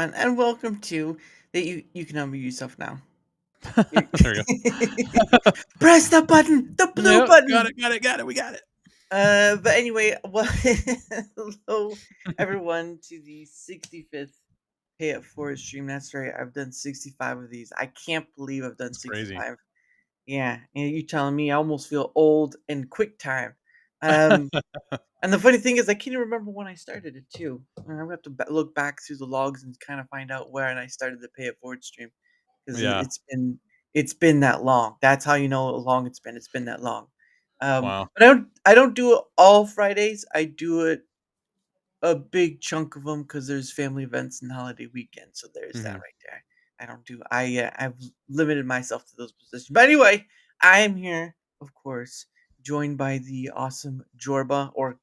everyone, and welcome to that you can unmute yourself now. You- There we go. Press the button, the blue Yep, button. got it, we got it. But anyway, well, hello everyone to the 65th Pay It Forward stream. That's right, I've done 65 of these. I can't believe I've done It's crazy. 65. Yeah, and you telling me I almost feel old in quick time. Um, And the funny thing is, I can't even remember when I started it too. I'm gonna have to look back through the logs and kind of find out when I started the Pay It Forward stream because Yeah, it's been that long. That's how you know how long it's been. It's been that long. wow. But I don't do it all Fridays. I do it a big chunk of them because there's family events and holiday weekends. So there's that Mhm. right there. I don't do. I've limited myself to those positions. But anyway, I am here, of course, joined by the awesome Jorba or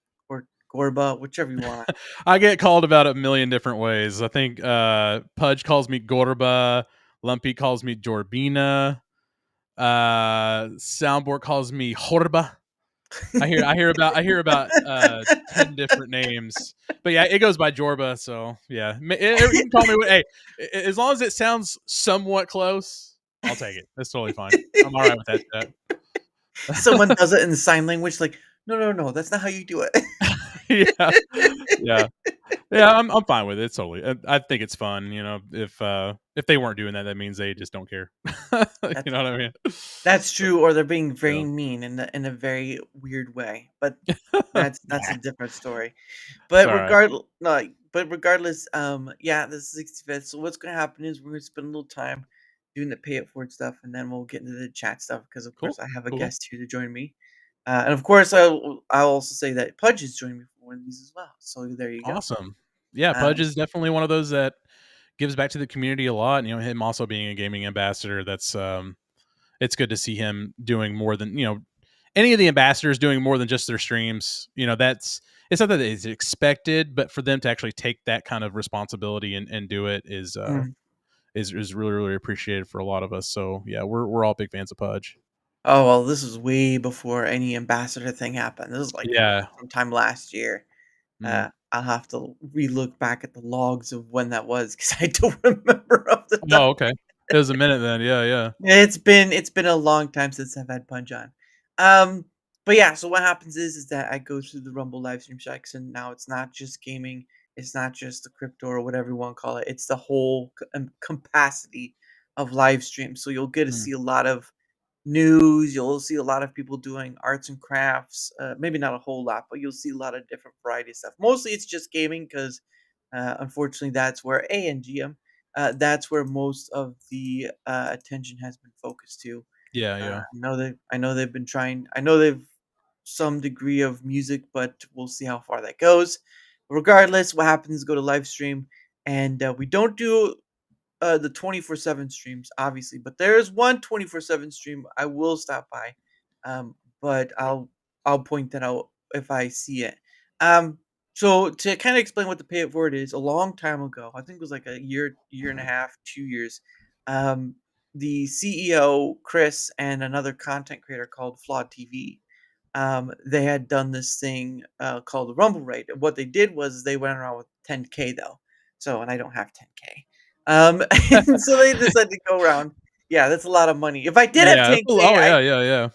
Gorba, whichever you want. I get called about a million different ways. I think, Pudge calls me Gorba, Lumpy calls me Jorbina, Soundboard calls me Jorba. I hear about 10 different names. But yeah, it goes by Jorba, so yeah. You can call me what hey, as long as it sounds somewhat close, I'll take it. That's totally fine. I'm alright with that Someone chat. does it in the sign language, like, no, no, no, that's not how you do it. Yeah. Yeah. Yeah, I'm fine with it. It's totally. I think it's fun. If they weren't doing that, that means they just don't care. You That's know what I mean? that's But, true, or they're being very yeah. mean in a very weird way. But that's Nah, a different story. it's But all right. regardless, yeah, this is 65th. So what's gonna happen is we're gonna spend a little time doing the pay it forward stuff, and then we'll get into the chat stuff because of Cool. course I have a Cool. guest here to join me. And of course I'll also say that Pudge is joining me for one of these as well. So there you go. Awesome. Yeah, Uh, Pudge is definitely one of those that gives back to the community a lot. Him also being a gaming ambassador. It's good to see him doing more than any of the ambassadors doing more than just their streams. It's not that it's expected, but for them to actually take that kind of responsibility and do it mm. is really really appreciated for a lot of us. So yeah, we're all big fans of Pudge. Oh well, this was way before any ambassador thing happened. This is like Yeah. sometime last year. Mhm. I'll have to re-look back at the logs of when that was because I don't remember off the top. Oh, okay. It was a minute then. Yeah, yeah. It's been a long time since I've had Punch on. Um, but yeah, so what happens is that I go through the Rumble live stream section. Now it's not just gaming, it's not just the crypto or whatever you want to call it. It's the whole capacity of live stream. So you'll get to Mhm. see a lot of news. You'll see a lot of people doing arts and crafts. Maybe not a whole lot, but you'll see a lot of different variety of stuff. Mostly it's just gaming because unfortunately that's where ANGM. That's where most of the attention has been focused to. Yeah, yeah. I know they've been trying. I know they've some degree of music, but we'll see how far that goes. Regardless, what happens? Go to live stream, and we don't do the 24/7 streams, obviously, but there is one 24/7 stream I will stop by. But I'll point that out if I see it. Um, so to kind of explain what the pay it forward is, a long time ago, I think it was like a year and a half, 2 years. Um, the CEO Chris and another content creator called Flawed TV. They had done this thing called the Rumble Raid. What they did was they went around with 10K though. So, and I don't have 10K. And so they decided to go around. Yeah, that's a lot of money. If I did have Yeah. 10K, Oh yeah, yeah, yeah.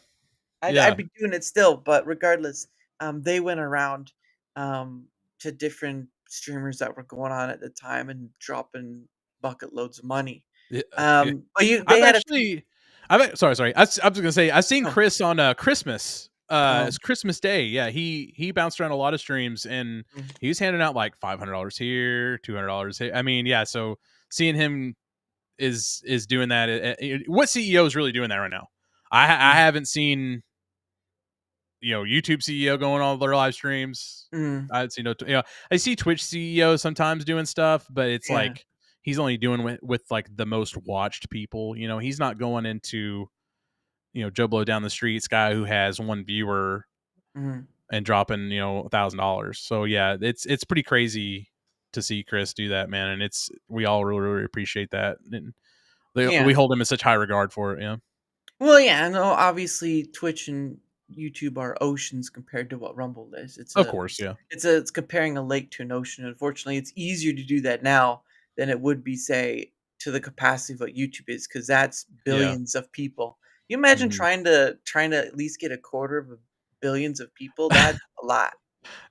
I'd Yeah. be doing it still. But regardless, they went around um, to different streamers that were going on at the time and dropping bucket loads of money. Yeah, yeah. But they I've had a few. actually sorry. I was gonna say I've seen Oh, Chris on Christmas. oh, It's Christmas Day. Yeah, he bounced around a lot of streams and mm, he was handing out like $500 here, $200 here. I mean, yeah. So seeing him is doing that. What CEO is really doing that right now? I mm, haven't seen YouTube CEO going on their live streams. mm, I'd see I see Twitch CEO sometimes doing stuff, but it's yeah. like he's only doing with like the most watched people. He's not going into Joe Blow down the streets guy who has one viewer Mm, and dropping $1,000. So yeah, it's pretty crazy to see Chris do that, man, and we all really really appreciate that, and we yeah. hold him in such high regard for it. Yeah, Well, yeah, no, obviously Twitch and YouTube are oceans compared to what Rumble is. of course, yeah. It's comparing a lake to an ocean. Unfortunately, it's easier to do that now than it would be, say, to the capacity of what YouTube is, because that's Yeah. billions of people. You imagine Mhm. trying to at least get a quarter of a billions of people? That's a lot.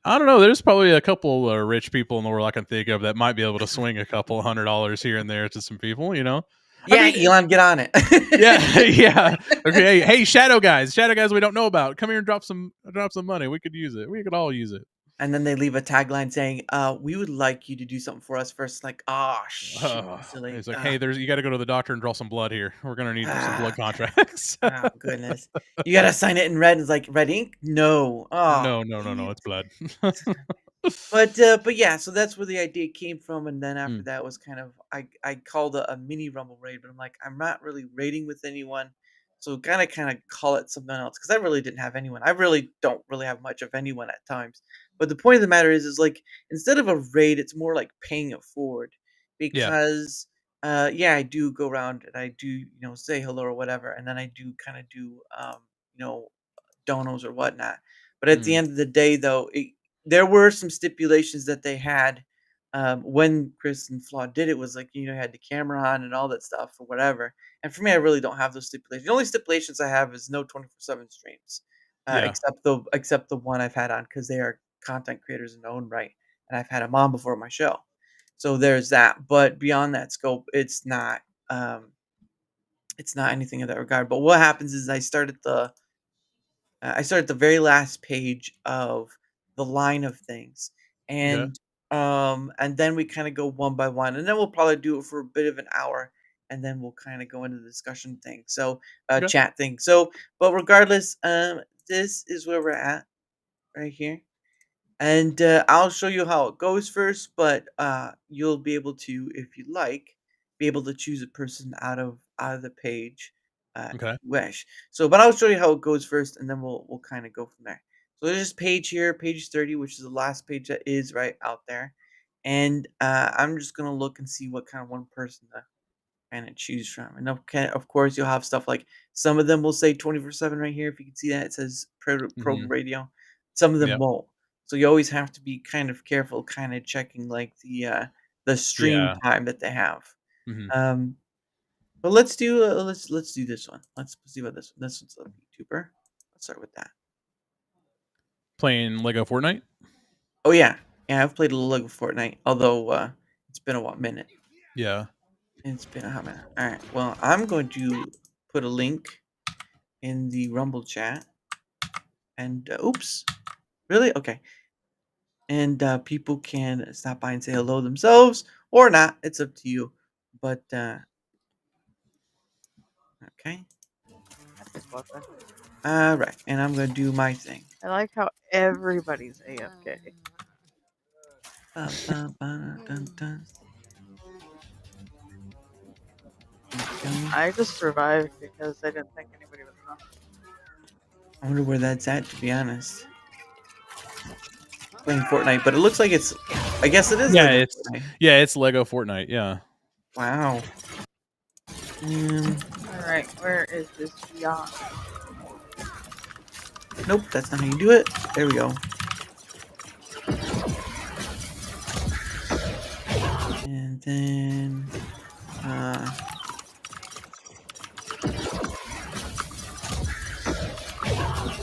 I don't know. There's probably a couple rich people in the world I can think of that might be able to swing a couple $100 here and there to some people. I Yeah, mean, Elon, get on it. yeah, yeah. Okay, hey, shadow guys, we don't know about. Come here and drop some money. We could use it. We could all use it. And then they leave a tagline saying, "We would like you to do something for us first." Like, "Oh, shoot." So like, It's like, hey, you got to go to the doctor and draw some blood here. We're gonna need some blood okay. contracts. Oh, goodness. You gotta sign it in red. It's like, "Red ink? No." Oh, No, no, no, dang no. it. It's blood. But yeah, so that's where the idea came from, and then after Mm, that was kind of I called a mini Rumble raid, but I'm like, I'm not really raiding with anyone, so kind of call it something else because I really didn't have anyone. I really don't really have much of anyone at times. But the point of the matter is like instead of a raid, it's more like paying it forward yeah. because yeah, I do go around and I do say hello or whatever, and then I do kind of do you know donos or whatnot. But at the Mm, end of the day, though, there were some stipulations that they had when Chris and Flaw did it. Was like had the camera on and all that stuff or whatever. And for me, I really don't have those stipulations. The only stipulations I have is no 24/7 streams, yeah. except the one I've had on because they are content creators in their own right, and I've had them on before my show. So there's that. But beyond that scope, um, it's not anything of that regard. But what happens is I start at the very last page of the line of things, Okay. and then we kind of go one by one, and then we'll probably do it for a bit of an hour, and then we'll kind of go into the discussion thing, so Okay. chat thing. So, but regardless, this is where we're at right here. And, I'll show you how it goes first, but, you'll be able to, if you like, be able to choose a person out of the page, if Okay. you wish. So, but I'll show you how it goes first, and then we'll kinda go from there. So there's this page here, page 30, which is the last page that is right out there, and, I'm just gonna look and see what kind of one person to kinda choose from. And of course, you'll have stuff like some of them will say 24/7 right here. If you can see that, it says pro Hmm. radio. Some of them Yep. won't. So you always have to be kind of careful, kinda checking like the stream Yeah. time that they have. Hmm. Um, but let's do this one. Let's see about this one. This one's a YouTuber. Let's start with that. Playing Lego Fortnite. Oh yeah. Yeah, I've played a little of Fortnite, although it's been a what minute. Yeah. It's been a hot minute. Alright. Well, I'm going to put a link in the Rumble chat. And oops, really? Okay. And people can stop by and say hello themselves or not. It's up to you. But okay. Motherfucker. All right. And I'm gonna do my thing. I like how everybody's AFK. Ba, ba, ba, dun, dun. Okay. I just survived because I didn't think anybody was home. I wonder where that's at. To be honest, playing Fortnite, but it looks like it's. I guess it is Yeah. Lego It's Fortnite. yeah. It's Lego Fortnite. Yeah. Wow. Um, Alright, where is this yacht? nope, that's not how you do it. There we go. And then uh,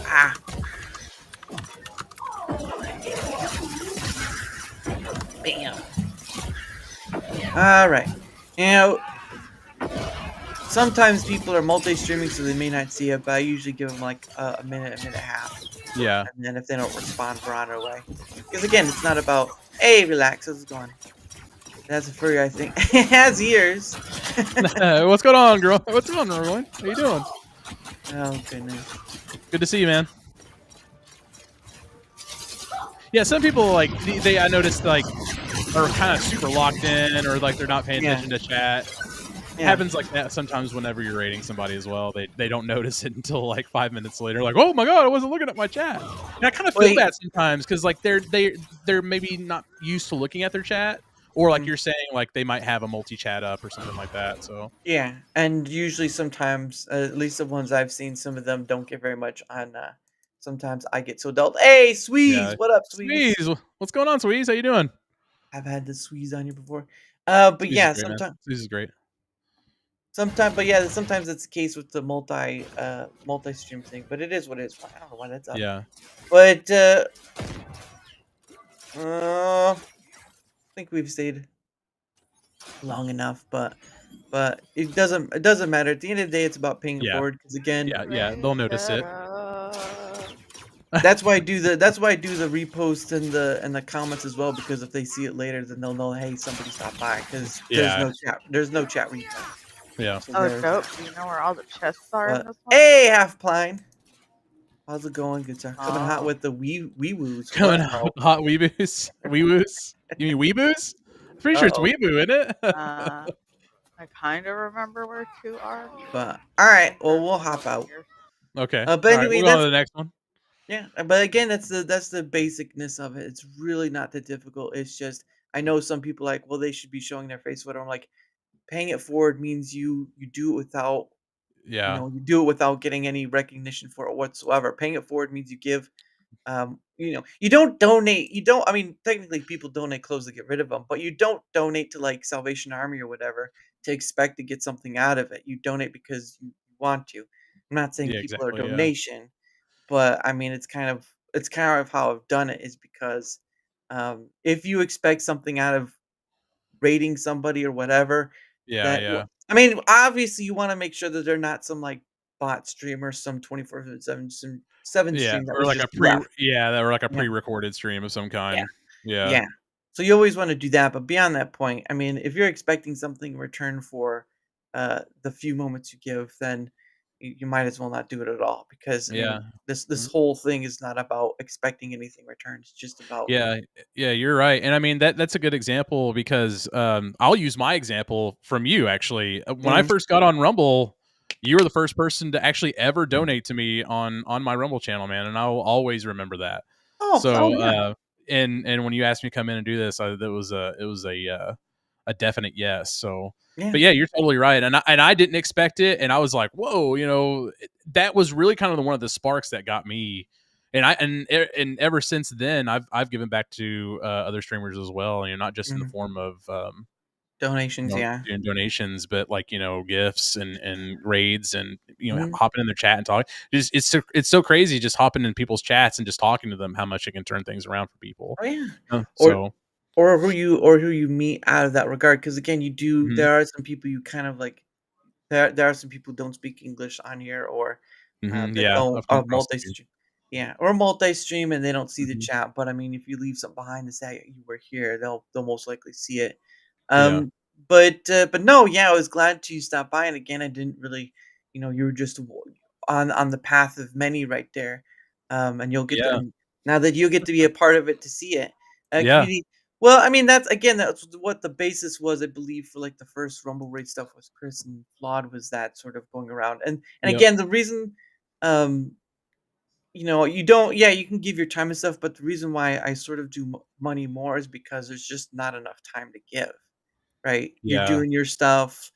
ah, bam. All right. Now, sometimes people are multi-streaming, so they may not see it, but I usually give them like a minute and a half, Yeah. and then if they don't respond, we're on our way. Because again, it's not about hey, relax, how's it going? That's a furry, I think. It has ears. What's going on, girl? What's going on, everyone? How you doing? Oh goodness. Good to see you, man. Yeah, some people like I noticed like are kind of super locked in, or like they're not paying Yeah. attention to chat. Yeah. Happens like that sometimes whenever you're rating somebody as well. They don't notice it until like 5 minutes later. Like, oh my god, I wasn't looking at my chat. And I kind of feel Wait. bad sometimes because like they're maybe not used to looking at their chat, or like Mhm. you're saying like they might have a multi chat up or something like that. So Yeah, and usually sometimes, at least the ones I've seen, some of them don't get very much on. Sometimes I get so adult. Hey, Sweeze, yeah, what up, Sweeze? Squeeze, what's going on, Squeeze? How you doing? I've had the Sweeze on here before. But Susie's yeah, great, man. Susie's great. sometimes it's the case with the multi-stream thing, but it is what it is. I don't know why that's up. Yeah. But I think we've stayed long enough, but it doesn't matter. At the end of the day, it's about paying it Yeah. forward. Because again, Yeah. They'll Raise notice it it. up. that's why I do the repost and the comments as well. Because if they see it later, then they'll know, hey, somebody stopped by. Because Yeah. there's no chat replay. Yeah. So Oh, there's dope. that. Do you know where all the chests are in But this one? hey, half pine, how's it going? Good sir. Coming hot Oh. with the wee woos. Coming What? out Oh, with hot weeboos. Weeboos? You mean weeboos? Pretty sure it's oh. weeboo, isn't it? I kind of remember where two are. But all I right. think Well, they're we'll hop over out. here. Okay. But All right. anyway, We'll go on to that's the next one. yeah. But again, that's the basicness of it. It's really not that difficult. It's just I know some people like, well, they should be showing their face. Whatever. I'm like, paying it forward means you do it without Yeah. you do it without getting any recognition for it whatsoever. Paying it forward means you give. You don't donate. You don't. I mean, technically, people donate clothes to get rid of them, but you don't donate to like Salvation Army or whatever to expect to get something out of it. You donate because you want to. I'm not saying Yeah, people are exactly. Yeah. donation, but I mean, it's kind of how I've done it is because if you expect something out of rating somebody or whatever, Yeah. that Yeah. I mean, obviously you want to make sure that they're not some like bot streamer, some 24/7 some seven Yeah. stream that Or was like a just left. Yeah. pre-recorded stream of some Yeah. kind. Yeah. Yeah. So you always want to do that, but beyond that point, I mean, if you're expecting something in return for the few moments you give, then you might as well not do it at all. Because I Yeah. mean, this Mm. whole thing is not about expecting anything returned. It's just about Yeah, yeah, you're right, and I mean that's a good example because I'll use my example from you actually. When I mm, first got on Rumble, you were the first person to actually ever donate to me on my Rumble channel, man, and I will always remember that. oh So, yeah, and when you asked me to come in and do this, that was a definite yes. So, yeah, but yeah, you're totally right, and I didn't expect it, and I was like, whoa, that was really kind of one of the sparks that got me and ever since then I've given back to other streamers as well, not just in the mm, form of donations, yeah, doing donations, but like gifts and raids and mm, hopping in their chat and talking. It's so crazy just hopping in people's chats and just talking to them how much it can turn things around for people. oh yeah, or So or who you meet out of that regard. Because again, mhm, there are some people you kind of like. There are some people who don't speak English on here or, that yeah, don't I've come across a few. multi-stream yeah, or multi-stream and they don't see the Mhm, chat, but, I mean, if you leave something behind to say you were here, they'll most likely see it. yeah, But no, yeah, I was glad to stop by, and again, I didn't really you were just on the path of many right there, and you'll get to yeah, and now that you get to be a part of it to see it, yeah, community well, I mean, that's what the basis was, I believe, for, like, the first Rumble Raid stuff was Chris and Flawed was that sort of going around, and yep, again, the reason, um, you don't yeah, you can give your time and stuff, but the reason why I sort of do money more is because there's just not enough time to give, right? You're yeah, doing your stuff,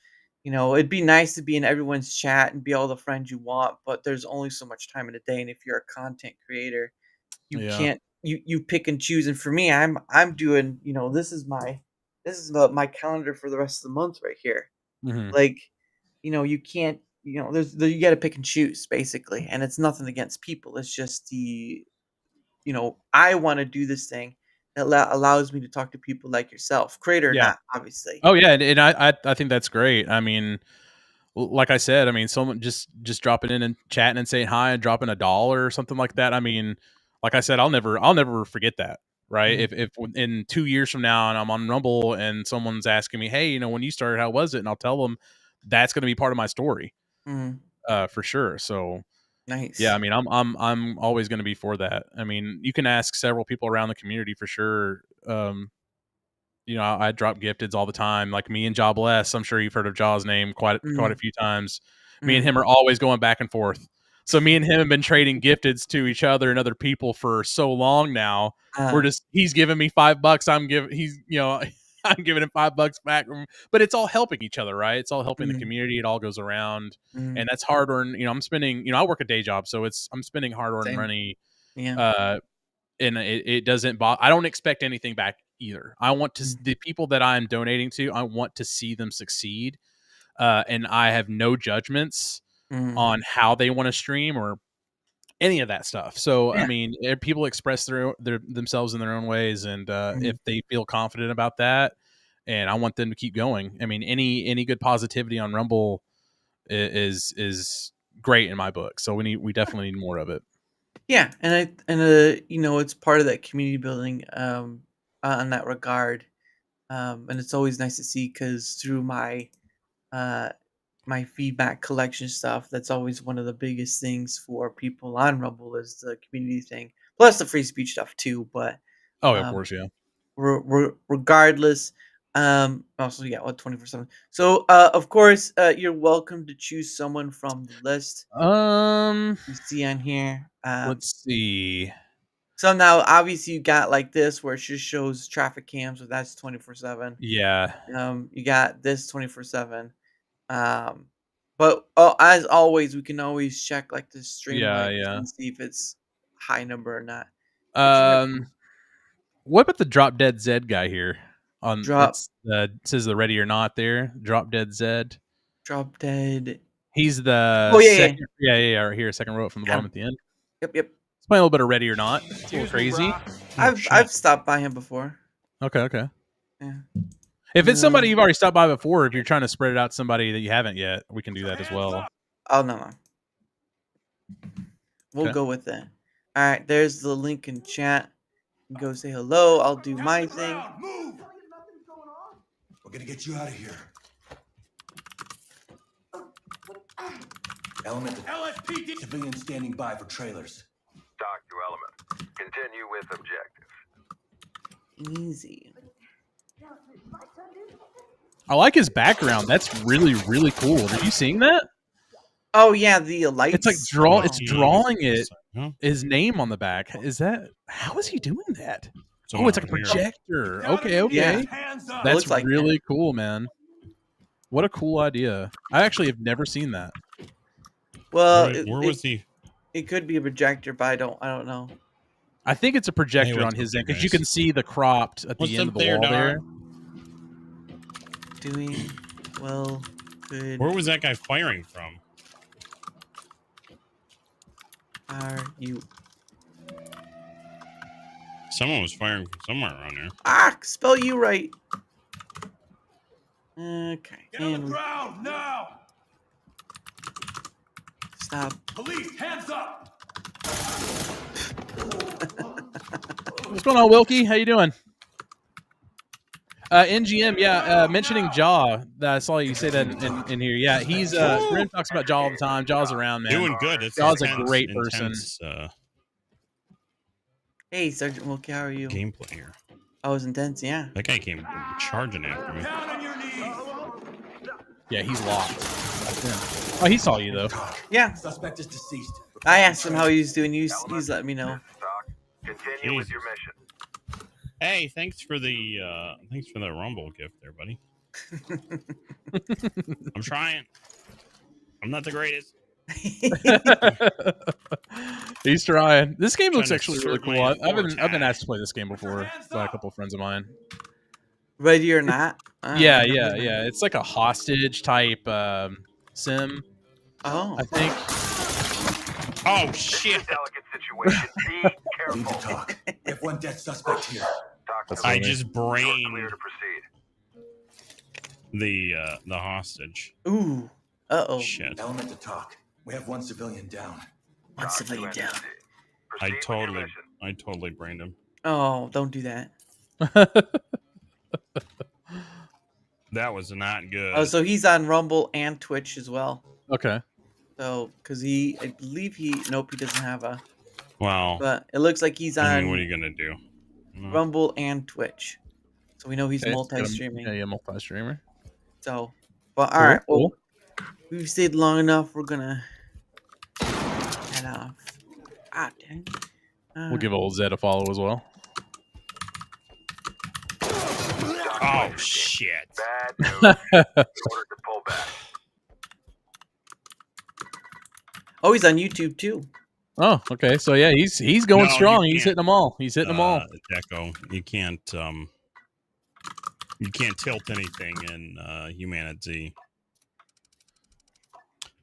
it'd be nice to be in everyone's chat and be all the friends you want, but there's only so much time in a day, and if you're a content creator, you yeah, can't you pick and choose, and for me, I'm doing, this is my calendar for the rest of the month right here. hmm Like, you can't, you got to pick and choose basically, and it's nothing against people. It's just I want to do this thing that allows me to talk to people like yourself, creator or yeah. not, obviously. Oh yeah, and I think that's great. I mean, like I said, I mean, someone just dropping in and chatting and saying hi and dropping $1 or something like that. I mean, like I said, I'll never forget that. Right? Mhm, If in 2 years from now and I'm on Rumble and someone's asking me, hey, when you started, how was it? And I'll tell them that's going to be part of my story, mhm, for sure. So yeah, I nice. mean, I'm always going to be for that. I mean, you can ask several people around the community for sure. I drop gifteds all the time. Like me and Jaw Bless, I'm sure you've heard of Jaw's name quite a Mm, few times. Me and mm, him are always going back and forth. So me and him have been trading gifteds to each other and other people for so long now. uh, He's giving me $5. I'm giving him $5 back. But it's all helping each other, right? It's all helping the mm, community. It all goes around, mm, and that's hard earned. I'm spending. I work a day job, so I'm spending hard earned same. money. Yeah. Uh, and it doesn't. I don't expect anything back either. I want to the people that I'm donating to. I want to see them succeed, and I have no judgments on how they want to stream or any of that stuff. So I mean, people express their themselves in their own ways, and if they feel confident about that, and I want them to keep going. I mean, any good positivity on Rumble is great in my book. So we definitely need more of it. Yeah, and you know, it's part of that community building on that regard. And it's always nice to see because through uh my feedback collection stuff, that's always one of the biggest things for people on Rumble is the community thing, plus the free speech stuff too. But Oh, of um, course, yeah. regardless, also yeah, what 24/7. So of course, you're welcome to choose someone from the list you see on here. Let's see. So now, obviously, you got like this where it just shows traffic cams, so that's 24/7. Yeah, You got this 24/7. Um, but as always, we can always check like the stream yeah, likes yeah. and see if it's high number or not. Which you never know. What about the Drop Dead Zed guy here? Drop It says the ready or not there. Drop Dead Zed. drop dead. He's the Oh yeah, yeah. second. Yeah, right here, second row from the bottom at the end. Yep. It's playing a little bit of ready or not. It's a little crazy. I've stopped by him before. Okay. Yeah. If it's somebody you've already stopped by before, if you're trying to spread it out to somebody that you haven't yet, we can do that as well. Oh no. We'll go with that. All right. There's the link in chat. Go say hello. I'll do my thing. Move! We're gonna get you out of here. Element LSPD. Civilians standing by for trailers. Talk to Element. Continue with objective. Easy. I like his background. That's really, really cool. Are you seeing that? Oh yeah, the lights. It's like Oh. it's drawing his name on the back. Is that how is he doing that? Oh, it's like a projector. Okay. Yeah. That's Looks like really cool, man. What a cool idea. I actually have never seen that. Well, Where was he? It could be a projector, but I don't know. I think it's a projector Hey, on what's his up, end because guys? you can see the cropped at What's the end up of the there, wall Dara? there. Doing well, good. Where was that guy firing from? Are you? Someone was firing from somewhere around there. Ah, spell you right. Okay. Get on the ground now! Stop. Police, hands up! What's going on, Wilkie? How you doing? NGM, yeah, mentioning Jaw. I saw you say that in here. Yeah, he's Grim talks about Jaw all the time. Jaw's around, man. Doing good. It's Jaw's a intense, great person. intense, Hey, Sergeant Wilkie, how are you? gameplay here. I was intense, yeah. That guy came charging after me. Down on your knees! Yeah, he's locked. That's him. Oh, he saw you though. Yeah. Suspect is deceased. I asked him how he's doing. He's let me know. Talk. Continue with your mission. Hey, thanks for the Rumble gift there, buddy. I'm trying. I'm not the greatest. He's trying. This game looks Trying to actually really assert cool. my I've been authority. asked to play this game before by a couple of friends of mine. Ready or not? Yeah. It's like a hostage type sim, Oh. I think. Oh shit! Delicate situation. Be Need to careful. talk. We have one dead suspect here. Talk to I Element. just You're brained clear to proceed. the hostage. Ooh. Uh-oh. Shit! Element to talk. We have one civilian down. One Talk to civilian down. entity. I Proceed with your mission. totally brained him. Oh, don't do that. That was not good. Oh, so he's on Rumble and Twitch as well. Okay. So, because I believe nope, he doesn't have a, Wow. but it looks like he's I on mean, what are you gonna do? Rumble and Twitch. So we know he's Okay, multi-streaming. Yeah, multi-streamer. So, but Cool, all right, well, cool. we've stayed long enough. We're gonna head off. Ah, dang. We'll give old Zed a follow as well. Oh shit! Bad news. Ordered to pull back. Oh, he's on YouTube too. Oh, okay. So yeah, he's going No, strong. you He's can't. hitting them all. He's hitting them all. Deco, you can't You can't tilt anything in humanity.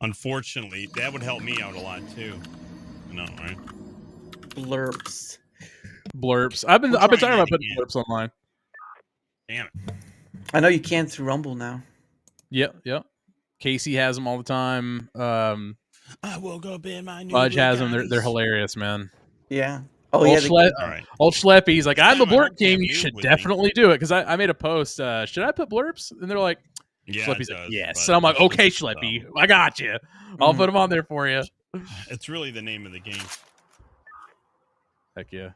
Unfortunately, that would help me out a lot too. No, right? Blurps. Blurps. I've been We're talking trying about that putting again. blurps online. Damn it. I know you can through Rumble now. Yep. Casey has them all the time. I woke up in my new Budge has them. Bugattis. They're hilarious, man. Yeah. Oh yeah. All right. Old Schleppy's like, I'm a Damn, I hope blurp to have king. You you should with me. definitely do it because I made a post. Should I put blurps? And they're like, Yeah, Schleppy's it like, does, yes. but So I'm like, it's okay, just, Schleppy, I got you. I'll put them on there for you. It's really the name of the game. Heck yeah.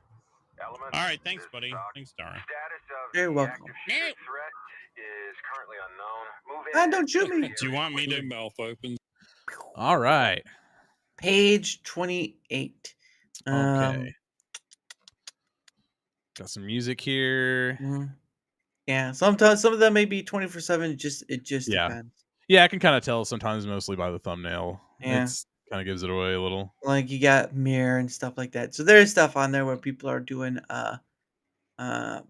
Element All right, thanks, is buddy. docked. Thanks, Dara. Status of You're the welcome. active shooter threat is currently unknown. Move in Don't and shoot me. secure Do you want me to the mouth open? All right. Page 28. Okay. Got some music here. Yeah. Sometimes some of them may be 24/7. It just Yeah. depends. Yeah, I can kind of tell sometimes mostly by the thumbnail. Yeah. It's kind of gives it away a little. Like you got Mirror and stuff like that. So there's stuff on there where people are doing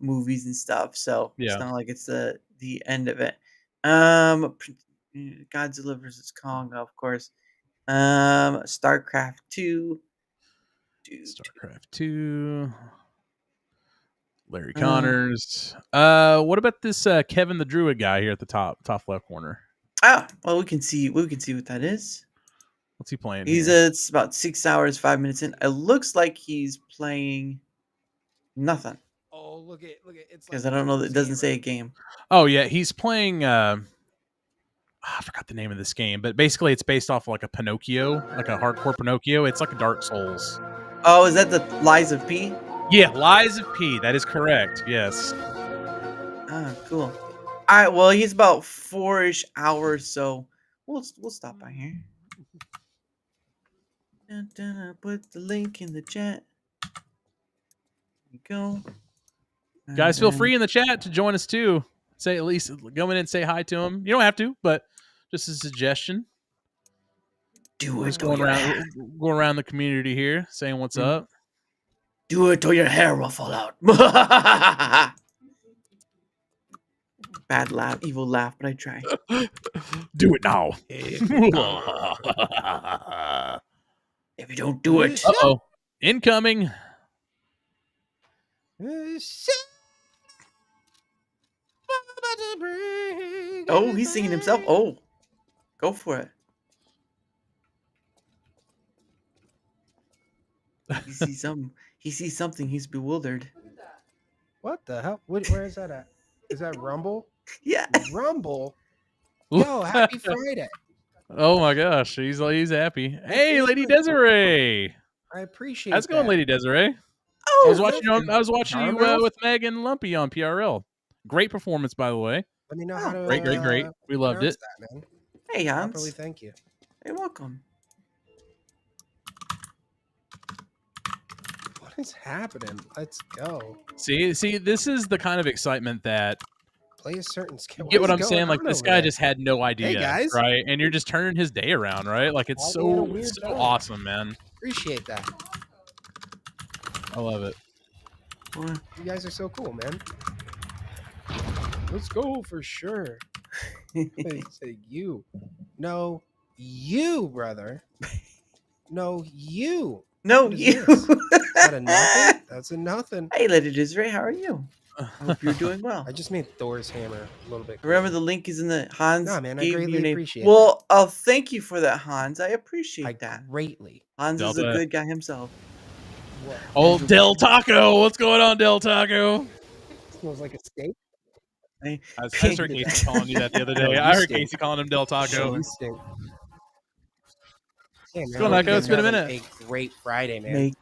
movies and stuff. So Yeah. it's not like it's the end of it. Godzilla vs Kong, of course. StarCraft 2. StarCraft 2. Larry Connors. What about this Kevin the Druid guy here at the top left corner? Well, we can see what that is. What's he playing? It's about 6 hours 5 minutes in. It looks like he's playing nothing. Oh, look at it's because like I don't know. It this doesn't game, say a right? game. Oh yeah, he's playing. I forgot the name of this game, but basically it's based off like a Pinocchio, like a hardcore Pinocchio. It's like a Dark Souls. Oh, is that the Lies of P? Yeah, Lies of P. That is correct. Yes. Cool. All right. Well, he's about 4-ish hours, so we'll stop by here. I'll put the link in the chat. There you go. Guys, feel free in the chat to join us too. Say at least go in and say hi to him. You don't have to, but just a suggestion. Do it. Just going around the community here, saying what's up. Do it or your hair will fall out. Bad laugh, evil laugh, but I try. Do it now. If you don't do it, Uh-oh. Incoming. Oh, he's singing himself. Oh, go for it. He sees something. He sees something. He's bewildered. What the hell? Where is that at? Is that Rumble? Yeah. Rumble. Yo, happy Friday. Oh my gosh, he's happy. Hey, Lady Desiree. I appreciate. How's it going, that. Lady Desiree? Oh, I was watching you Darmouthe? with Meg and Lumpy on PRL. Great performance, by the way. Let me know how to. Great. We loved it. That, man. Hey, Hans. Properly, thank you. You're welcome. What is happening? Let's go. See, this is the kind of excitement that Play a certain skill. you get what is I'm saying. going Like on this over guy there? just had no idea, guys. right? And you're just turning his day around, right? Like it's All so in a weird time. awesome, man. Appreciate that. I love it. You guys are so cool, man. Let's go for sure. He said you. No, you, brother. No, you. No, What is you. this? Is that a nothing? That's a nothing. Hey, Lady Desiree, how are you? I hope you're doing well. I just made Thor's hammer a little bit. Remember, the link is in the Hans. Nah, man, I gave greatly your name. appreciate Well, thank you for that, Hans. I appreciate I that. greatly. Hans is a Delta. good guy himself. What? Old Del Taco, what's going on, Del Taco? Smells like a steak. I heard Casey calling you that the other day. I heard Casey calling him Del Taco. You stink. Yeah, man, going on, I hope you Echo? It's guys been a have minute. A great Friday, man. Make-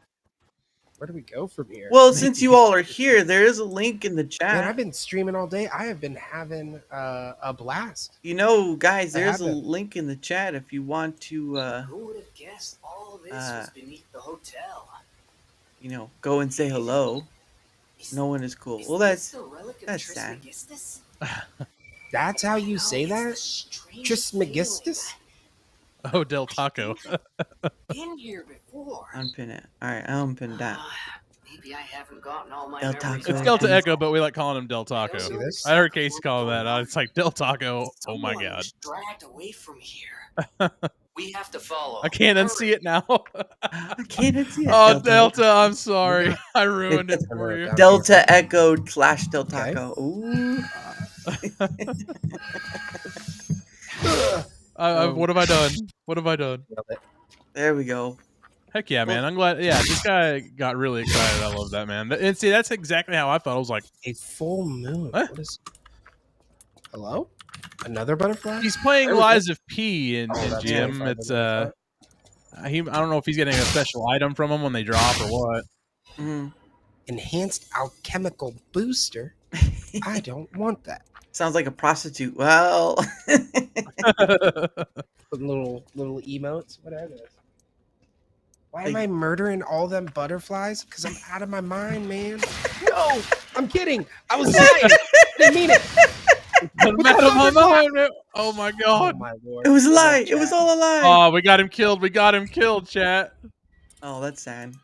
Where do we go from here? Well, since you all are here, there is a link in the chat. Man, I've been streaming all day. I have been having a blast. You know, guys, I there's a haven't. link in the chat if you want to, Who would have guessed all this was beneath the hotel? go and say hello. Is- No one is cool. is Well, this that's the relic of that's Trismegistus? That's how you say It's the that? strangest Trismegistus? Oh, Del Taco. feeling I've been here before. unpin it. All right, I'll unpin that. Maybe I haven't gotten all my Del memories. Taco. It's back. Delta Echo, but we like calling him Del Taco. See this? I heard Casey call him that. It's like Del Taco. Oh my Someone god. was dragged away from here. We have to follow. I can't Hurry. unsee it now. I can't see it. Oh, Delta, I'm sorry. got- I ruined it It's for you. Delta Echo / Del Okay. Taco. Ooh. What have I done? What have I done? There we go. Heck yeah, man. I'm glad. Yeah, this guy got really excited. I love that, man. And see, that's exactly how I felt. I was like, A full moon. What? What is? Hello? Another butterfly? he's playing There we go. Lies of P in that's Jim. 25 It's minutes, I don't know if he's getting a special item from him when they drop or what. Mm. Enhanced alchemical booster. I don't want that. Sounds like a prostitute. Well, Put little emotes. What are those? Why am I murdering all them butterflies? Because I'm out of my mind, man. No, I'm kidding. I was lying. I didn't mean it. I'm out of my mind, man. Oh my Oh god. my lord. it was a What's up, lie. It was chat? all a lie. Oh, we got him killed. We got him killed, chat. Oh, that's sad.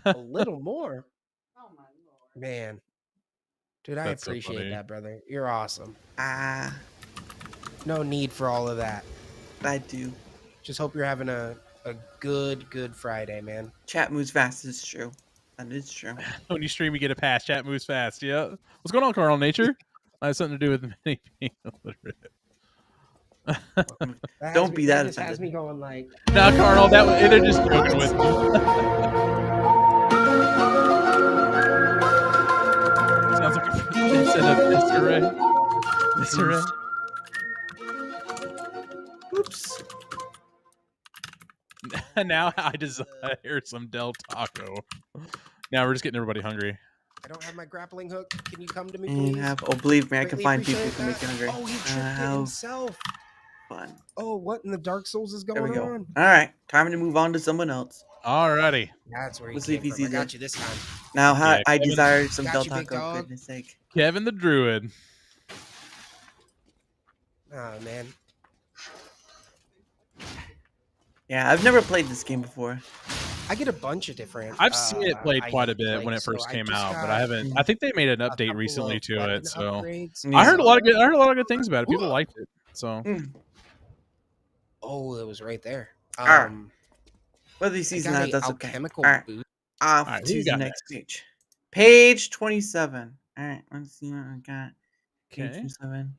A little more. Oh my lord. Man. Dude, I That's so appreciate funny. that, brother. You're awesome. Ah, No need for all of that. I do. Just hope you're having a good Friday, man. Chat moves fast. It's true. That is true. When you stream, you get a pass. Chat moves fast. Yeah. What's going on, Carl Nature? That has something to do with me being illiterate. Don't be that Just has offended. me going like. Now, Carl, they're just joking with me. Sounds like instead of Mr. Oops. Ray. Now I desire some Del Taco. Now we're just getting everybody hungry. I don't have my grappling hook. Can you come to me, And please? oh, believe me, I can Greatly find people who appreciate can make you that. hungry. Oh, he tricked it How himself. fun. Oh, what in the Dark Souls is There going we go. on? All right, time to move on to someone else. Alrighty. That's where he Let's see came if he from. I sees got it. you this time. Now, Yeah, I Kevin- desire some Got Del you, big Taco. dog. Goodness sake. Kevin the Druid. Oh man, Yeah, I've never played this game before. I get a bunch of different. I've seen it played quite a items, bit like, when it so first I came just out, but got I haven't. Mm. I think they made an a update couple recently of to weapon it, so upgrades. Yeah. I heard a lot of good things about it. People liked it, so Mm. Oh, it was right there. Alright. Whether he I sees got that, a that's okay. alchemical All right, boot. off Alright, who to you the got next page. Page 27. All right, let's see what I got. Page okay. 27.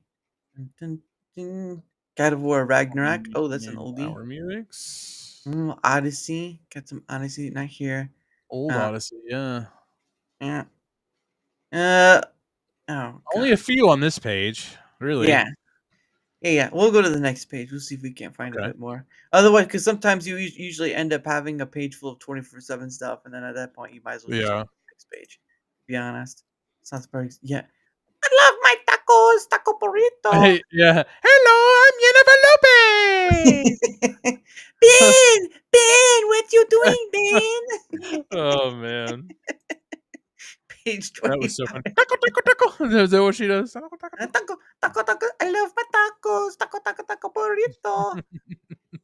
Dun, dun, dun. God of War Ragnarok. Oh, that's an oldie. Power Musics. Odyssey. Got some Odyssey. Not here. Old Odyssey, yeah. Yeah. Oh. Only God. a few on this page, really. Yeah. Yeah. We'll go to the next page. We'll see if we can't find Okay. a bit more. Otherwise, because sometimes you usually end up having a page full of 24/7 stuff, and then at that point, you might as well just go Yeah. to the next page. To be honest, sounds pretty. Yeah. I love my tacos, taco burrito. Hey, yeah. Hello, I'm Jennifer Lopez. Ben, what you doing, Ben? Oh man, Page that 20. was so funny. Taco, taco, taco. Is that what she does? Taco, taco, taco. Taco. I love my tacos. Taco burrito. All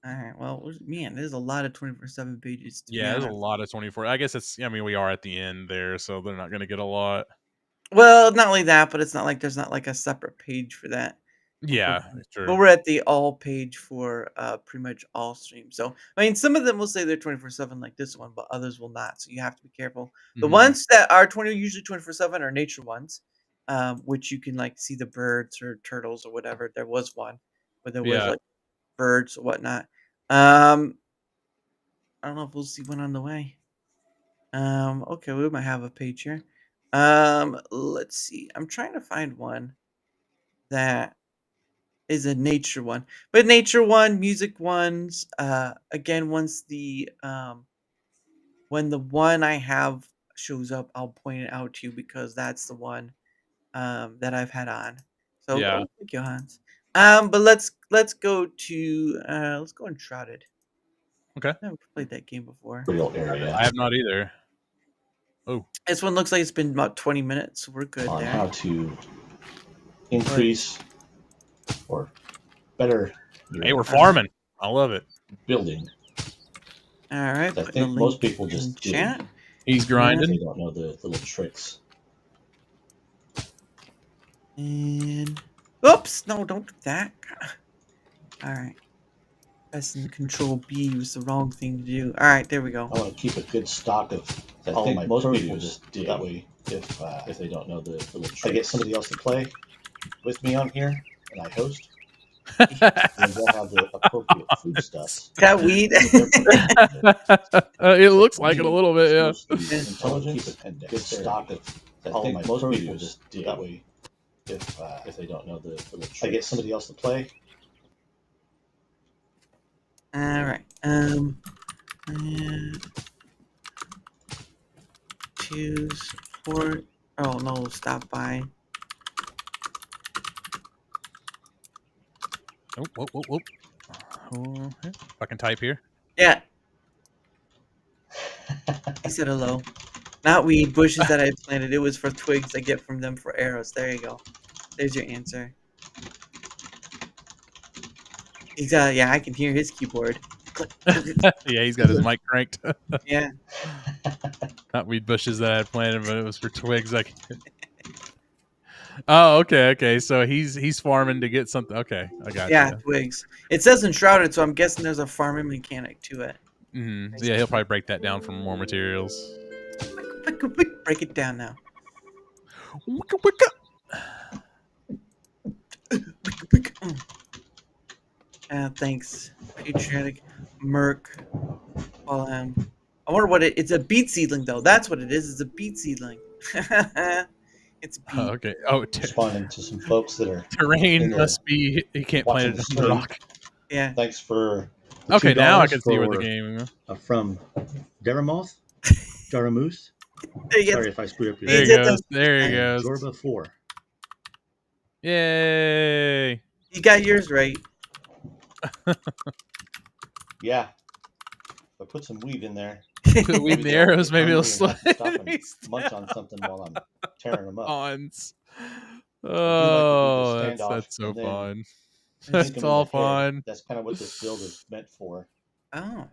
right. Well, man, there's a lot of 24/7 pages. To be Yeah, there's a honest. lot of 24. I guess it's. I mean, we are at the end there, so they're not going to get a lot. Well, not only that, but it's not like there's not like a separate page for that. Yeah, But sure. we're at the all page for pretty much all streams. So I mean, some of them will say they're 24/7 like this one, but others will not. So you have to be careful. The Mhm. ones that are usually 24/7 are nature ones, which you can like see the birds or turtles or whatever. There was one where there was Yeah. like birds or whatnot. I don't know if we'll see one on the way. Okay, we might have a page here. Let's see. I'm trying to find one that is a nature one. But nature one, music ones, again, once the when the one I have shows up, I'll point it out to you because that's the one that I've had on. So Yeah. thank you, Hans. But let's go to let's go Enshrouded. Okay. Never played that game before. Real area I have not either. This one looks like it's been about 20 minutes. So we're good on there. how to increase or better your Hey, we're farming. I love it. building. All right. I putting a think link most people in just do. chat. He's They grinding. don't know the little tricks. And oops, no, don't do that. All right. Pressing Control B was the wrong thing to do. All right, there we go. I want to keep a good stock of all my most people just dig. That way, if they don't know the little tricks, I get somebody else to play with me on here, and I host. And they'll have the appropriate food stuff. Got weed. It looks like it a little bit, yeah. Intelligence and good stock of all my most people just dig. That way, if they don't know the little tricks, I get somebody else to play. All right. Choose for. Oh no! Stop by. Oh, whoa, whoa, whoa. Oh, if I can type here. Yeah. He said hello. Not weed, bushes that I planted. It was for twigs I get from them for arrows. There you go. There's your answer. He's yeah, I can hear his keyboard. Click, click, click. Yeah, he's got his mic cranked. Yeah. Not weed bushes that I had planted, but it was for twigs. Like, oh, okay. So he's farming to get something. Okay, I got Yeah, you. twigs. It says enshrouded, so I'm guessing there's a farming mechanic to it. Mm-hmm. Yeah, he'll probably break that down for more materials. Break it down now. Wicka, wicka. Thanks, patriotic Merc. Well, I wonder what it's a beet seedling though. That's what it is. It's a beet seedling. It's beet. Oh, okay. Oh, Responding to some folks that are terrain must be. He can't plant it on the rock. Yeah. Thanks for. Okay, now I can see where the game. From Daramouthe, Daramouthe. Sorry if I screwed up your name. name. There he goes. Jorba 4. Yay! You got yours right. Yeah. If I put some weed in there. Put weed in the arrows, maybe it'll slow. Munch on something while I'm tearing them up. Oh, that's so fun. That's all fun. That's kind of what this build is meant for. Oh.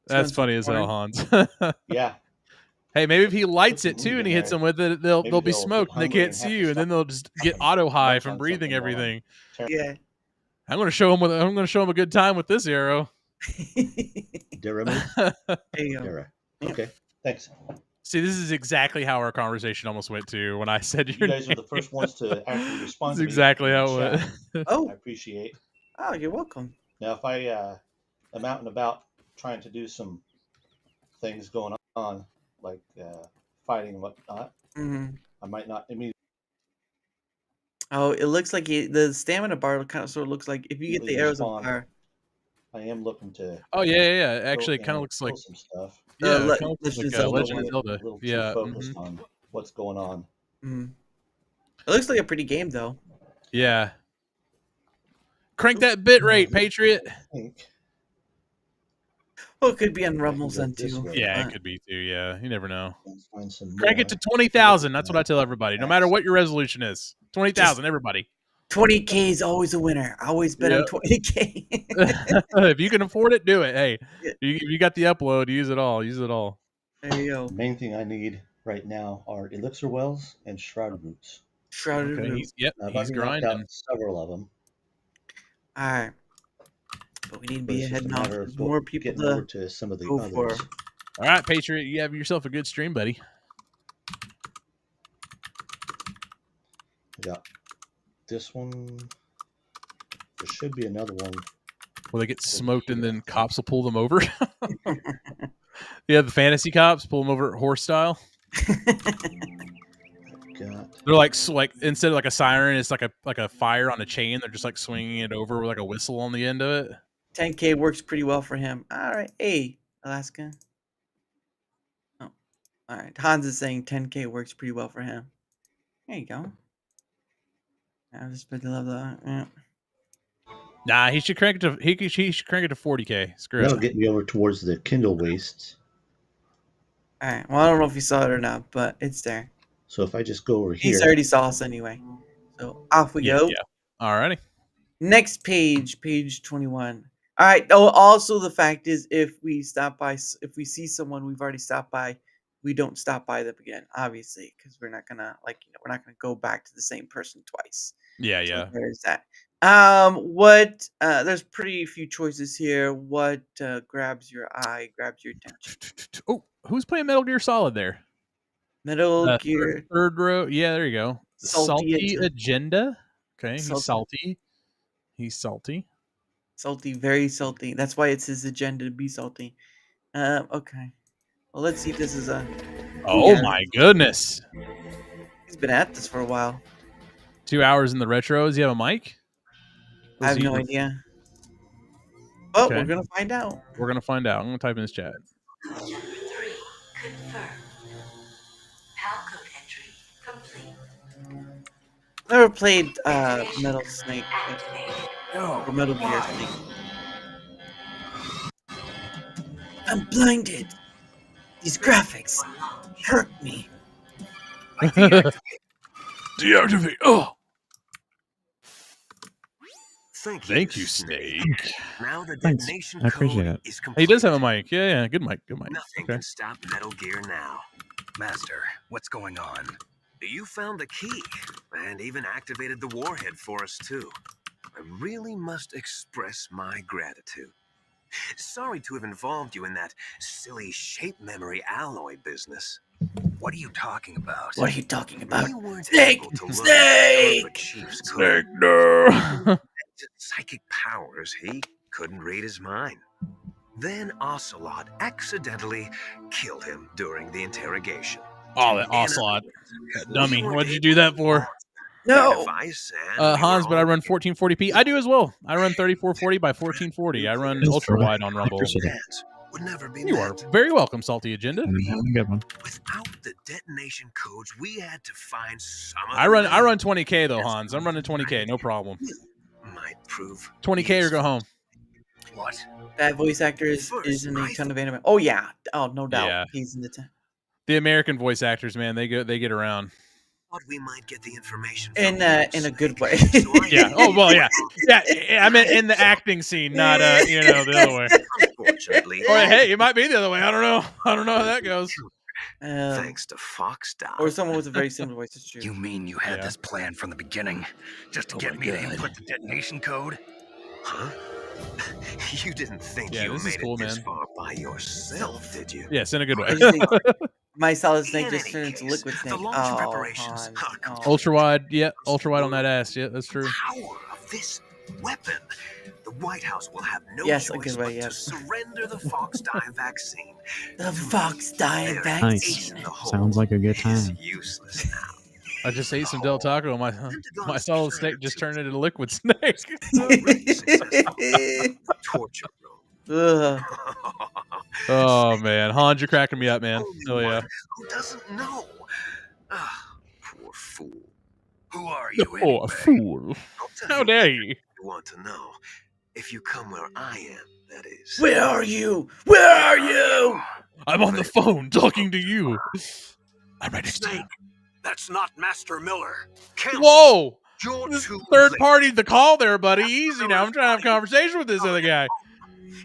That's funny as hell, Hans. Yeah. Hey, maybe if he lights it too and he hits them with it, they'll be smoked and they can't see you, and then they'll just get auto high from breathing everything. Yeah. I'm gonna show him a good time with this arrow. Daramouthe? There you go. Dara. Okay. Thanks. See, this is exactly how our conversation almost went to when I said your You guys name. are the first ones to actually respond. That's exactly how it went. Oh. I appreciate. Oh, you're welcome. Now, if I am out and about trying to do some things going on, like fighting and whatnot, I might not immediately. Oh, it looks like the stamina bar kind of sort of looks like if you get the arrows on fire. I am looking to. Oh yeah. Actually, it kind of looks like some stuff. Yeah, Legend Legend of Zelda. Yeah. Focused on what's going on. It looks like a pretty game though. Yeah. Crank that bit rate, Patriot. Well, it could be on Rumbles then too. Yeah, it could be too. Yeah, you never know. Crank it to 20,000. That's what I tell everybody. No matter what your resolution is, 20,000. Everybody. 20K is always a winner. I always bet on 20K. If you can afford it, do it. Hey, you got the upload. Use it all. Use it all. There you go. The main thing I need right now are elixir wells and shrouded roots. Shrouded roots. He's grinding. Several of them. All right. But we need to be heading off. There's more people to some of the go others. for. All right, Patriot, you have yourself a good stream, buddy. I got this one. There should be another one. Will they get smoked and then cops will pull them over? Yeah, the fantasy cops pull them over horse style. They're like instead of like a siren, it's like a fire on a chain. They're just like swinging it over with like a whistle on the end of it. 10K works pretty well for him. All right. Hey, Alaska. Oh, all right. Hans is saying 10K works pretty well for him. There you go. I just put the level up. Yeah. Nah, he should crank it to he should crank it to 40K. Screw That'll it. get me over towards the Kindle wastes. All right. Well, I don't know if you saw it or not, but it's there. So if I just go over here, He's already saw us anyway. So off we go. Yeah. Alrighty. Next page, page 21. All right. Oh, also the fact is, if we stop by, if we see someone we've already stopped by, we don't stop by them again, obviously, because we're not gonna we're not gonna go back to the same person twice. Yeah, So yeah. there's that. There's pretty few choices here. What grabs your eye, grabs your attention? Oh, who's playing Metal Gear Solid there? Metal Gear Third row. Yeah, there you go. Salty Agenda. Okay, he's Salty. salty. He's salty. Salty, very salty. That's why it's his agenda to be salty. Okay. Well, let's see if this is a. Oh yeah. my goodness. He's been at this for a while. 2 hours in the retro. Does he have a mic? I have no idea. Oh, Okay. we're gonna find out. We're gonna find out. I'm gonna type in his chat. Chapter 3 confirmed. PAL code entry complete. Never played Metal Snake Activated. or Metal Gear Snake. I'm blinded. These graphics hurt me. Deactivate. Oh. Thank you, Snake. Now the Thanks. detonation I appreciate code it. is He complete. does have a mic. Yeah, good mic. Good mic. Nothing Okay. can stop Metal Gear now. Master, what's going on? You found the key and even activated the warhead for us too. I really must express my gratitude. Sorry to have involved you in that silly shape memory alloy business. What are you talking about? What are you talking about? We weren't Snake! able to learn Snake! the Chief's Snake, code. no. Psychic powers, he couldn't read his mind. Then Ocelot accidentally killed him during the interrogation. Oh, that Ocelot. That dummy. What did you do that for? No. Hans, but I run 1440p. I do as well. I run 3440 by 1440. I run ultra wide on Rumble. Would never be You are met. very welcome, Salty Agenda. Good one. Without the detonation codes, we had to find some of I run 20k though, Hans. I'm running 20k, no problem. might prove 20k or go home. what? That voice actor is in a ton of anime. Oh yeah. Oh, no doubt. Yeah. He's in the ton. The American voice actors, man, they get around. Thought we might get the information In a good way. Yeah. Oh well, yeah. Yeah. I meant in the acting scene, not the other way. Unfortunately, Or hey, it might be the other way. I don't know. I don't know how that goes. thanks to Fox Dot. Or someone with a very similar voice. It's true. You mean you had Yeah. this plan from the beginning, just to Oh get my me to God. input the detonation code? Huh? You didn't think Yeah, you this is made cool, it this man. far by yourself, did you? Yes, in a good way. I just think my Solid Snake In just any turned into case, Liquid the Snake. launch Oh, preparations Hans. are Oh. Ultra wide, yeah, ultra wide on that ass. Yeah, that's true. Power of this weapon. The White House will have no Yes, a choice good way, but yes. to surrender the Fox dye vaccine. The Fox dye Their vaccine. ace in the hole Sounds like a good is time. useless now. I just ate some Del Taco. My Solid Snake just turned into Liquid Snake. Torture Ugh. Oh man, Hans, you're cracking me up, man. Oh yeah. Who doesn't know? Ah, poor fool. Who are you anyway? Oh, a fool! I'll tell How you dare what you? you want to know. If you come where I am, that is. Where are you? Where are you? I'm on the phone talking to you. I'm right next to you. Snake, that's not Master Miller. Kill. Whoa! You're This too third late. party the call there, buddy. Easy now. I'm trying to have a conversation with this other guy.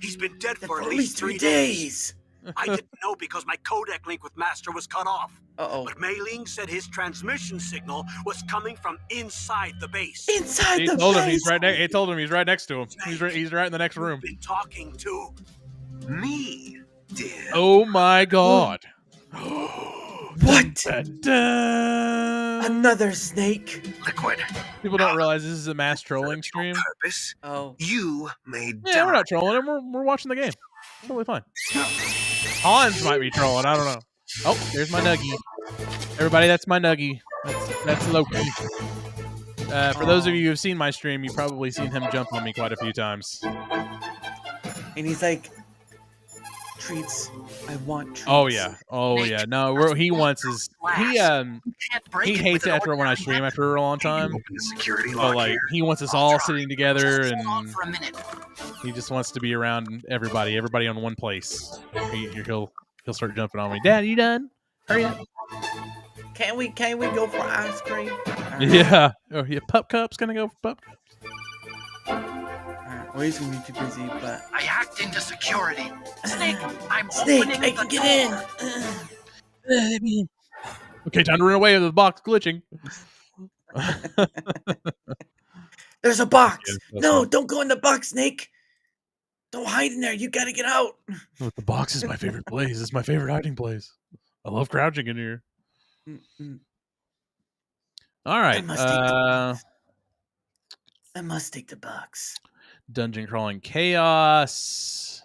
He's been dead For for at least 3 days. I didn't know because my codec link with Master was cut off. Uh-oh. But Mei Ling said his transmission signal was coming from inside the base. Inside He the told him base. he's right next. He told him he's right next to him. He's right in the next room. Been talking to Me, dear. Oh my god! What? Da-da. Another snake? Liquid. People don't realize this is a mass trolling stream. Purpose. Oh. You made. Yeah, we're not trolling him. We're watching the game. Totally fine. Hans might be trolling. I don't know. Oh, there's my nuggie. Everybody, that's my nuggie. That's Loki. For those of you who've seen my stream, you've probably seen him jump on me quite a few times. And he's like, treats. I want treats. Oh yeah. Oh yeah. No, he wants his he hates it after when I stream after a long time. Open the security But lock like here. he wants us all sitting together, Just hold on and for a minute. he just wants to be around everybody on one place. He'll start jumping on me. Dad, you done? Hurry up. Can we go for ice cream? Yeah. Oh yeah. Pup Cup's gonna go for Pup Cup. Alright, well, he's gonna be too busy, but I hacked into security. Snake, I'm Snake, opening I the can get door. in. Okay, time to run away with the box glitching. There's a box. Yeah, No, fun. don't go in the box, Snake. Don't hide in there. You gotta get out. Oh, the box is my favorite place. It's my favorite hiding place. I love crouching in here. All right. I must take the box. Dungeon crawling chaos.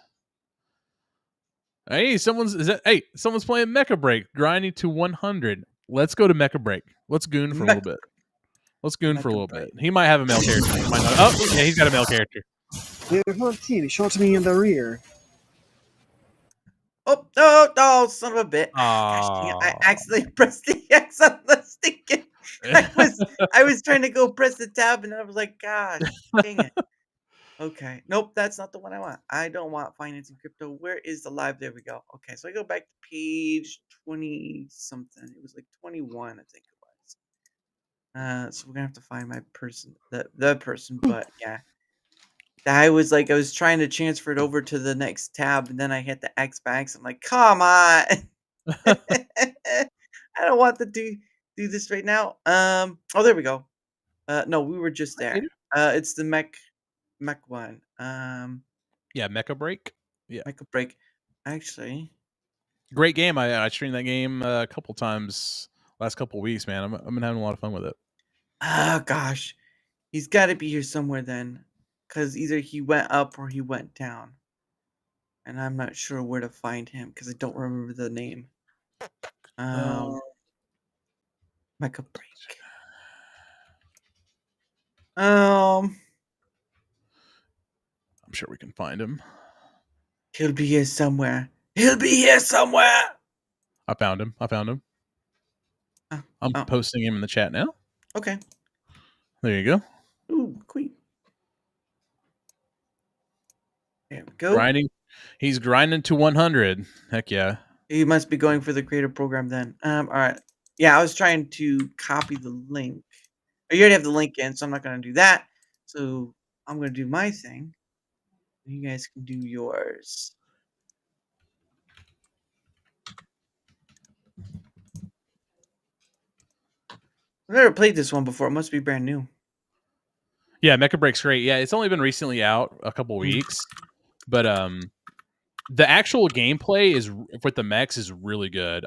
Hey, someone's playing Mecha Break, grinding to 100. Let's go to Mecha Break. Let's goon for a little bit. Let's goon for a little bit. He might have a male character. He might not. Oh, yeah, he's got a male character. There's one team shot me in the rear. Oh, no, son of a bitch. Gosh dang it. I accidentally pressed the X on the stick. I was trying to go press the tab and I was like, gosh, dang it. Okay. Nope, that's not the one I want. I don't want finance and crypto. Where is the live? There we go. Okay, so I go back to page 20 something. It was like 21, I think it was. So we're gonna have to find my person, the person, but yeah. I was trying to transfer it over to the next tab, and then I hit the X backs. I'm like, come on. I don't want to do this right now. Oh, there we go. No, we were just there. It's the mech one. Yeah, Mecha Break. Yeah, Mecha Break. Actually, great game. I streamed that game a couple times last couple weeks, man. I've been having a lot of fun with it. Oh gosh, he's got to be here somewhere then, because either he went up or he went down, and I'm not sure where to find him because I don't remember the name. Mecha Break. I'm sure we can find him. He'll be here somewhere. He'll be here somewhere. I found him. I'm posting him in the chat now. Okay. There you go. Ooh, queen. There we go. He's grinding to 100. Heck yeah. He must be going for the creator program then. All right. Yeah, I was trying to copy the link. Oh, you already have the link in, so I'm not going to do that. So I'm going to do my thing. You guys can do yours. I've never played this one before. It must be brand new. Yeah, Mecha Break's great. Yeah, it's only been recently out a couple weeks, but the actual gameplay is with the mechs is really good.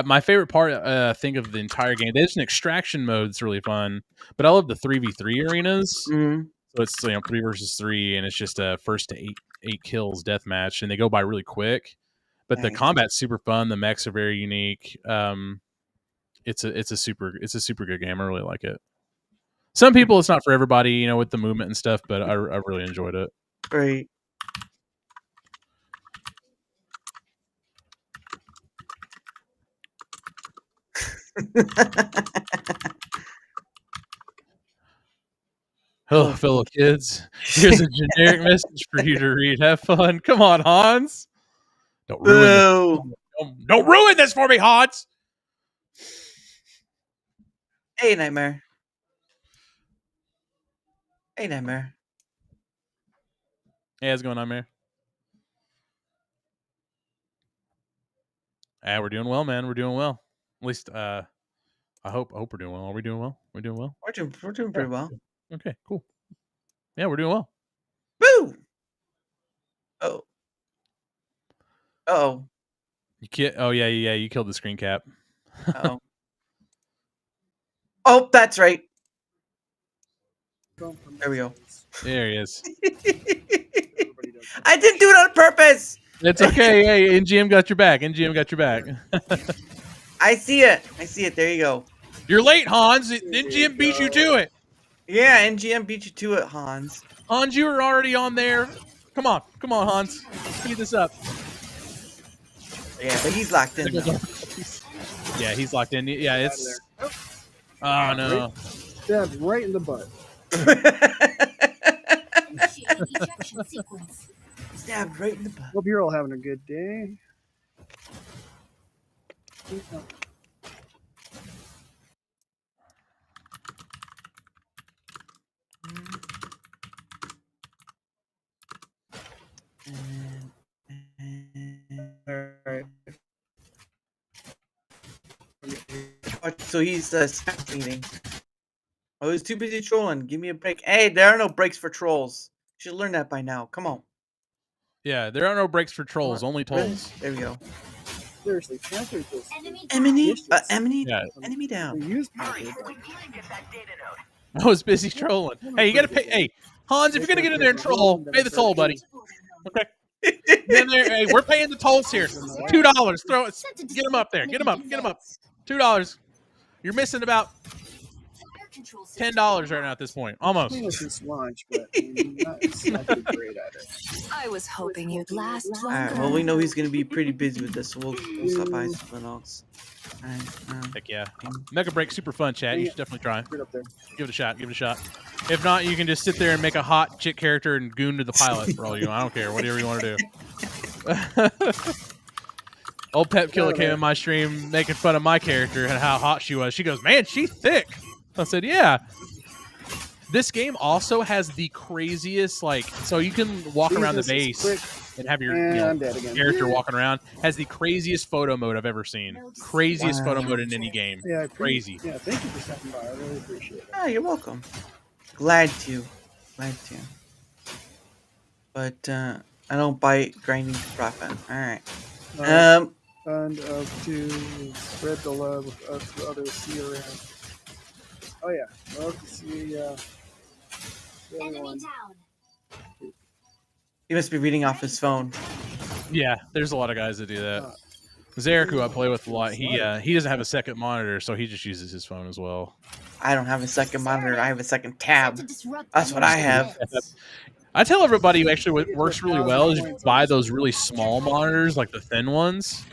My favorite part, I think, of the entire game. There's an extraction mode that's really fun, but I love the 3v3 arenas. Mm-hmm. So it's 3 versus 3, and it's just a first to eight kills deathmatch, and they go by really quick. But the combat's super fun. The mechs are very unique. It's a super good game. I really like it. Some people, it's not for everybody, with the movement and stuff, but I really enjoyed it. Right. Hello, fellow kids. Here's a generic message for you to read. Have fun. Come on, Hans. Don't ruin this for me, Hans. Hey, Nightmare. Hey, Nightmare. Hey, how's it going, Nightmare? We're doing well, man. We're doing well. At least, I hope we're doing well. Are we doing well? We're doing well. We're doing pretty well. Okay, cool. Yeah, we're doing well. Woo! Oh. Oh yeah. You killed the screen cap. Oh. Oh, that's right. There we go. There he is. I didn't do it on purpose. It's okay. Hey, NGM got your back. I see it. There you go. You're late, Hans. NGM beat you to it. Yeah, NGM beat you to it, Hans. Hans, you were already on there. Come on, Hans. Speed this up. Yeah, but he's locked in. Yeah, he's locked in. Yeah, it's. Oh no! Stabbed right in the butt. Stabbed right in the butt. Hope you're all having a good day. All right. so he's spectating. Oh, he's too busy trolling. Give me a break. Hey, there are no breaks for trolls. You should learn that by now. Come on. Yeah, there are no breaks for trolls, What? only Really? tolls. There we go. Seriously, translate this. Enemy? Yes. Yeah. Enemy down. They use package. I was busy trolling. Hey, you gotta pay. Hey, Hans, if you're gonna get in there and troll, pay the toll, buddy. Okay. Get in there. Hey, we're paying the tolls here. $2. Throw it. Get them up there. Get them up. Get them up. $2. You're missing about $10 right now at this point. Almost. This lunch, but it's not too great at it. I was hoping you'd last longer. Alright, well, we know he's going to be pretty busy with this, so we'll stop by something else. Alright, Heck yeah. Mega Break, super fun, chat. You should definitely try. Give it a shot. Give it a shot. If not, you can just sit there and make a hot chick character and goon to the pilot for all you know. I don't care. Whatever you want to do. Old Pep Killer came in my stream making fun of my character and how hot she was. She goes, man, she's thick. I said, yeah. This game also has the craziest, like, so you can walk around the base and have your character walking around. Has the craziest photo mode I've ever seen. Craziest photo mode in any game. Yeah, crazy. Yeah, thank you for stopping by. I really appreciate it. Oh, you're welcome. Glad to. Glad to. But I don't bite grinding to profit. Alright. And to spread the love of others see around. Oh yeah, love to see everyone. He must be reading off his phone. Yeah, there's a lot of guys that do that. Zarek, who I play with a lot, he doesn't have a second monitor, so he just uses his phone as well. I don't have a second monitor. I have a second tab. That's what I have. I tell everybody actually what works really well is you buy those really small monitors, like the thin ones.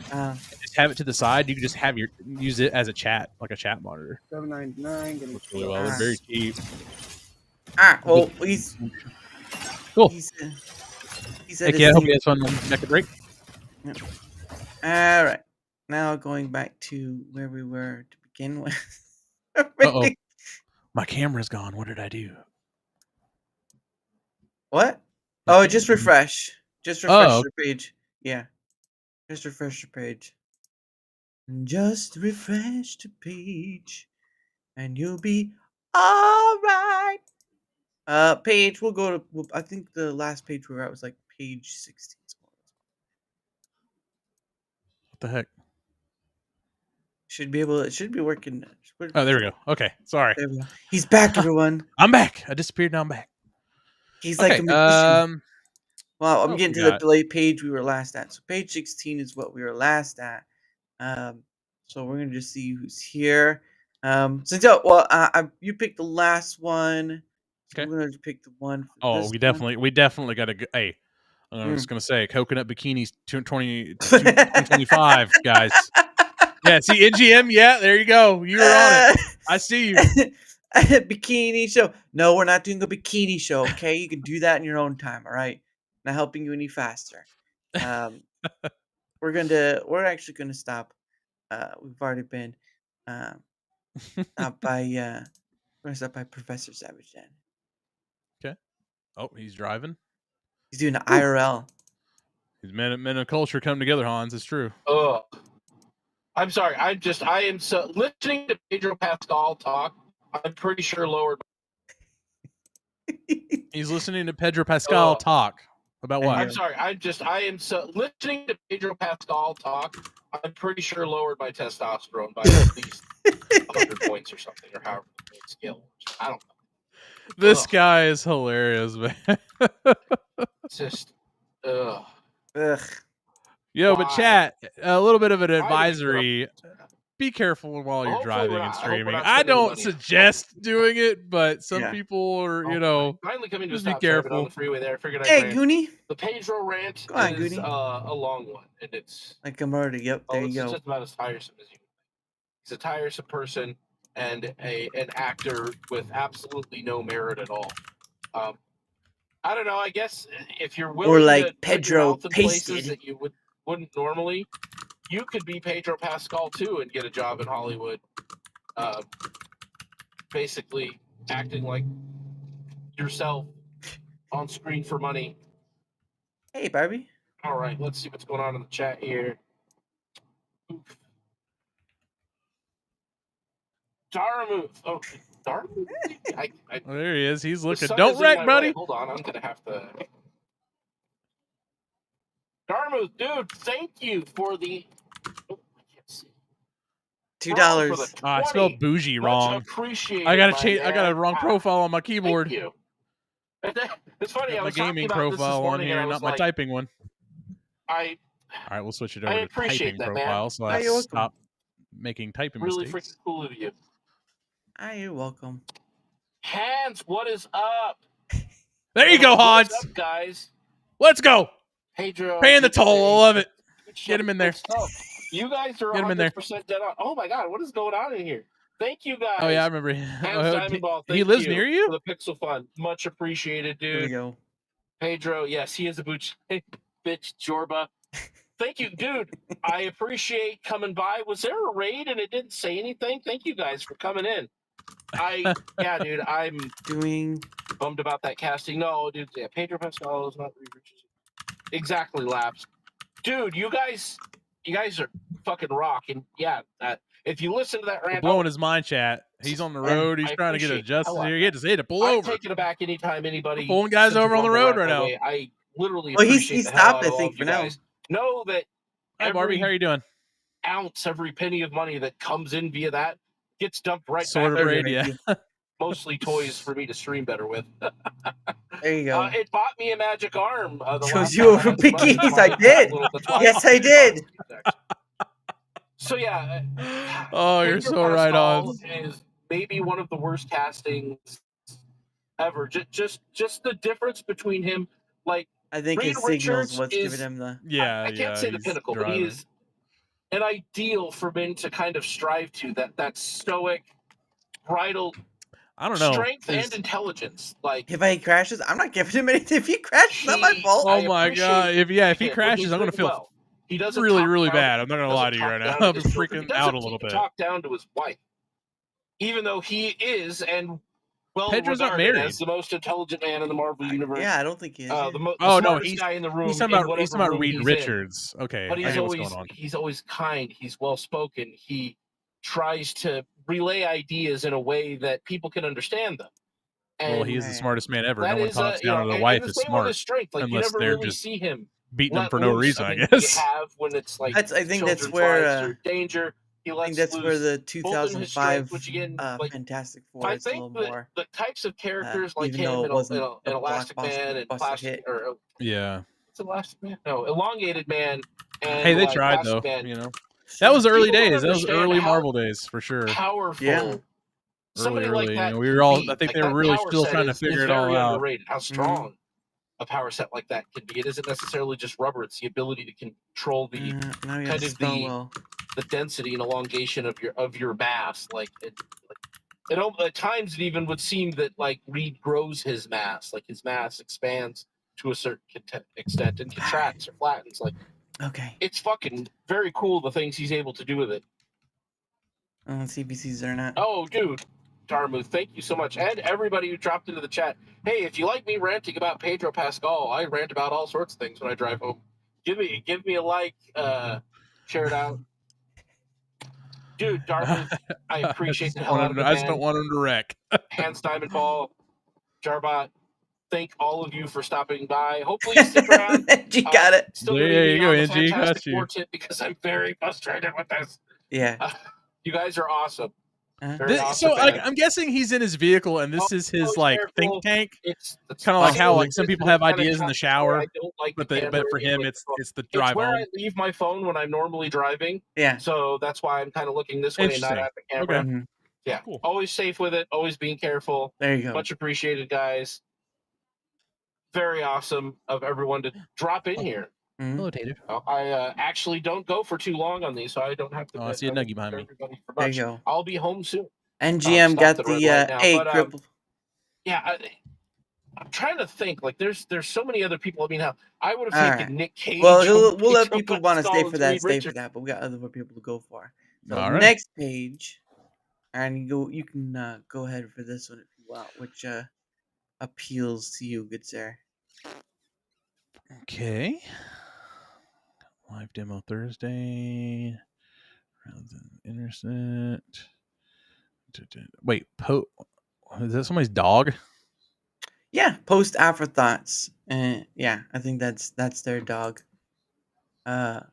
Just have it to the side. You can just have use it as a chat, like a chat monitor. $7.99. Works really well. They're very cheap. Well, he's cool. He's Heck yeah, I hope you guys fun Mega Break. Yep. All right. Now going back to where we were to begin with. Uh-oh. My camera's gone. What did I do? What? Oh, just refresh. Just refresh your page. Yeah. Just refresh your page. Just refresh the page. And you'll be alright. Page, we'll go to, I think the last page we were at was like page 16. What the heck? Should be able, it should be working. Oh, there we go. Okay. Sorry. There we go. He's back, everyone. I'm back. I disappeared. Now I'm back. He's like a magician. Well, I'm getting to the delay page we were last at. So page 16 is what we were last at. So we're gonna just see who's here. You picked the last one. So we're gonna pick the one. Oh, we definitely got to go. Hey, I'm just gonna say, coconut bikinis 2025, guys. Yeah, see NGM. Yeah, there you go. You were on it. I see you. Bikini show. No, we're not doing a bikini show. Okay, you can do that in your own time. All right, not helping you any faster. We're actually gonna stop. We've already been stopped by. We're gonna stop by Professor Savage then. Okay. Oh, he's driving. He's doing an IRL. He's men and culture come together, Hans. It's true. Oh, I'm sorry. I am so listening to Pedro Pascal talk. I'm pretty sure lowered. He's listening to Pedro Pascal talk about what? I'm sorry. I am so listening to Pedro Pascal talk. I'm pretty sure lowered my testosterone by at least 100 points or something, or however the scale. I don't know. This guy is hilarious, man. It's just, ugh. Yo, but chat, a little bit of an advisory. Be careful while you're driving and streaming. I don't suggest doing it, but some people are, finally coming to a just be stop careful. on the freeway there. I figured Hey, I'd Goonie. The Pedro rant Go on, is Goonie. a long one, and it's like I'm already. Yep, there you go. It's just about as tiresome as you. He's a tiresome person and an actor with absolutely no merit at all. I don't know. I guess if you're willing or like to Pedro put your mouth in places pasted that you wouldn't normally, you could be Pedro Pascal too and get a job in Hollywood. Basically acting like yourself on screen for money. Hey, Barbie. All right, let's see what's going on in the chat here. Oof. Oh, he definitely. We definitely got to. Hey, a little bit of an advisory. Be careful while you're driving and streaming. I don't suggest doing it, but some people are, All right, let's see what's going on in the chat here. Oof. Be careful. Daramouthe. Oh, Daramouthe? Oh, there he is. He's the looking. sun Don't is in wreck, my buddy. way. Hold on, I'm gonna have to. Daramouthe, dude, thank you for the. Oh, I can't see. $2. I spelled bougie Much wrong. appreciated, I gotta my change. I got a man. wrong profile on my keyboard. Thank you. It's funny. Got I my was talking gaming about this profile on morning, and here, I was not my like, typing one. I All right, we'll switch it I over to appreciate typing that, man. profile, so Oh, I you're welcome. stop making typing really mistakes. freaking cool of you. You're welcome. Hans, what is up? There you go, Hans. What's up, guys? Let's go. Pedro, Paying the good toll. day. I love it. Good Get him in there. stuff. You guys are Get him in there. 100% dead on. Oh my God, what is going on in here? Thank you guys. Oh yeah, I remember. Hans Diamond Ball, He thank lives you near you. for the Pixel Fund. Much appreciated, Here we dude. go. Pedro, yes, he is a bitch, Jorba. Thank you, dude. I appreciate coming by. Was there a raid and it didn't say anything? Thank you guys for coming in. Yeah, dude, I'm doing bummed about that casting. No, dude, yeah, Pedro Pascal is not exactly Labs. Dude, you guys are fucking rock. And yeah, if you listen to that We're rant, blowing his mind, chat. He's on the road. He's I trying to get appreciate adjusted the here. He had to say to pull I'm over. taking it back anytime anybody Pulling guys sends a over on the rumble road rant right my now. way. I literally Well, he appreciate the hell stopped, out I of all think, of for you now. guys. Know that Hi, Barbie. How are you doing? ounce, every penny of money that comes in via that gets dumped right Sort back. of raid, yeah. Mostly toys for me to stream better with. There you go. It bought me a magic arm. The Chose last you time I over had some money. Pickies. I did. That's why Yes, I did. So yeah. Oh, you're Pedro so right Pascal on. is maybe one of the worst castings ever. Just the difference between him, like I think Reed his signal's Richards what's is, giving him the. Yeah, I can't say the he's pinnacle, but he driving. is an ideal for men to kind of strive to. That stoic, bridled I don't know. strength and intelligence. Like If he crashes, I'm not giving him anything. If he crashes, it's not my fault. Oh my god! If he crashes, I'm gonna feel he doesn't really, talk really down- bad. I'm not gonna doesn't lie to you talk right now. down to I'm his children. He freaking out a doesn't little bit. talk down to his wife, even though he is and well Pedro's not regarded married. as the most intelligent man in the Marvel universe. Yeah, I don't think he is. The Oh no, smartest he's guy in the room. he's talking in about whatever room Reed he's in. Richards. Okay, But I he's get what's always going on. he's always kind. He's well spoken. He tries to relay ideas in a way that people can understand them. And Well, he is the smartest man ever. that No one is, talks you down know, to the and wife the is same with smart, his strength. Like you unless never they're really just see him beating him let for no loose. reason. I mean, guess. you have when it's like I think that's children's where. lives are danger. He I lets think that's loose where the both in his strength, 2005 which again, like Fantastic Four I is a little think more. the types of characters like even though him it and wasn't a Elastic Man and blockbuster Plastic hit. or Yeah. what's Elastic Man? No, Elongated Man. And Hey, they like tried Plastic though. Man. You know, that was early People don't days. That was understand early how Marvel days for sure. powerful somebody Early. like that You know, we can were all. be. I think Like, they were that really power still set trying to is figure it all very out. underrated. How strong a power set like that can be. It isn't necessarily just rubber. It's the ability to control the Now you have kind to of spell well. the density and elongation of your mass. Like at times it even would seem that like Reed grows his mass. Like his mass expands to a certain extent and contracts or flattens. Like Okay. it's fucking very cool the things he's able to do with it. CBC's or not. Oh, dude. Daramouthe, thank you so much. And everybody who dropped into the chat. Hey, if you like me ranting about Pedro Pascal, I rant about all sorts of things when I drive home. Give me a like, share it out. Dude, Daramouthe, I appreciate the hell out of it, I just man. don't want him to wreck. Hans Diamond Ball, Jorba, thank all of you for stopping by. Hopefully you stick around. You got it. Still There gonna be you go, on the NG, Fantastic got you. Four tip because I'm very frustrated with this. Yeah. You guys are awesome. Very awesome. So man. I'm guessing he's in his vehicle, and this is his like careful. think tank. It's kind of like how possibly like some this people one have kind of ideas in the comes shower, where I don't like the camera but for him anyway. it's the drive It's where home. I leave my phone when I'm normally driving. Yeah. So that's why I'm kind of looking this way and not Interesting. at the camera. Okay. Mhm. Yeah. Cool. Always safe with it. Always being careful. There you go. Much appreciated, guys. Very awesome of everyone to drop in here. Hello, Tater. I actually don't go for too long on these, so I don't have to. Oh, I see a nugget behind me. Everybody for There much. you go. I'll be home soon. NGM Stop got the the red light now, A but, cripple. Yeah, I'm trying to think. Like, there's so many other people. I mean, how I would have taken Alright. Nick Cage. Well, we'll let Pedro people want to stay Pascal for and that, Reed stay for Richards. that, but we got other people to go for. So All right. next page, and you can go ahead for this one if you want, which appeals to you, good sir. Okay. Live demo Thursday. Internet. Wait, is that somebody's dog? Yeah, post afterthoughts. Yeah, I think that's their dog. And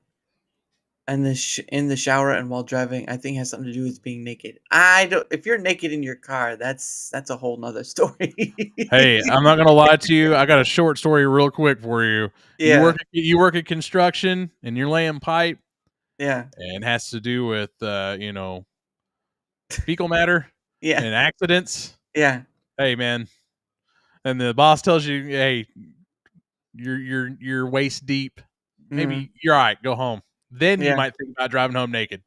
in the shower and while driving, I think has something to do with being naked. I don't. If you're naked in your car, that's a whole nother story. Hey, I'm not gonna lie to you. I got a short story real quick for you. Yeah. You work at construction and you're laying pipe. Yeah. And it has to do with fecal matter. Yeah. And accidents. Yeah. Hey man. And the boss tells you, hey, you're waist deep. Maybe you're all right, go home. Then you might think about driving home naked.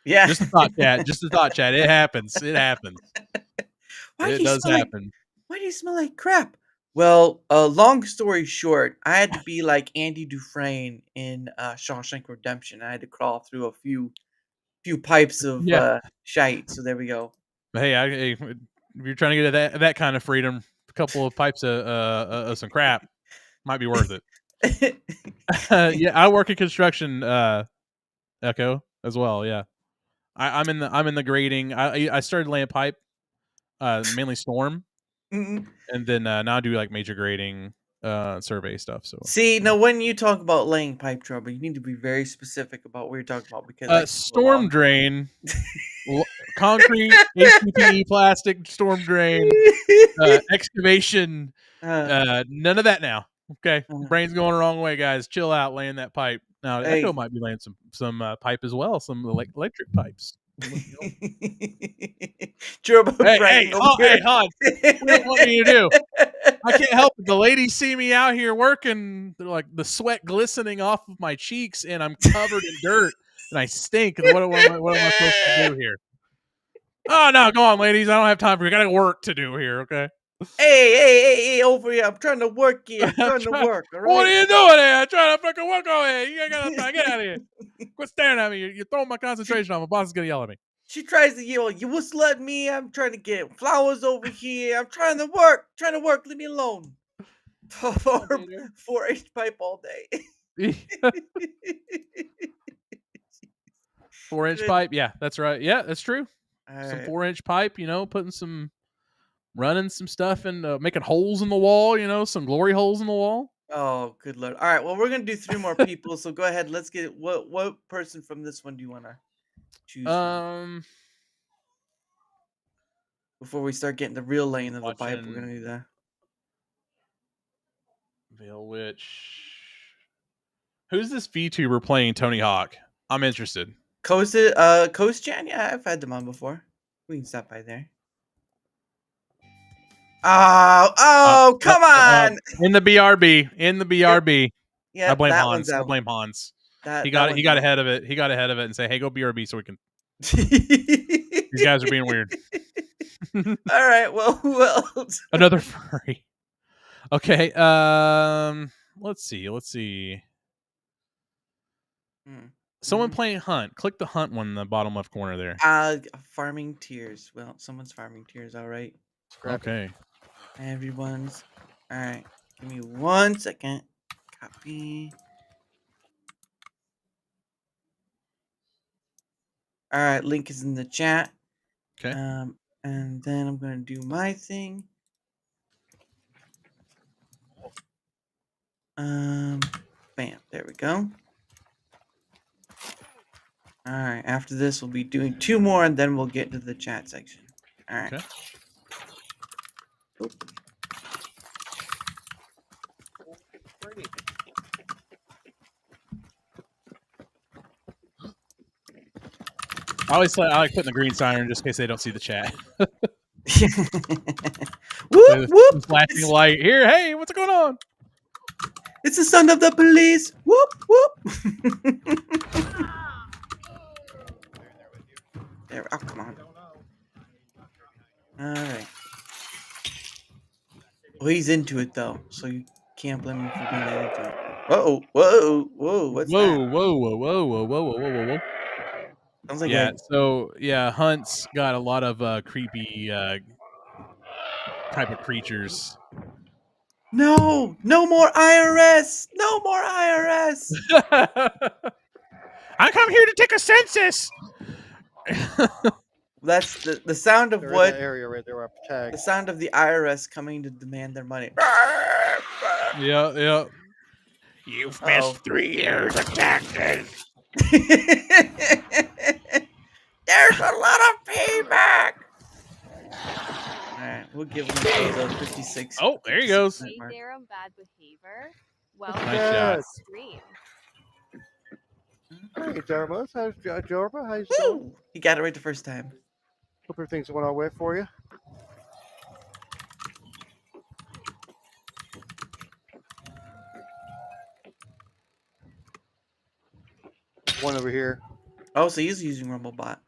Yeah. Just a thought chat. Just a thought chat. It happens. It happens. It does happen. Why do you smell like crap? Well, long story short, I had to be like Andy Dufresne in Shawshank Redemption. I had to crawl through a few pipes of shite. So there we go. Hey, if you're trying to get that kind of freedom, a couple of pipes of some crap might be worth it. Yeah, I work in construction, Echo as well. Yeah, I'm in the grading. I started laying pipe, mainly storm, and then now I do like major grading, survey stuff. So see, now when you talk about laying pipe trouble, you need to be very specific about what you're talking about because storm drain, concrete, HDPE, plastic, storm drain, excavation, none of that now. Okay, brain's going the wrong way, guys. Chill out, laying that pipe. Now, Echo might be laying some pipe as well, some electric pipes. Jorba, hey, Hans, what do you want me to do? I can't help it. The ladies see me out here working, they're like the sweat glistening off of my cheeks, and I'm covered in dirt, and I stink. And what am I supposed to do here? Oh no, go on, ladies. I don't have time for you. I got work to do here. Okay. Hey, over here. I'm trying to work here. I'm trying to work. All right? What are you doing here? I'm trying to fucking work over here. You gotta get out of here. Quit staring at me. You're throwing my concentration off. My boss is gonna yell at me. She tries to yell, you whistle at me. I'm trying to get flowers over here. I'm trying to work. Leave me alone. 4-inch pipe all day. 4-inch pipe. Yeah, that's right. Yeah, that's true. All some right. 4-inch pipe, running some stuff and making holes in the wall, some glory holes in the wall. Oh, good lord. All right, well, we're going to do 3 more people, so go ahead. Let's get what person from this one do you want to choose from? Before we start getting the real lane of the pipe, we're going to do that. Veil Witch. Who's this VTuber playing Tony Hawk? I'm interested. Coast Jan? Yeah, I've had them on before. We can stop by there. Oh, come on! In the BRB. Yeah, I blame Hans. I blame Hans. He got ahead of it. He got ahead of it and say, "Hey, go BRB so we can." These guys are being weird. All right. Well, who else? Another furry. Okay. Let's see. Someone playing Hunt. Click the Hunt one in the bottom left corner there. Farming Tears. Well, someone's farming Tears. All right. Okay. Everyone's. All right. Give me 1 second. Copy. All right. Link is in the chat. Okay. And then I'm going to do my thing. Bam. There we go. All right. After this, we'll be doing 2 more, and then we'll get to the chat section. All right. Okay. Oop. I like putting the green siren just in case they don't see the chat. Whoop, whoop. Flashing light here. Hey, what's going on? It's the son of the police. Whoop, whoop. There. Oh, come on. All right. Well, he's into it though, so you can't blame him for being into it. Whoa! What's that? Whoa! Sounds like Hunt's got a lot of creepy type of creatures. No more IRS! No more IRS! I come here to take a census. That's the sound of They're what in that area right there where I tagged. the sound of the IRS coming to demand their money. Yeah, yeah. You've Uh-oh. missed 3 years of taxes. There's a lot of payback. All right, we'll give him the 56. Oh, there he goes. Hey there on bad behavior. Nice Welcome shot. to the stream. Hey, Daramouthe. How's Jorba? How's it going? He got it right the first time. Hope everything's went all right for you. One over here. Oh, so he's using Rumblebot.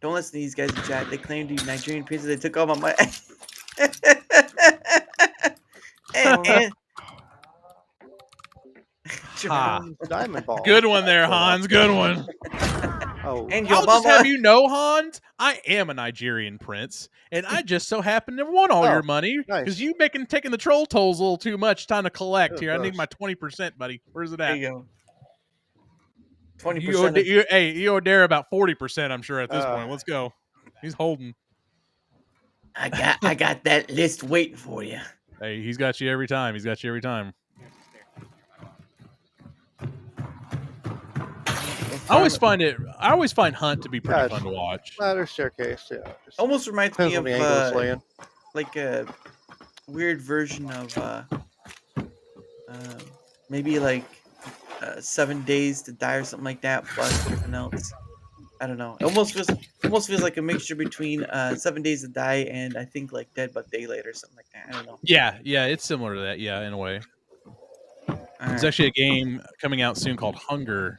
Don't listen to these guys in chat. They claim to be Nigerian princes. They took all my money. and Ha. Diamond ball. Good one there, Hans. Good one. Oh, and your I'll just mama. have you know, Hans, I am a Nigerian prince, and I just so happen to have won all your money because you taking the troll tolls a little too much. Time to collect Oh, here. I need gross. my 20%, buddy. Where's it There at? you go. 20%. You owe Dara about 40%. I'm sure at this point. Let's go. He's holding. I got that list waiting for you. Hey, he's got you every time. He's got you every time. I always find Hunt to be pretty fun to watch. Ladder, staircase, yeah. Just Almost reminds me depends of on the angle it's laying. like a weird version of maybe like 7 Days to Die or something like that, plus something else. I don't know. It almost feels like a mixture between 7 Days to Die and I think like Dead but Daylight or something like that. I don't know. Yeah, it's similar to that. Yeah, in a way. There's right. actually a game coming out soon called Hunger.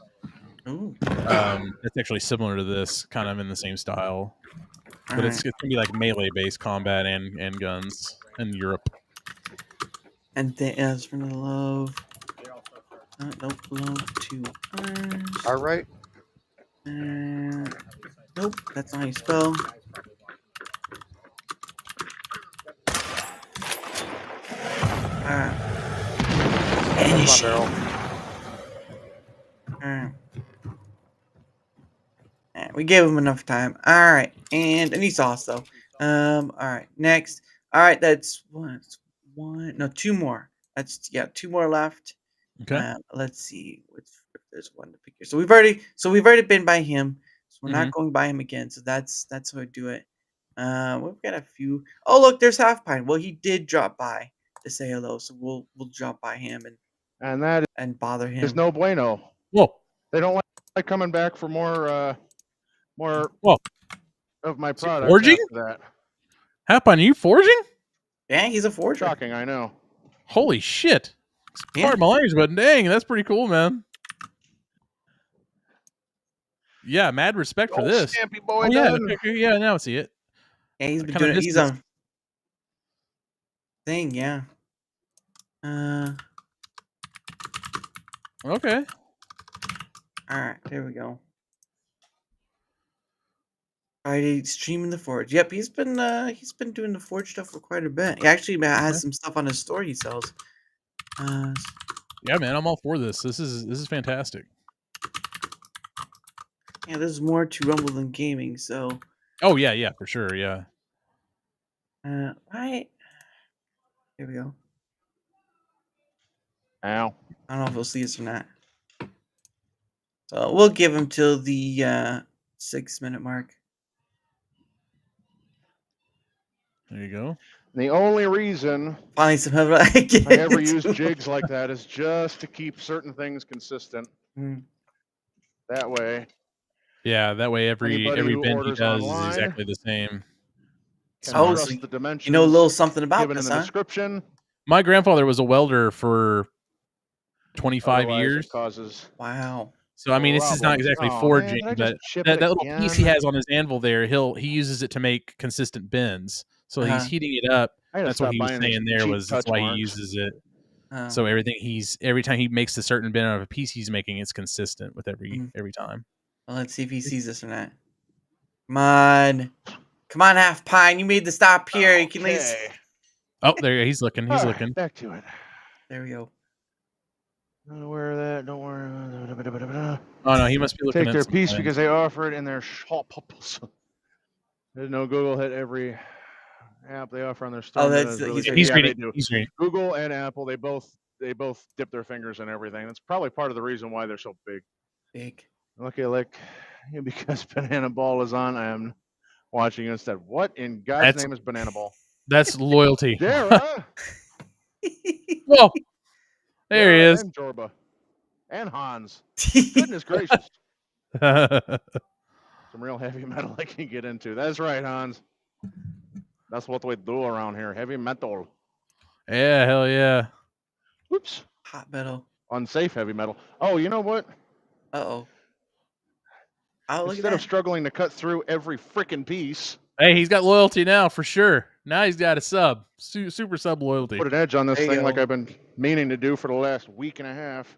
Ooh. It's actually similar to this, kind of in the same style, but All it's gonna be like melee-based combat and guns in Europe. And then as for the love, nope, love to ours. All right. Nope, that's not how you spell. That's my barrel. We gave him enough time. All right, and any sauce though. All right, next. All right, that's one. No, two more. That's two more left. Okay. Let's see if there's one to pick here. So we've already been by him. So we're not going by him again. So that's how I do it. We've got a few. Oh look, there's Half Pine. Well, he did drop by to say hello, so we'll drop by him and bother him. There's no bueno. Whoa. They don't like coming back for more of my products. Forging? After that. Happen, are you forging? Yeah, he's a forger. Shocking, I know. Holy shit. Pardon my language, but dang, that's pretty cool, man. Yeah, mad respect for this. Stampy boy, yeah, now I see it. Yeah, he's been doing it. He's on thing, yeah. Okay. All right, there we go. Friday streaming the Forge. Yep, he's been doing the Forge stuff for quite a bit. He actually has some stuff on his store he sells. Yeah, man, I'm all for this. This is fantastic. Yeah, there's more to Rumble than gaming, so. Oh yeah, for sure, yeah. Right. Here we go. Ow. I don't know if he'll see us or not. So we'll give him till the 6 minute mark. There you go. The only reason finally some help I ever use jigs like that is just to keep certain things consistent. That way. Yeah, that way every bend he does online is exactly the same. Oh, so the dimensions you know a little something about given this, in the huh? description. My grandfather was a welder for 25 Otherwise years. it causes Wow. So I mean, this is not exactly forging, man, but that little piece he has on his anvil there, he uses it to make consistent bends. So he's heating it up. That's what he was saying there was that's why he uses it. So every time he makes a certain bend out of a piece he's making, it's consistent with every time. Well, let's see if he sees this or not. Come on, Half Pine. You made the stop here. You can at least. Oh, there he's looking. He's looking. Back to it. There we go. Not aware of that. Don't worry. Oh no, he must be looking. Take at their piece something. because they offer it in their shop. No, Google hit every app they offer on their store. Oh, that's really he's yeah, reading. they do. He's reading. Google and Apple, they both dip their fingers in everything. That's probably part of the reason why they're so big. Big. Okay, like because Banana Ball is on, I am watching instead. What in God's name is Banana Ball? That's loyalty. Dara. Whoa. There he is. And Jorba. And Hans. Goodness gracious. Some real heavy metal I can get into. That's right, Hans. That's what we do around here. Heavy metal. Yeah, hell yeah. Whoops. Hot metal. Unsafe heavy metal. Oh, you know what? Uh-oh. Oh, look at Instead of that. struggling to cut through every freaking piece. Hey, he's got loyalty now for sure. Now he's got a sub. Super sub loyalty. Put an edge on this There you thing like go. I've been meaning to do for the last week and a half.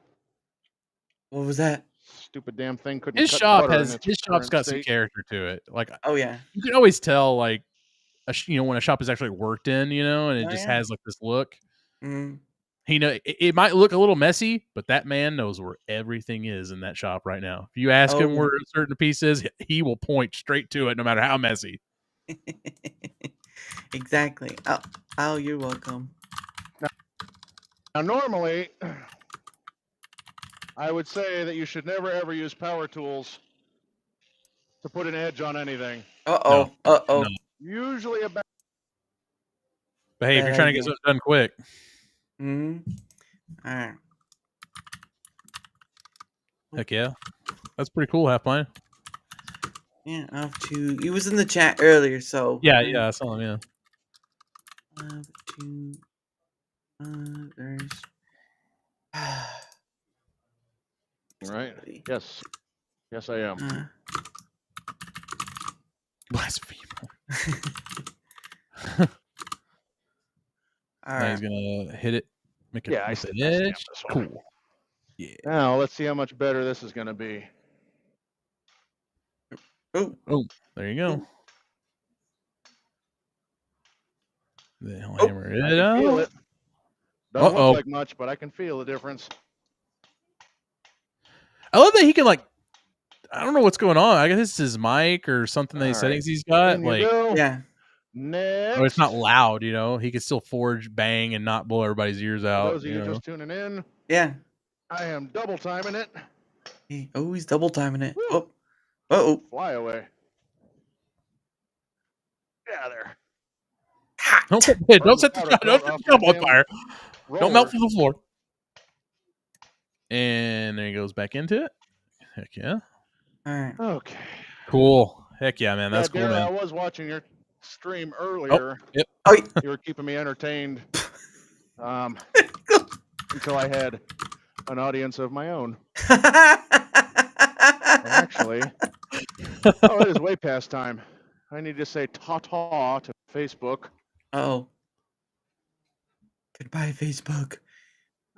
What was that? Stupid damn thing couldn't His cut shop butter in has its his shop's current got some state. character to it. Like Oh yeah. you can always tell like when a shop is actually worked in, and it Oh, just yeah. has like this look. Mm. It might look a little messy, but that man knows where everything is in that shop right now. If you ask him Oh. where a certain piece is, he will point straight to it, no matter how messy. Exactly. Oh, you're welcome. Now, normally, I would say that you should never ever use power tools to put an edge on anything. Uh-oh. No. Uh-oh. No. Usually a bad. But hey, if Bad you're trying to get idea. something done quick, Mm-hmm. All right. heck yeah, that's pretty cool. Half mine. Yeah, I have to. He was in the chat earlier, so. Yeah, I saw him. Yeah. I have two others. Right. Yes. Yes, I am. Blasphemy. All Now right. he's gonna hit it. Make it. Yeah, I with said the that's edge. this one. Cool. Yeah. Now let's see how much better this is going to be. Oh. Oh, there you go. Then he'll Oh. hammer I it can feel out. it. Doesn't Uh-oh. look like much, but I can feel the difference. I love that he can like. I don't know what's going on. I guess it's his mic or something. All The right. settings he's got. In you Like, go. Yeah. Next. or it's not loud. He can still forge, bang, and not blow everybody's ears For out. those of you just tuning in, Yeah. I am double timing it. He's double timing it. Oh. Uh-oh. Fly away. Yeah, there. Don't set the shop. Don't set the shop on fire. Don't melt through the floor. And there he goes back into it. Heck yeah. All right. Okay. Cool. Heck yeah, man. That's cool, Dara, man. I was watching your stream earlier. Yep. Oh. You were keeping me entertained until I had an audience of my own. Actually, it is way past time. I need to say ta-ta to Facebook. Oh. Goodbye, Facebook.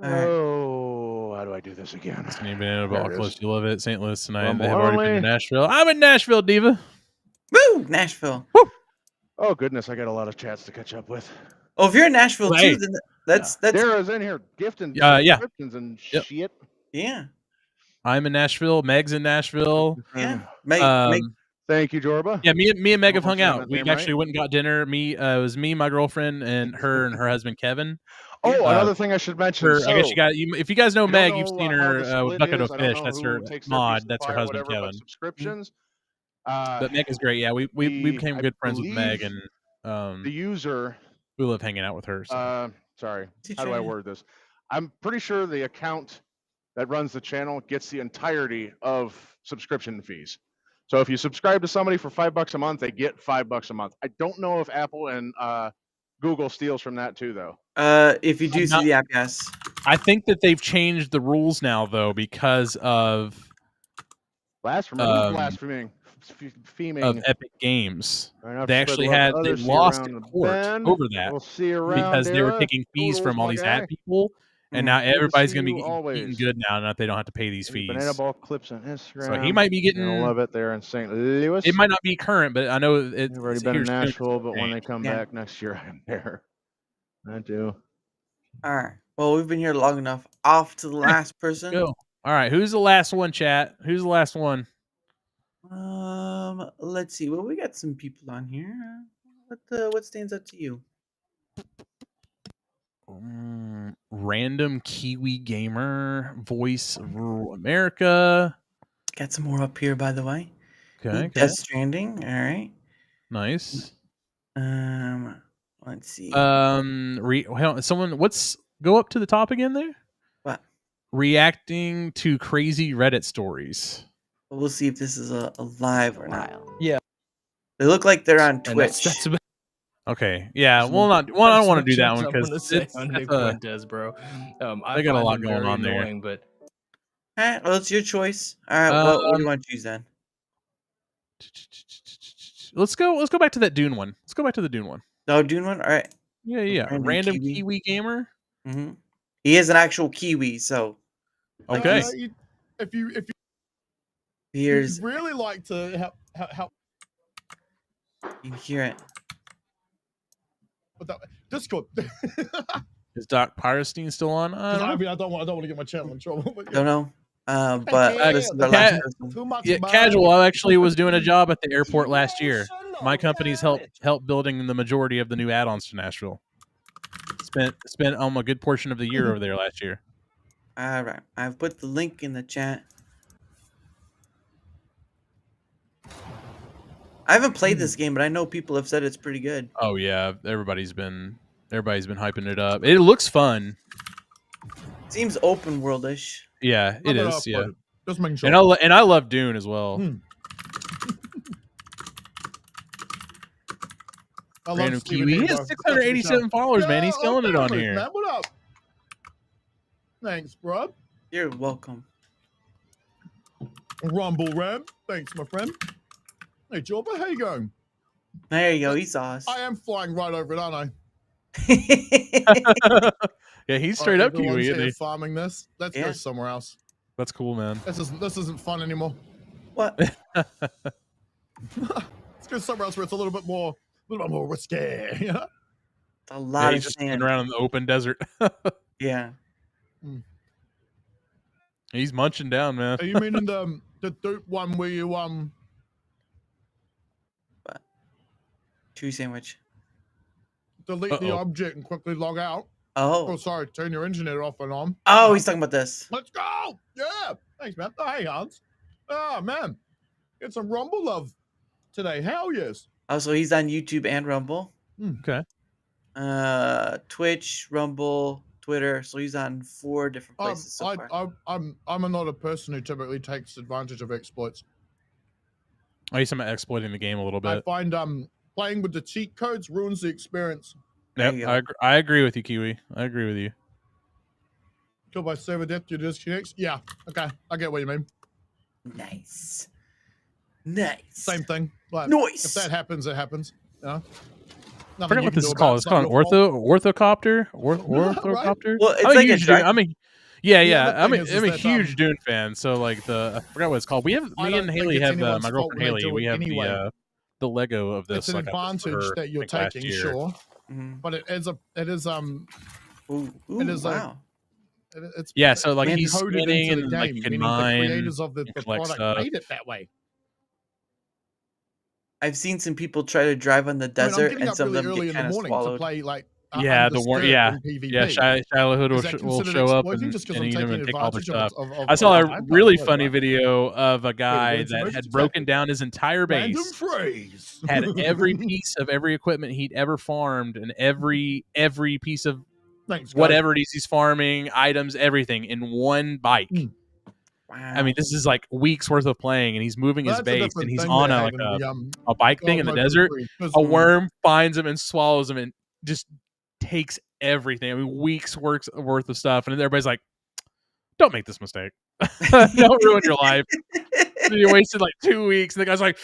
All right. Oh, how do I do this again? It's gonna be in There about it close. is. You love it. St. Louis tonight. Rumble They have already been only. to Nashville. I'm in Nashville, Diva. Woo! Nashville. Oh goodness, I got a lot of chats to catch up with. Oh, if you're in Nashville Hey. too, then that's Dara's in here gifting Yeah. subscriptions and Yep. shit. yeah. I'm in Nashville. Meg's in Nashville. Yeah. Make Thank you, Jorba. Yeah, me and Meg have Almost hung saying out. that We name actually right. went and got dinner. It was me, my girlfriend, and her husband Kevin. Oh, another thing I should mention. I guess So, if you guys know I don't Meg, you've know, seen how her the with split Bucket is. of I don't Fish. know That's who her takes their piece mod. of That's pie her or husband whatever, but Kevin. subscriptions. But Meg is great. Yeah, we became I good friends with Meg, believe and the user. we love hanging out with her. So. Sorry, Teach how do I her. word this? I'm pretty sure the account that runs the channel gets the entirety of subscription fees. So if you subscribe to somebody for $5 a month, they get $5 a month. I don't know if Apple and Google steals from that too, though. If you do see the app, yes. I think that they've changed the rules now, though, because of Blasphemy, of Epic Games. Right, I've They spread actually love to they others, see lost around in the court bend. over that We'll see you around, because they were Dara. taking fees Toodles, from all my these guy. ad people, and now Good to everybody's see going to you be eating always. good now that they don't have to pay these There's fees. Banana Ball clips on Instagram. So he might be You're gonna getting. love it there in St. Louis. It might not be current, but I know it's I've already been in here soon. Nashville, but when they come Yeah. back next year, I'm there. I do. All right. Well, we've been here long enough. Off to the last person. Go. All right. Who's the last one, chat? Who's the last one? Let's see. Well, we got some people on here. What stands out to you? Random Kiwi gamer, voice of rural America. Got some more up here, by the way. Okay, Death Stranding. All right. Nice. Let's see. Someone, go up to the top again there. What? Reacting to crazy Reddit stories. We'll see if this is a live or not. Yeah. They look like they're on And Twitch. that's about Okay, yeah. Well, I don't want to do that one because it's on Nick Fuentes, bro. They got a lot going on there. Annoying, but Well, it's your choice. All right. What do you want to choose then? Let's go back to that Dune one. Let's go back to the Dune one. No, Dune one. All right. Yeah. Random Kiwi gamer. Mm-hmm. He is an actual Kiwi, so. Okay. If you Here's. you'd really like to help. You can hear it. Discord. Is Doc Pyrostine still on? I mean, I don't want to get my channel in trouble. But Don't know. But this is the last person. Yeah, casual. I actually was doing a job at the airport last year. My company's helped building the majority of the new add-ons to Nashville. Spent a good portion of the year over there last year. All right, I've put the link in the chat. I haven't played this game, but I know people have said it's pretty good. Oh yeah, everybody's been hyping it up. It looks fun. Seems open worldish. Yeah, it is. Yeah, just making sure. And I love Dune as well. Random Kiwi. He has 687 followers, man. He's killing it on here. Man, what up? Thanks, bro. You're welcome. Rumble Ram. Thanks, my friend. Hey, Jorba, how you going? There you go. He saw us. I am flying right over it, aren't I? Yeah, he's straight up Kiwi, isn't he? Farming this. Let's go somewhere else. That's cool, man. This isn't fun anymore. What? Let's go somewhere else where it's a little bit more risky. Yeah. A lot of just sand around in the open desert. Yeah. He's munching down, man. Are you meaning the dope one where you Chewy sandwich. delete the object and quickly log out? Oh, sorry. Turn your engineer off and on. Oh, he's talking about this. Let's go. Yeah. Thanks, man. Oh, hey, Hans. Oh, man. Get some Rumble love today. Hell yes. Oh, so he's on YouTube and Rumble. Okay. Twitch, Rumble, Twitter. So he's on 4 different places so far. I'm not a person who typically takes advantage of exploits. I used to exploiting the game a little bit. I find playing with the cheat codes ruins the experience. Yep, I agree with you, Kiwi. I agree with you. Kill by server death to disconnects. Yeah, okay, I get what you mean. Nice. Same thing. Like, Nice. If that happens, it happens. Yeah. I forget what this is called. It's called an orthocopter. Orthocopter. Well, it's like I'm a huge Dune fan. So like I forgot what it's called. Me and Haley have my girlfriend Haley. We have the Lego of this. It's an advantage that you're taking, sure, but it is wow. It's so like he's coded spinning into and the like game, you can meaning mine. the creators of the collect product stuff. made it that way. I've seen some people try to drive on the desert, and some of them get kind of swallowed. To play, like, Shiloh Hood will show up and eat them and take all their stuff. I saw a really funny video of a guy that had broken down his entire base, had every piece of every equipment he'd ever farmed, and every piece of whatever it is he's farming, items, everything in one bike. Wow. I mean, this is like weeks worth of playing, and he's moving his base, and he's on a bike thing in the desert. A worm finds him and swallows him, and just takes everything. I mean, weeks worth of stuff, and everybody's like, "Don't make this mistake. Don't ruin your life." So you wasted like 2 weeks, and the guy's like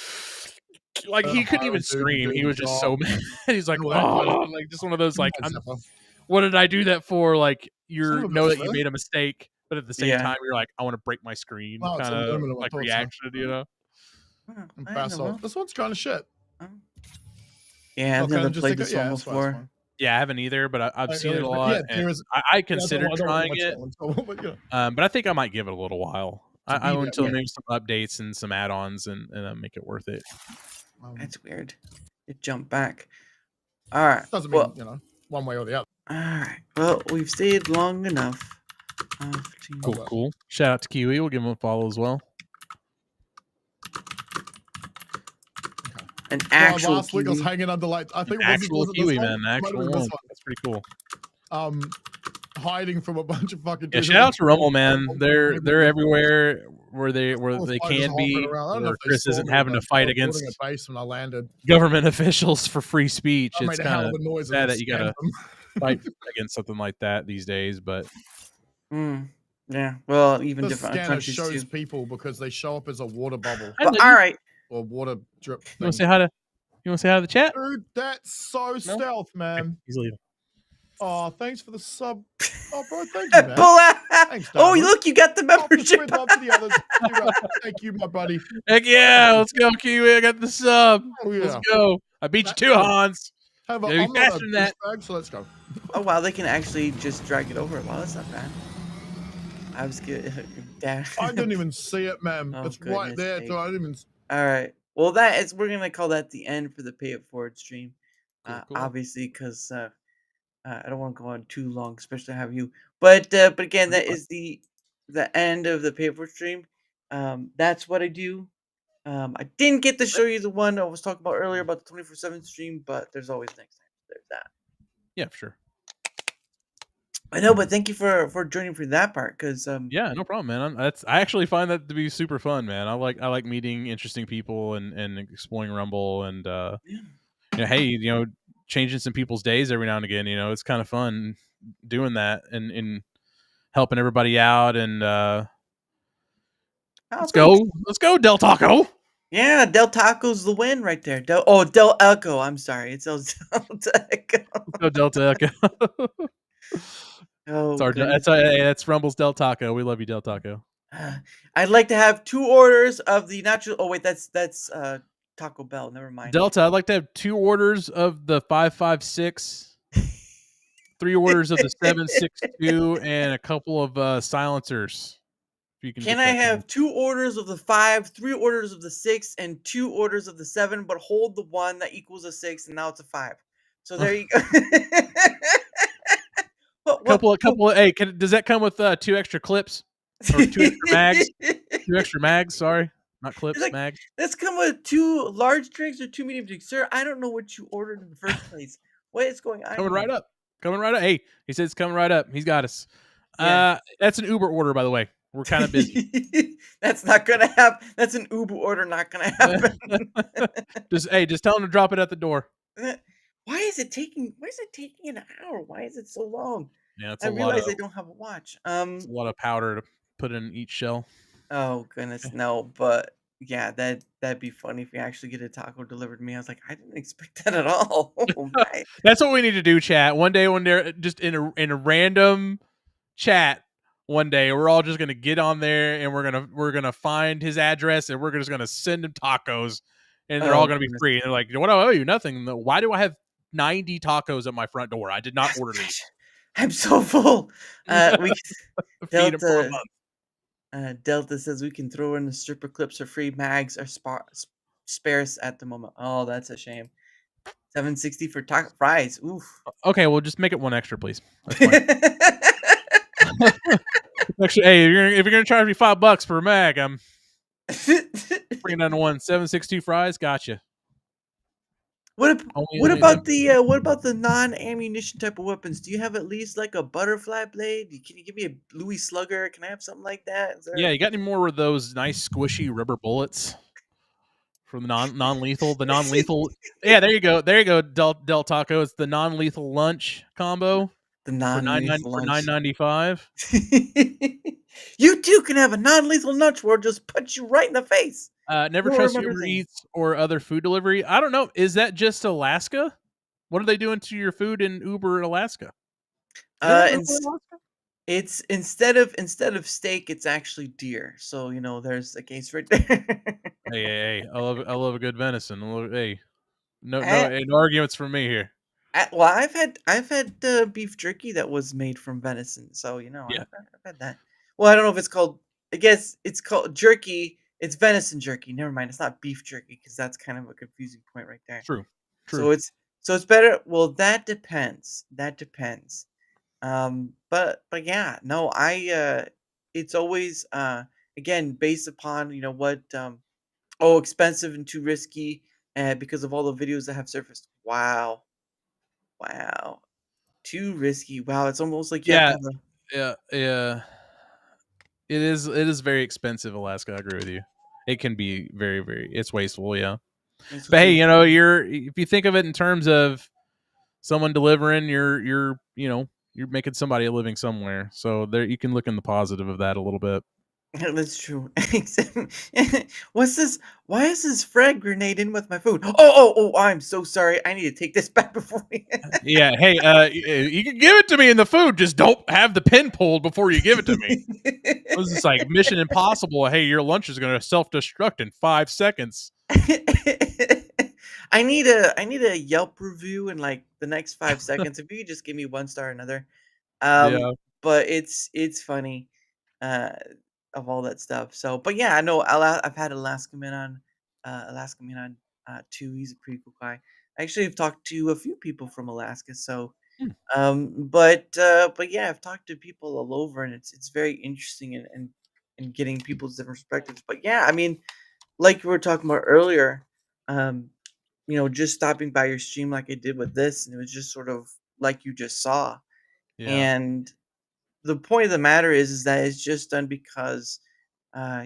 he couldn't even scream. He was just so mad. He's like, "Oh," like just one of those like, "What did I do that for?" Like you know that you made a mistake. But at the same time, you're like, I want to break my screen, kind of like reaction, you know? This one's kind of shit. Yeah, I've never played this one before. Yeah, I haven't either, but I've seen it a lot. And I considered trying it, but I think I might give it a little while. I be went until that way. maybe some updates and some add-ons and make it worth it. That's weird. It jumped back. All right. Doesn't mean Well, one way or the other. all right. Well, we've stayed long enough. Cool. Shout out to Kiwi. We'll give him a follow as well. An actual last week I was Kiwi? hanging under like I think Actual was it this Kiwi, one? man. It might have Actual been this one. That's pretty cool. Hiding from a bunch of fucking. Yeah, dudes shout in out to Rumble, the- man. They're everywhere where they Well, I can just be. hovered around. I don't know Where if they Chris saw isn't me, having to but fight I was boarding against a base when I landed. government officials for free speech. I It's made a hell kind of of a noise sad and that you gotta scammed them. fight against something like that these days. But Yeah. Well, even The different scanner countries shows too. people because they show up as a water bubble. But all right. Or water drip. you want to say hi to the chat? Dude, that's so stealth, man. He's leaving. Oh, thanks for the sub. Oh, bro, thank you, man. Pull out. Thanks, Oh, Dara. look, you got the membership. Spread love to the others. Thank you, my buddy. Heck yeah, let's go, Kiwi. I got the sub. Oh, yeah. Let's go. I beat you too, Hans. Have Gotta be I'm not faster a than that. douchebag, so let's go. Oh wow, they can actually just drag it over. Wow, that's not bad. I was good. I didn't even see it, man. Oh, It's right goodness there. sake. So I didn't even. All right. Well, we're gonna call that the end for the Pay It Forward stream. Cool. Obviously, because I don't want to go on too long, especially have you. But again, that is the end of the Pay It Forward stream. That's what I do. I didn't get to show you the one I was talking about earlier about the 24/7 stream, but there's always next time. There's that. Yeah, for sure. I know, but thank you for joining for that part, because Yeah, no problem, man. I actually find that to be super fun, man. I like meeting interesting people and exploring Rumble and hey, changing some people's days every now and again. It's kind of fun doing that and helping everybody out and let's go Del Taco. Yeah, Del Taco's the win right there. Del Echo. I'm sorry, it's Delta Echo. Let's go Delta Echo. Oh, that's Rumble's Del Taco. We love you, Del Taco. I'd like to have 2 orders of the nacho. Oh wait, that's Taco Bell. Never mind. Delta, I'd like to have 2 orders of the 5.56, 3 orders of the 7.62, and a couple of silencers. If you Can I have 2 orders of the 5, 3 orders of the 6, and 2 orders of the 7, but hold the 1 that equals a 6, and now it's a 5. So there you go. Hey, does that come with 2 extra clips or 2 extra mags? 2 extra mags. Sorry, not clips, mags. Let's come with 2 large drinks or 2 medium drinks, sir. I don't know what you ordered in the first place. What is going on? Coming right up. Hey, he said it's coming right up. He's got us. Yeah. That's an Uber order, by the way. We're kind of busy. That's not gonna happen. That's an Uber order, not gonna happen. just tell him to drop it at the door. Why is it taking an hour? Why is it so long? Yeah, it's I realize I don't have a watch. It's a lot of powder to put in each shell. Oh goodness, no, but yeah, that'd be funny if you actually get a taco delivered to me. I was like, I didn't expect that at all. That's what we need to do, chat. One day when they're just in a random chat, one day we're all just gonna get on there and we're gonna find his address and we're just gonna send him tacos and they're all gonna be free. And they're like, what do I owe you? Nothing. Why do I have 90 tacos at my front door? I did not order these. I'm so full. We Feed him for a month. Delta says we can throw in the stripper clips or free mags are sparse at the moment. Oh, that's a shame. $7.60 for fries. Oof. Okay, well just make it 1 extra, please. That's fine. Actually, hey, if you're gonna charge me $5 for a mag, I'm bringing down to 1. 7.62 fries. Gotcha. What about the non-ammunition type of weapons? Do you have at least like a butterfly blade? Can you give me a Louis Slugger? Can I have something like that? Yeah, you got any more of those nice squishy rubber bullets from the non-lethal? The non-lethal. Yeah, there you go. Del Taco. It's the non-lethal lunch combo. The non-lethal lunch for $9.95. You too can have a non-lethal lunch where it just punch you right in the face. Never trust Uber Eats or other food delivery. I don't know. Is that just Alaska? What are they doing to your food in Uber Alaska? It's instead of steak, it's actually deer. So there's a case right there. Hey! I love a good venison. Hey, no arguments from me here. Well, I've had beef jerky that was made from venison. So yeah. I've had that. Well, I don't know if it's called I guess it's called jerky. It's venison jerky. Never mind. It's not beef jerky because that's kind of a confusing point right there. True. So True. it's better. Well, that depends. That depends. But yeah, no, it's always again based upon what expensive and too risky, because of all the videos that have surfaced. Wow, wow, too risky. Wow, it's almost like you have to Yeah. have a. Yeah. It is very expensive, Alaska. I agree with you. It can be very, very. It's wasteful. Yeah. That's But what hey, you. if you think of it in terms of someone delivering, you're making somebody a living somewhere. So there, you can look in the positive of that a little bit. That's true. What's this? Why is this frag grenade in with my food? Oh! I'm so sorry. I need to take this back before we. Yeah. Hey, you can give it to me in the food. Just don't have the pin pulled before you give it to me. This is like Mission Impossible. Hey, your lunch is going to self destruct in 5 seconds. I need a Yelp review in like the next 5 seconds. If you could just give me 1 star or another. Yeah. But it's funny, uh, of all that stuff. So, but yeah, I know I've had Alaska Man on too. He's a pretty cool guy. Actually, I've talked to a few people from Alaska. So, Hmm. but yeah, I've talked to people all over, and it's very interesting and getting people's different perspectives. But yeah, I mean, like we were talking about earlier, um, just stopping by your stream like I did with this, and it was just sort of like you just saw. Yeah. And the point of the matter is that it's just done because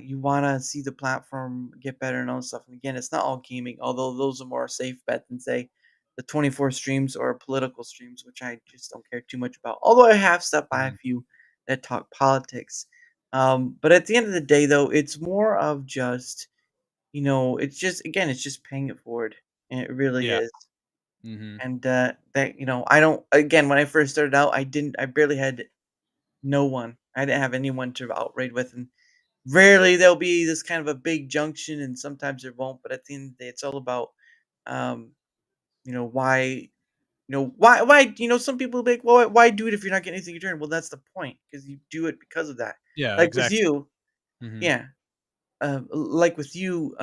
you want to see the platform get better and all that stuff. And again, it's not all gaming, although those are more safe bet than say the 24 streams or political streams, which I just don't care too much about. Although I have stopped by a few that talk politics. But at the end of the day, though, it's more of just it's just again, it's just paying it forward, and it really Yeah. is. Mm-hmm. And that I don't. Again, when I first started out, I barely had no one. I didn't have anyone to outrage with, and rarely there'll be this kind of a big junction, and sometimes there won't. But at the end of the day, it's all about, um, why, why, some people will be like, well, why do it if you're not getting anything in return? Well, that's the point, because you do it because of that. Yeah. Like with Exactly. you, Mm-hmm. yeah, like with you,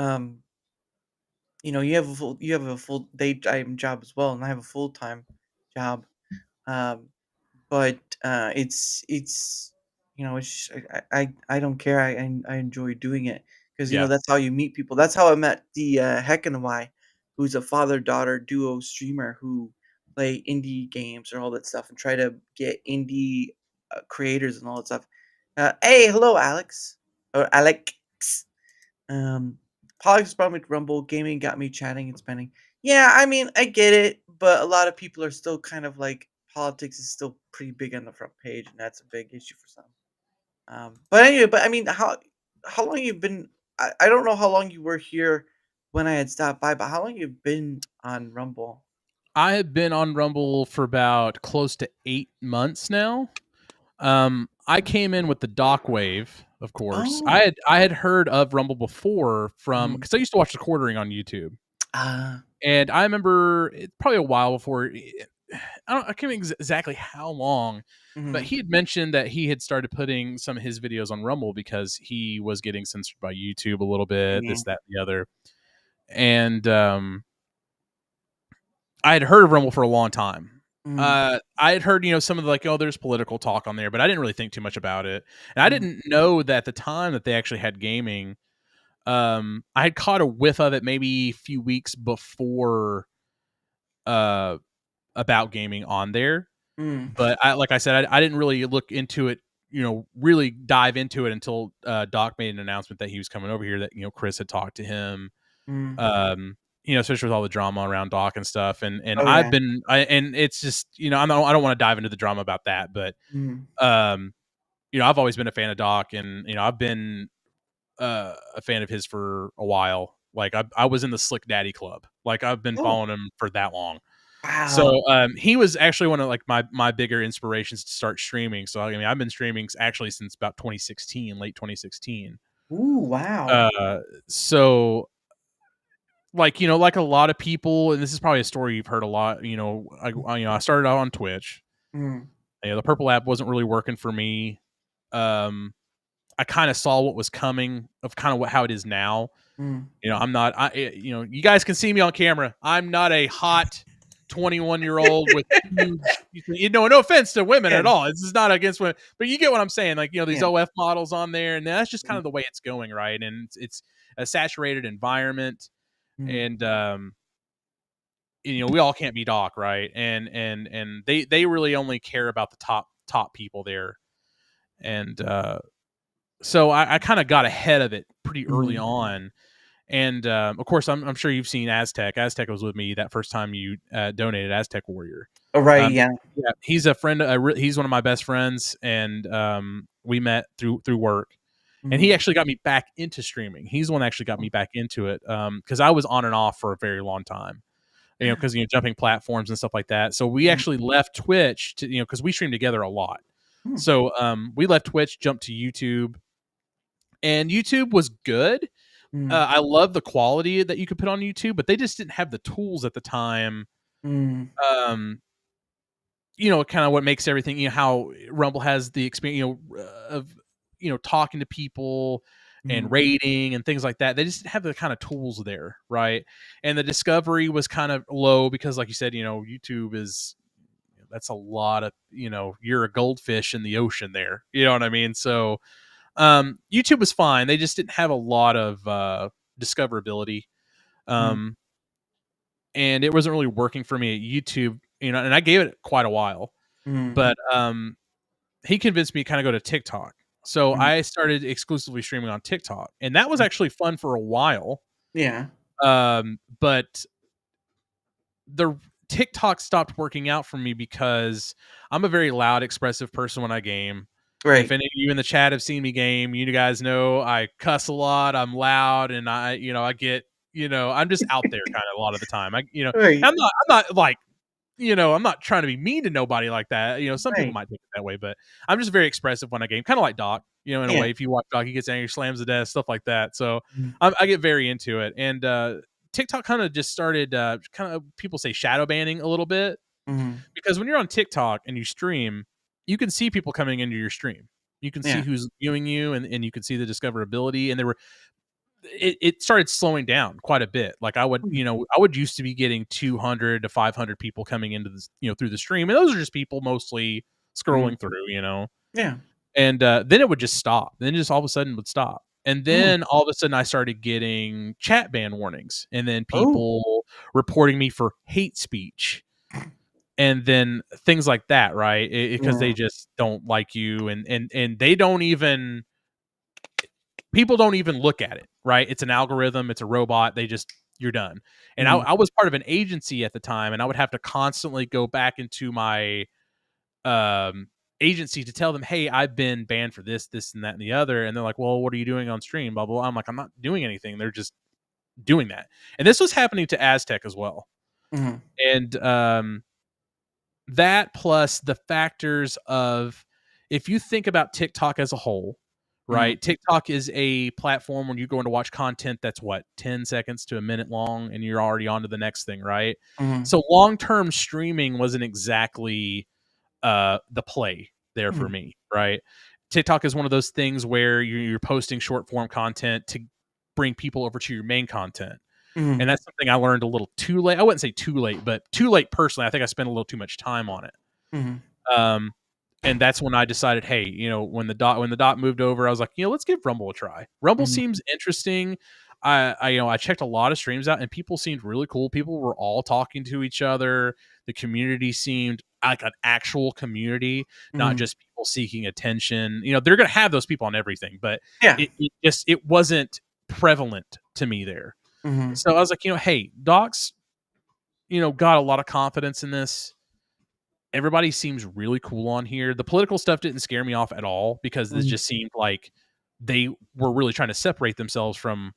you have a full daytime job as well, and I have a full time job. Um, but it's it's I don't care. I enjoy doing it because Yeah. that's how you meet people. That's how I met the Heck and Y, who's a father daughter duo streamer who play indie games or all that stuff and try to get indie creators and all that stuff. Hey, hello, Alex or Alex. Um, Politics brought me to Rumble. Gaming got me chatting and spending. Yeah, I mean, I get it, but a lot of people are still kind of like politics is still pretty big on the front page, and that's a big issue for some. But anyway, but I mean, how long you've been? I don't know how long you were here when I had stopped by, but how long you've been on Rumble? I have been on Rumble for about close to 8 months now. I came in with the Doc Wave, of course. Oh. I had heard of Rumble before from Mhm. because I used to watch the quartering on YouTube, Ah. and I remember probably a while before. I can't remember exactly how long, but Mhm. he had mentioned that he had started putting some of his videos on Rumble because he was getting censored by YouTube a little bit, Yeah. this, that, and the other. And I had heard of Rumble for a long time. Mhm. I had heard, some of the, like, oh, there's political talk on there, but I didn't really think too much about it. And I Mhm. didn't know that at the time that they actually had gaming. I had caught a whiff of it maybe a few weeks before about gaming on there. Mm. But like I said, I didn't really look into it, really dive into it until Doc made an announcement that he was coming over here, that, Chris had talked to him. Mm. Especially with all the drama around Doc and stuff. And Oh I've yeah. been, and it's just, I don't want to dive into the drama about that, but, Mm. um, I've always been a fan of Doc, and, I've been a fan of his for a while. Like I was in the Slick Daddy Club. Like I've been Oh. following him for that long. Wow. So he was actually one of like my bigger inspirations to start streaming. So I mean, I've been streaming actually since about 2016, late 2016. Ooh, wow. So like, like a lot of people, and this is probably a story you've heard a lot. I started out on Twitch. Mm. The purple app wasn't really working for me. I kind of saw what was coming of kind of how it is now. Mm. You know, I'm not. You know, you guys can see me on camera. I'm not a hot 21-year-old with huge. You know, no offense to women at all. This is not against women, but you get what I'm saying. Like, you know, these OF models on there, and that's just kind of the way it's going, right? And it's a saturated environment, and you know, we all can't be Doc, right? And they really only care about the top people there, and so I kind of got ahead of it pretty early on. And of course, I'm sure you've seen Aztec. Aztec was with me that first time you donated Aztec Warrior. Oh, right, yeah. He's a friend. He's one of my best friends, and we met through work. And he actually got me back into streaming. He's the one that actually got me back into it because I was on and off for a very long time. You know, because jumping platforms and stuff like that. So we actually left Twitch to because we stream together a lot. So we left Twitch, jumped to YouTube, and YouTube was good. I love the quality that you could put on YouTube, but they just didn't have the tools at the time. You know, kind of what makes everything, you know, how Rumble has the experience, you know, of, you know, talking to people and rating and things like that. They just didn't have the kind of tools there. Right. And the discovery was kind of low because, like you said, you know, YouTube is, that's a lot of, you know, you're a goldfish in the ocean there. You know what I mean? So, YouTube was fine. They just didn't have a lot of discoverability. And it wasn't really working for me at YouTube, you know, and I gave it quite a while. But he convinced me to kind of go to TikTok. So I started exclusively streaming on TikTok. And that was actually fun for a while. Yeah. But the TikTok stopped working out for me because I'm a very loud, expressive person when I game. Right. If any of you in the chat have seen me game, you guys know I cuss a lot. I'm loud, and I get, you know, I'm just out there kind of a lot of the time. Right. I'm not like, you know, I'm not trying to be mean to nobody like that. You know, some people might take it that way, but I'm just very expressive when I game, kind of like Doc. You know, in a way, if you watch Doc, he gets angry, slams the desk, stuff like that. So I get very into it, and TikTok kind of just started, kind of people say shadow banning a little bit, because when you're on TikTok and you stream, you can see people coming into your stream. You can see who's viewing you, and you can see the discoverability. And it started slowing down quite a bit. Like I would used to be getting 200 to 500 people coming into this, you know, through the stream. And those are just people mostly scrolling through, you know? Yeah. And then it would just stop. Then it just all of a sudden would stop. And then all of a sudden I started getting chat ban warnings, and then people reporting me for hate speech. And then things like that, right? Because they just don't like you, and they don't even, people don't even look at it, right? It's an algorithm, it's a robot. You're done. And I was part of an agency at the time, and I would have to constantly go back into my agency to tell them, hey, I've been banned for this, and that, and the other. And they're like, well, what are you doing on stream? Blah, blah, blah. I'm like, I'm not doing anything. They're just doing that. And this was happening to Aztec as well. And that plus the factors of, if you think about TikTok as a whole, right? TikTok is a platform when you're going to watch content that's 10 seconds to a minute long, and you're already on to the next thing, right? So long-term streaming wasn't exactly the play there for me, right? TikTok is one of those things where you're posting short-form content to bring people over to your main content. And that's something I learned a little too late. I wouldn't say too late, but too late personally. I think I spent a little too much time on it. And that's when I decided, hey, you know, when the dot moved over, I was like, you know, let's give Rumble a try. Rumble seems interesting. I checked a lot of streams out, and people seemed really cool. People were all talking to each other. The community seemed like an actual community, not just people seeking attention. You know, they're going to have those people on everything, but it wasn't prevalent to me there. So I was like, you know, hey, Doc's, you know, got a lot of confidence in this. Everybody seems really cool on here. The political stuff didn't scare me off at all, because this just seemed like they were really trying to separate themselves from,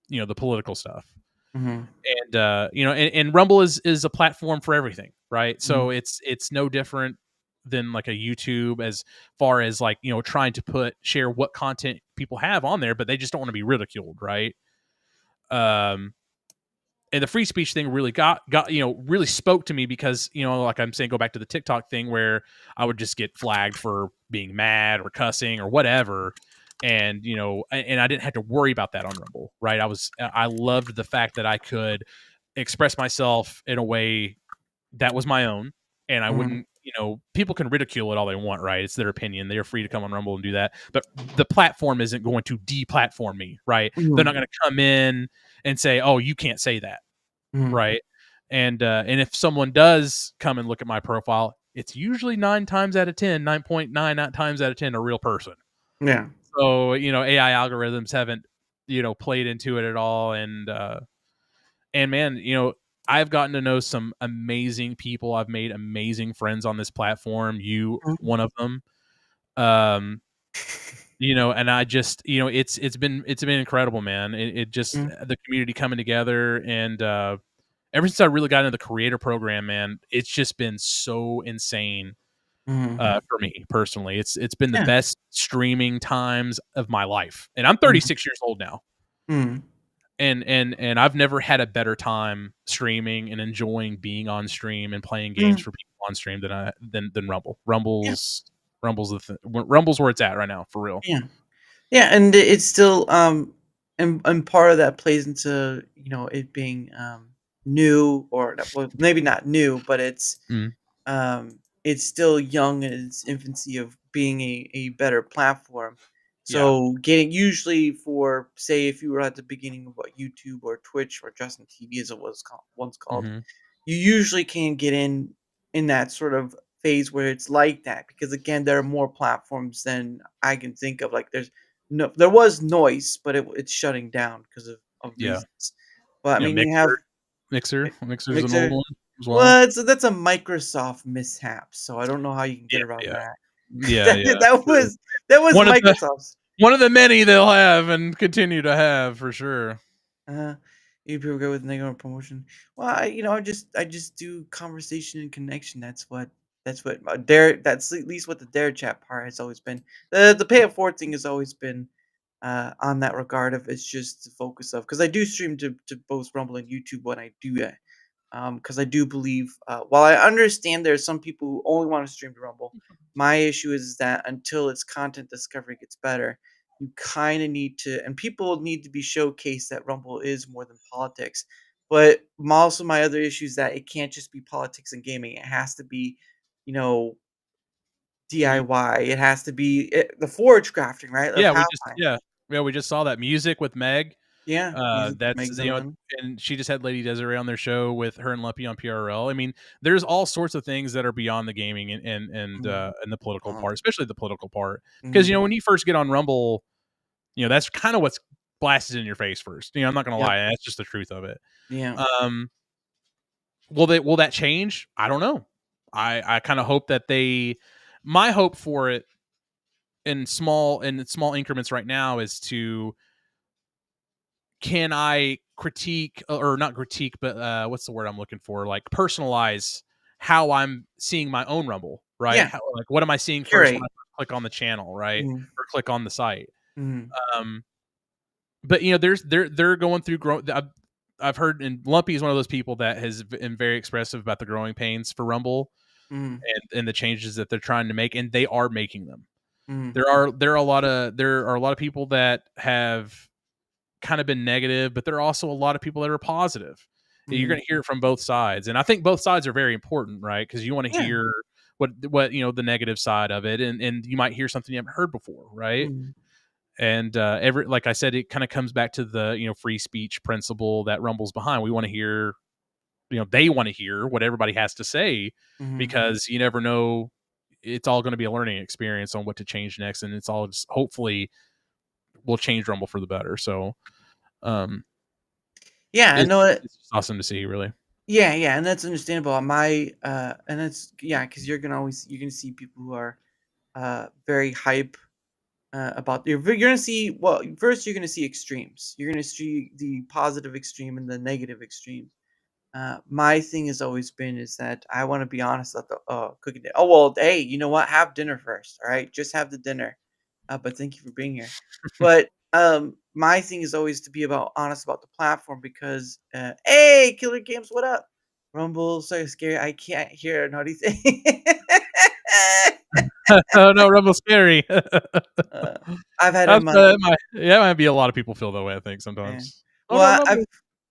you know, the political stuff. And you know, and Rumble is a platform for everything, right? So it's no different than like a YouTube as far as, like, you know, trying to share what content people have on there, but they just don't want to be ridiculed, right? And the free speech thing really got, you know, really spoke to me, because, you know, like I'm saying, go back to the TikTok thing where I would just get flagged for being mad or cussing or whatever. and and I didn't have to worry about that on Rumble, right? I loved the fact that I could express myself in a way that was my own, and I wouldn't, people can ridicule it all they want, right? It's their opinion. They're free to come on Rumble and do that, but the platform isn't going to deplatform me, right? They're not going to come in and say, "Oh, you can't say that," right? And if someone does come and look at my profile, it's usually 9.9 times out of 10 a real person. Yeah. So AI algorithms haven't played into it at all, and man, I've gotten to know some amazing people. I've made amazing friends on this platform. You, one of them. And I just, it's been incredible, man. It just the community coming together, and ever since I really got into the creator program, man, it's just been so insane for me personally. It's been the best streaming times of my life, and I'm 36 years old now. And I've never had a better time streaming and enjoying being on stream and playing games for people on stream than Rumble. Rumble's where it's at right now, for real. Yeah, and it's still and part of that plays into it being new, or well, maybe not new, but it's still young in its infancy of being a better platform. So getting, usually, for, say, if you were at the beginning of what YouTube or Twitch or Justin TV as it was once called, you usually can't get in that sort of phase where it's like that, because again, there are more platforms than I can think of. Like there was Noise, but it's shutting down because of reasons. But I mean, you have Mixer's an Mixer. old one as well. Well, that's a Microsoft mishap, so I don't know how you can get around that. Yeah, that was Microsoft's. One of the many they'll have and continue to have, for sure. You people go with negative promotion. Well, I just do conversation and connection. That's what that's at least what the DaraChat part has always been. The pay it forward thing has always been on that regard of, it's just the focus of, because I do stream to both Rumble and YouTube when I do that. Because I do believe, while I understand there are some people who only want to stream to Rumble, my issue is that until its content discovery gets better, you kind of need to, and people need to be showcased that Rumble is more than politics. But my other issue is that it can't just be politics and gaming. It has to be, DIY. It has to be the forge crafting, right? Of we just saw that music with Meg. Music That's Meg Zimmerman. and she just had Lady Desiree on their show with her and Lumpy on PRL. I mean, there's all sorts of things that are beyond the gaming and the political part, especially the political part, because when you first get on Rumble, that's kind of what's blasted in your face first. I'm not gonna lie, that's just the truth of it. Yeah. Will that change? I don't know. I kind of hope that my hope for it in small increments right now is to, can I critique, or not critique, but what's the word I'm looking for? Like, personalize how I'm seeing my own Rumble, right? Yeah. Like, what am I seeing first when I click on the channel, right? Or click on the site. But they're going through I've heard, and Lumpy is one of those people that has been very expressive about the growing pains for Rumble and the changes that they're trying to make, and they are making them. There are a lot of people that have kind of been negative, but there are also a lot of people that are positive. You're going to hear it from both sides, and I think both sides are very important, right? Because you want to hear what the negative side of it, and you might hear something you haven't heard before, right? And like I said, it kind of comes back to the free speech principle that Rumble's behind. We want to hear, they want to hear what everybody has to say, because you never know. It's all going to be a learning experience on what to change next, and it's all just, hopefully, will change Rumble for the better. So, I know it. It's awesome to see, really. Yeah, and that's understandable. And that's because you're gonna see people who are very hype about. You're gonna see, first you're gonna see extremes. You're gonna see the positive extreme and the negative extreme. My thing has always been is that I want to be honest about the cooking day. Oh well, hey, you know what? Have dinner first, all right? Just have the dinner. But thank you for being here. But my thing is always to be honest about the platform, because hey, Killer Games, what up? Rumble, so scary. I can't hear an audio thing. Oh no, Rumble's scary. I've had That's him. that might be a lot of people feel that way. I think Yeah. sometimes. Oh Well, no,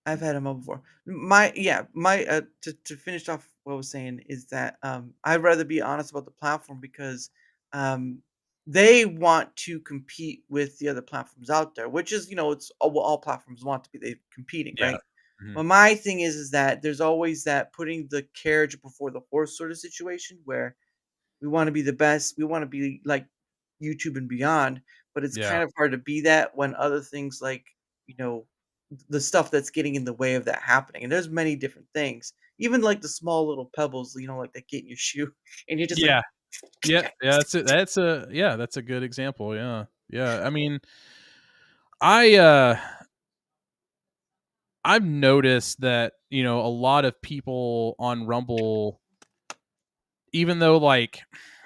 I've had him on before. My to finish off what I was saying is that I'd rather be honest about the platform because um they want to compete with the other platforms out there, which is it's what all platforms want to be they competing, Yeah. right? Mhm. But my thing is that there's always that putting the carriage before the horse sort of situation where we want to be the best, we want to be like YouTube and beyond, but it's Yeah. kind of hard to be that when other things like, you know, the stuff that's getting in the way of that happening. And there's many different things. Even like the small little pebbles, like that get in your shoe and you're just like Yeah. Yeah. Yeah. That's it. That's a good example. Yeah. Yeah. I mean, I I've noticed that, a lot of people on Rumble, even though like,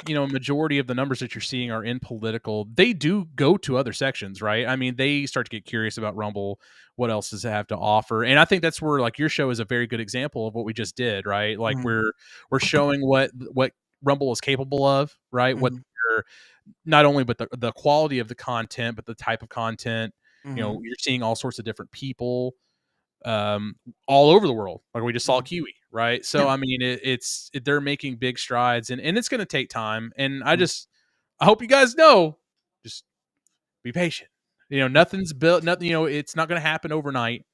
majority of the numbers that you're seeing are in political, they do go to other sections, right? I mean, they start to get curious about Rumble, what else does it have to offer? And I think that's where like your show is a very good example of what we just did, right? Like Mhm. we're showing what Rumble is capable of, right? What Mhm. they're not only but the quality of the content, but the type of content. Mhm. You're seeing all sorts of different people um all over the world, like we just saw Mhm. Kiwi, right? So Yeah. I mean they're making big strides, and it's going to take time, and Mhm. I hope you guys know, just be patient. Nothing's built, nothing, it's not going to happen overnight.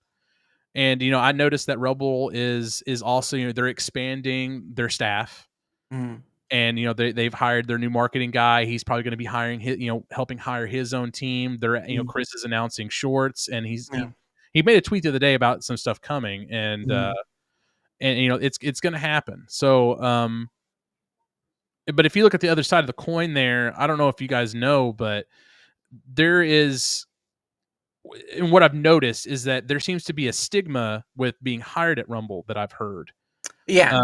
And I noticed that Rumble is also, they're expanding their staff, Mhm. and they've hired their new marketing guy. He's probably going to be hiring his, helping hire his own team. They're Mhm. Chris is announcing shorts, and Yeah. he made a tweet the other day about some stuff coming, and Mhm. it's going to happen. So but if you look at the other side of the coin there, I don't know if you guys know, but there is, and what I've noticed is that there seems to be a stigma with being hired at Rumble that I've heard. Yeah.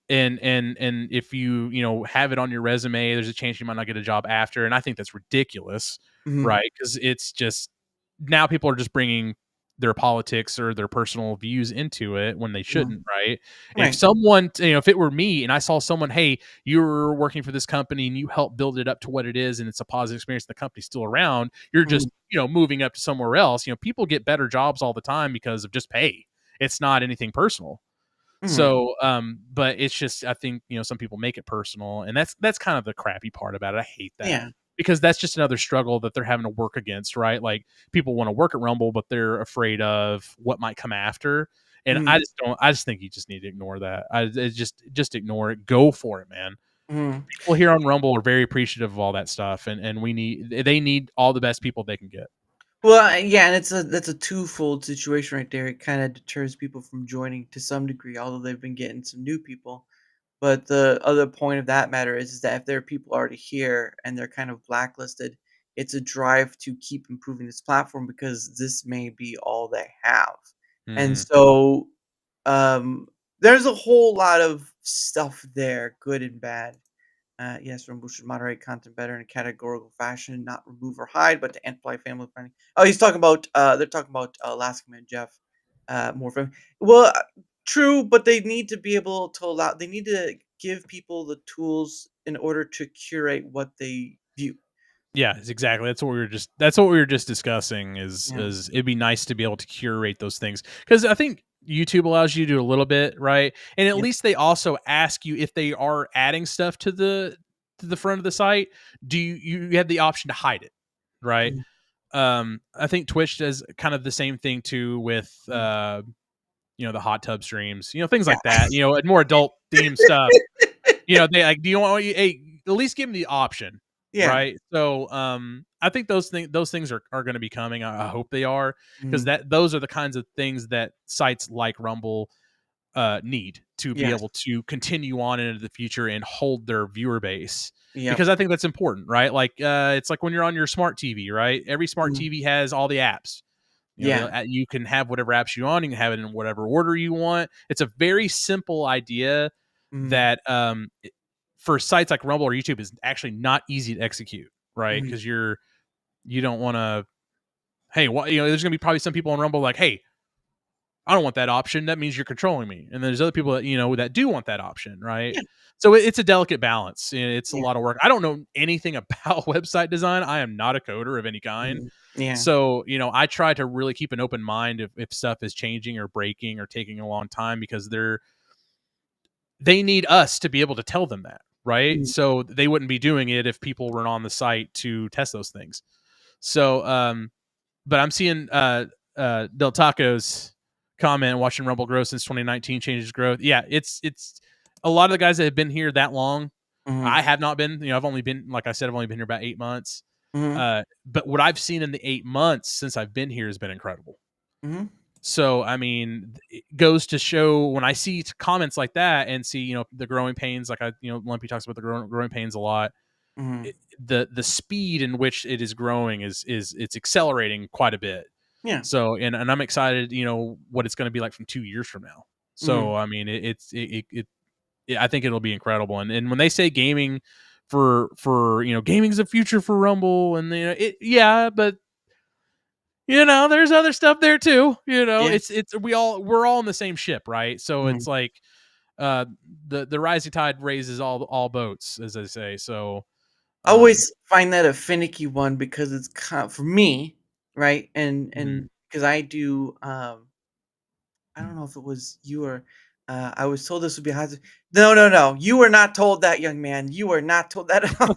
And if you have it on your resume, there's a chance you might not get a job after, and I think that's ridiculous, Mhm. right? Because it's just, now people are just bringing their politics or their personal views into it when they Mhm. shouldn't, right? And if Right. someone, if it were me and I saw someone, hey, you're working for this company and you help build it up to what it is, and it's a positive experience, the company's still around, you're just Mhm. moving up to somewhere else. People get better jobs all the time because of just pay. It's not anything personal. Mhm. So, but it's just, I think, some people make it personal, and that's kind of the crappy part about it. I hate that, Yeah. because that's just another struggle that they're having to work against, right? Like, people want to work at Rumble, but they're afraid of what might come after. And Mhm. I just think you just need to ignore that. Just ignore it. Go for it, man. Mhm. People here on Rumble are very appreciative of all that stuff, and they need all the best people they can get. Well, yeah, and that's a twofold situation right there. It kind of deters people from joining to some degree, although they've been getting some new people. But the other point of that matter is that if there are people already here and they're kind of blacklisted, it's a drive to keep improving this platform because this may be all they have. And Mhm. so there's a whole lot of stuff there, good and bad. Yes, Rumble should moderate content better in a categorical fashion, not remove or hide, but to amplify family friendly. Oh, he's talking about. They're talking about Alaska Man Jeff. More family. Well, true, but they need to be able to allow. They need to give people the tools in order to curate what they view. Yeah, it's exactly. That's what we were just discussing, Yeah. is it'd be nice to be able to curate those things, because I think YouTube allows you to do a little bit, right? And at Yep. least they also ask you, if they are adding stuff to the front of the site, do you have the option to hide it, right? Mhm. I think Twitch does kind of the same thing too with Mhm. the hot tub streams, things Yeah. like that, more adult themed stuff. They like, do you want, hey, at least give them the option, Yeah. right? So, I think those things are going to be coming. I hope they are, because Mhm. those are the kinds of things that sites like Rumble need to be Yes. able to continue on into the future and hold their viewer base. Yep. Because I think that's important, right? Like, it's like when you're on your smart TV, right? Every smart Mhm. TV has all the apps. Yeah. You can have whatever apps you want. You can have it in whatever order you want. It's a very simple idea Mhm. that, for sites like Rumble or YouTube, is actually not easy to execute, right? Mhm. Because you don't want to. Hey, there's gonna be probably some people on Rumble like, hey, I don't want that option. That means you're controlling me. And there's other people that, that do want that option, right? Yeah. So it's a delicate balance. It's a Yeah. lot of work. I don't know anything about website design. I am not a coder of any kind. Yeah. So, I try to really keep an open mind if stuff is changing or breaking or taking a long time, because they need us to be able to tell them that, right? So they wouldn't be doing it if people weren't on the site to test those things. So, but I'm seeing Del Taco's comment, watching Rumble grow since 2019 changes growth. Yeah, it's a lot of the guys that have been here that long. I have not been. I've only been, like I said, I've only been here about 8 months. But what I've seen in the 8 months since I've been here has been incredible. So, I mean, it goes to show when I see comments like that and see, the growing pains, like Lumpy talks about the growing pains a lot. The speed in which it is growing is it's accelerating quite a bit. Yeah. So, and I'm excited, what it's going to be like from 2 years from now. So, I mean, I think it'll be incredible. And when they say gaming for gaming's the future for Rumble, and but there's other stuff there too. We're all in the same ship, right? So it's like the rising tide raises all boats, as they say. So I always find that a finicky one, because it's kind of, for me, right? And because I do, I don't know if it was you or I was told this would be hard. No. You were not told that, young man. You were not told that at all.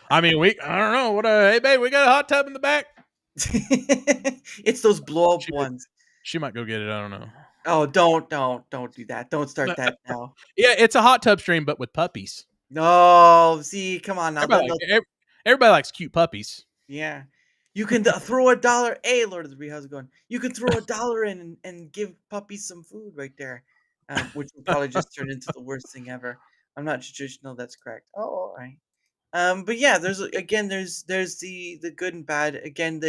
I mean, I don't know what. Hey, babe, we got a hot tub in the back. It's those blow up ones. She might go get it. I don't know. Oh, don't do that. Don't start that now. Yeah, it's a hot tub stream, but with puppies. No, see, come on now. Everybody likes cute puppies. Yeah. You can throw $1. Hey, Lord of the Rings, how's it going? You can throw $1 in and give puppies some food right there, which will probably just turn into the worst thing ever. I'm not sure. No, that's correct. Oh, all right. But yeah, there's the good and bad. Again,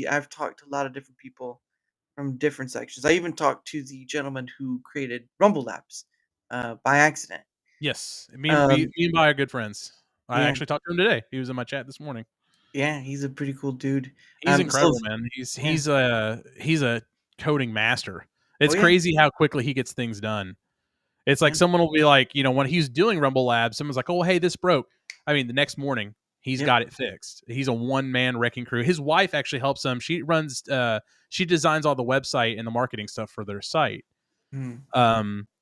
I've talked to a lot of different people from different sections. I even talked to the gentleman who created Rumble Labs by accident. Yes, me and Bi are good friends. I Yeah. actually talked to him today. He was in my chat this morning. Yeah, he's a pretty cool dude. He's incredible, man. He's a coding master. It's yeah. crazy how quickly he gets things done. It's like someone will be like, when he's doing Rumble Labs, someone's like, "Oh, hey, this broke." I mean, the next morning he's got it fixed. He's a one-man wrecking crew. His wife actually helps him. She runs, she designs all the website and the marketing stuff for their site.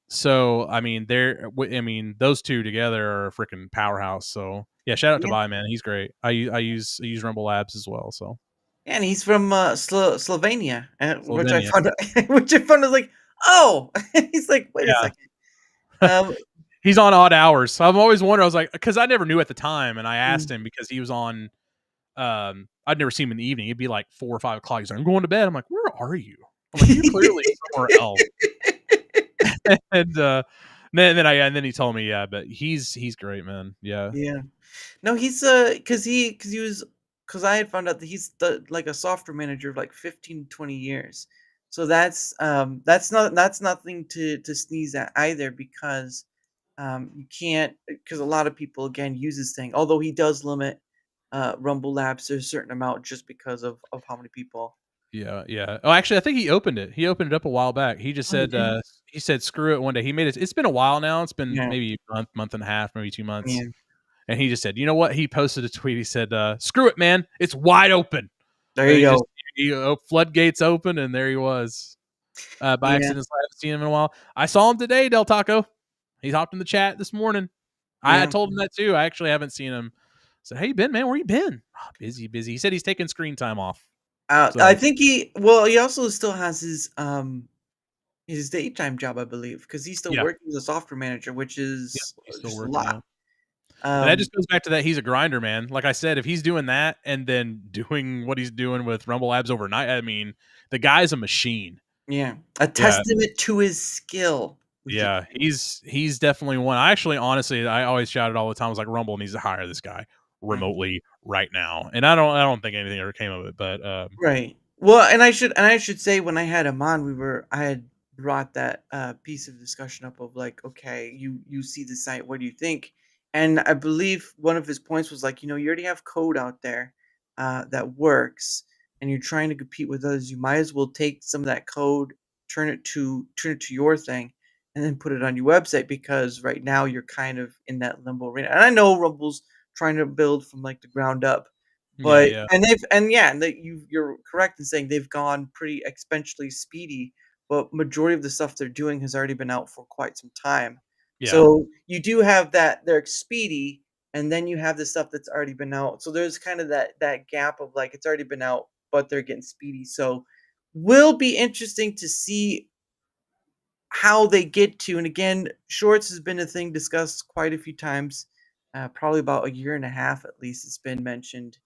So I mean, those two together are a freaking powerhouse. So yeah, shout out to Bi, man. He's great. I use Rumble Labs as well. So yeah, and he's from Slovenia, which I found was like, oh, he's like, wait a second. He's on odd hours. So I've always wondered. I was like, because I never knew at the time, and I asked him because he was on. I'd never seen him in the evening. It'd be like 4 or 5 o'clock. He's like, "I'm going to bed." I'm like, "Where are you?" I'm like, "You're clearly somewhere else." And then he told me, yeah, but he's great, man. Yeah. No, he's because I had found out that he's like a software manager of like 15 to 20 years. So that's nothing to sneeze at either, because you can't, because a lot of people again use this thing. Although he does limit Rumble Labs to a certain amount just because of how many people. Yeah. Oh, actually, I think he opened it. He opened it up a while back. He just said, he said, screw it one day. He made it. It's been a while now. It's been maybe a month and a half, maybe 2 months. Yeah. And he just said, you know what? He posted a tweet. He said, screw it, man. It's wide open. There you go. Floodgates open, and there he was. By accident, I haven't seen him in a while. I saw him today, Del Taco. He hopped in the chat this morning. I told him that too. I actually haven't seen him. So, hey, Ben, man, where you been? Oh, busy. He said he's taking screen time off. I think he also still has his daytime job, I believe, because he's still working as a software manager, which is still a lot. And that just goes back to that he's a grinder, man. Like I said, if he's doing that and then doing what he's doing with Rumble Labs overnight, I mean, the guy's a machine. Yeah, a testament to his skill. Yeah, he's definitely one. Honestly, I always shouted all the time. I was like, Rumble needs to hire this guy remotely right now, and I don't think anything ever came of it. But right. Well, and I should say, when I had him on, I had brought that piece of discussion up of like, okay, you see the site, what do you think? And I believe one of his points was like, you already have code out there that works, and you're trying to compete with others, you might as well take some of that code, turn it to your thing, and then put it on your website because right now you're kind of in that limbo arena. And I know Rumble's trying to build from like the ground up, Yeah, but yeah. and that you're correct in saying they've gone pretty exponentially speedy, but majority of the stuff they're doing has already been out for quite some time. Yeah. So you do have that they're speedy, and then you have the stuff that's already been out. So there's kind of that gap of like it's already been out, but they're getting speedy. So will be interesting to see how they get to. And again, shorts has been a thing discussed quite a few times, probably about a year and a half at least. It's been mentioned.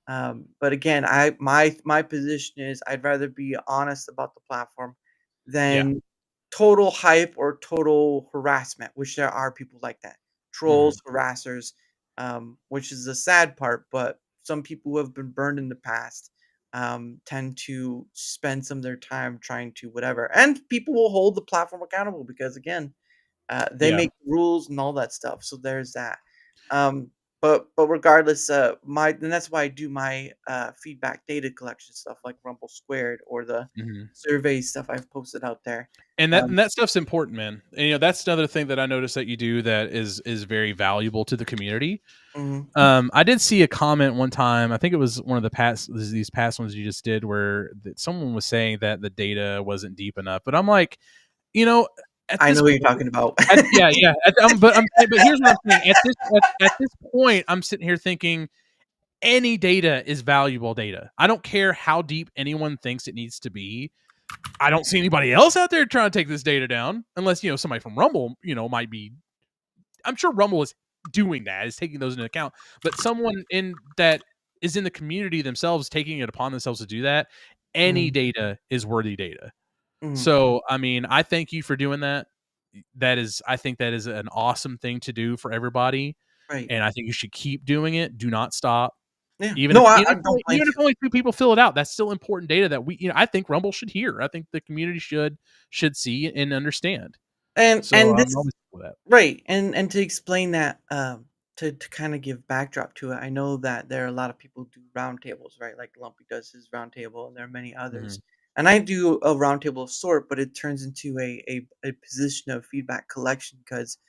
But again, my position is I'd rather be honest about the platform Yeah. than total hype or total harassment, which there are people like that. Trolls, harassers, which is the sad part, but some people who have been burned in the past tend to spend some of their time trying to whatever. And people will hold the platform accountable because again, they Yeah. make rules and all that stuff. So there's that. Um, but regardless, my and that's why I do my feedback data collection stuff like Rumble Squared or the Mhm. survey stuff I've posted out there. And that Um, and that stuff's important, man. And, you know, that's another thing that I noticed that you do that is very valuable to the community. Mhm. I did see a comment one time. I think it was one of the past these past ones you just did, where someone was saying that the data wasn't deep enough. But I'm like, you know, at I this know what you're point, talking about. yeah, yeah. But here's what I'm saying. At this point, I'm sitting here thinking any data is valuable data. I don't care how deep anyone thinks it needs to be. I don't see anybody else out there trying to take this data down, unless somebody from Rumble, might be. I'm sure Rumble is doing that, is taking those into account. But someone in that is in the community themselves taking it upon themselves to do that. Any Mhm. data is worthy data. Mhm. So, I mean, I thank you for doing that. I think that is an awesome thing to do for everybody, Right. and I think you should keep doing it. Do not stop. Yeah. Even if No, I, even I if, don't blame even if you. only 2 people fill it out, that's still important data that I think Rumble should hear. I think the community should see and understand. So And I'm this always for that. right, and to explain that, to kind of give backdrop to it, I know that there are a lot of people who do roundtables, right? Like Lumpy does his roundtable, and there are many others. Mhm. And I do a roundtable of sort, but it turns into a position of feedback collection because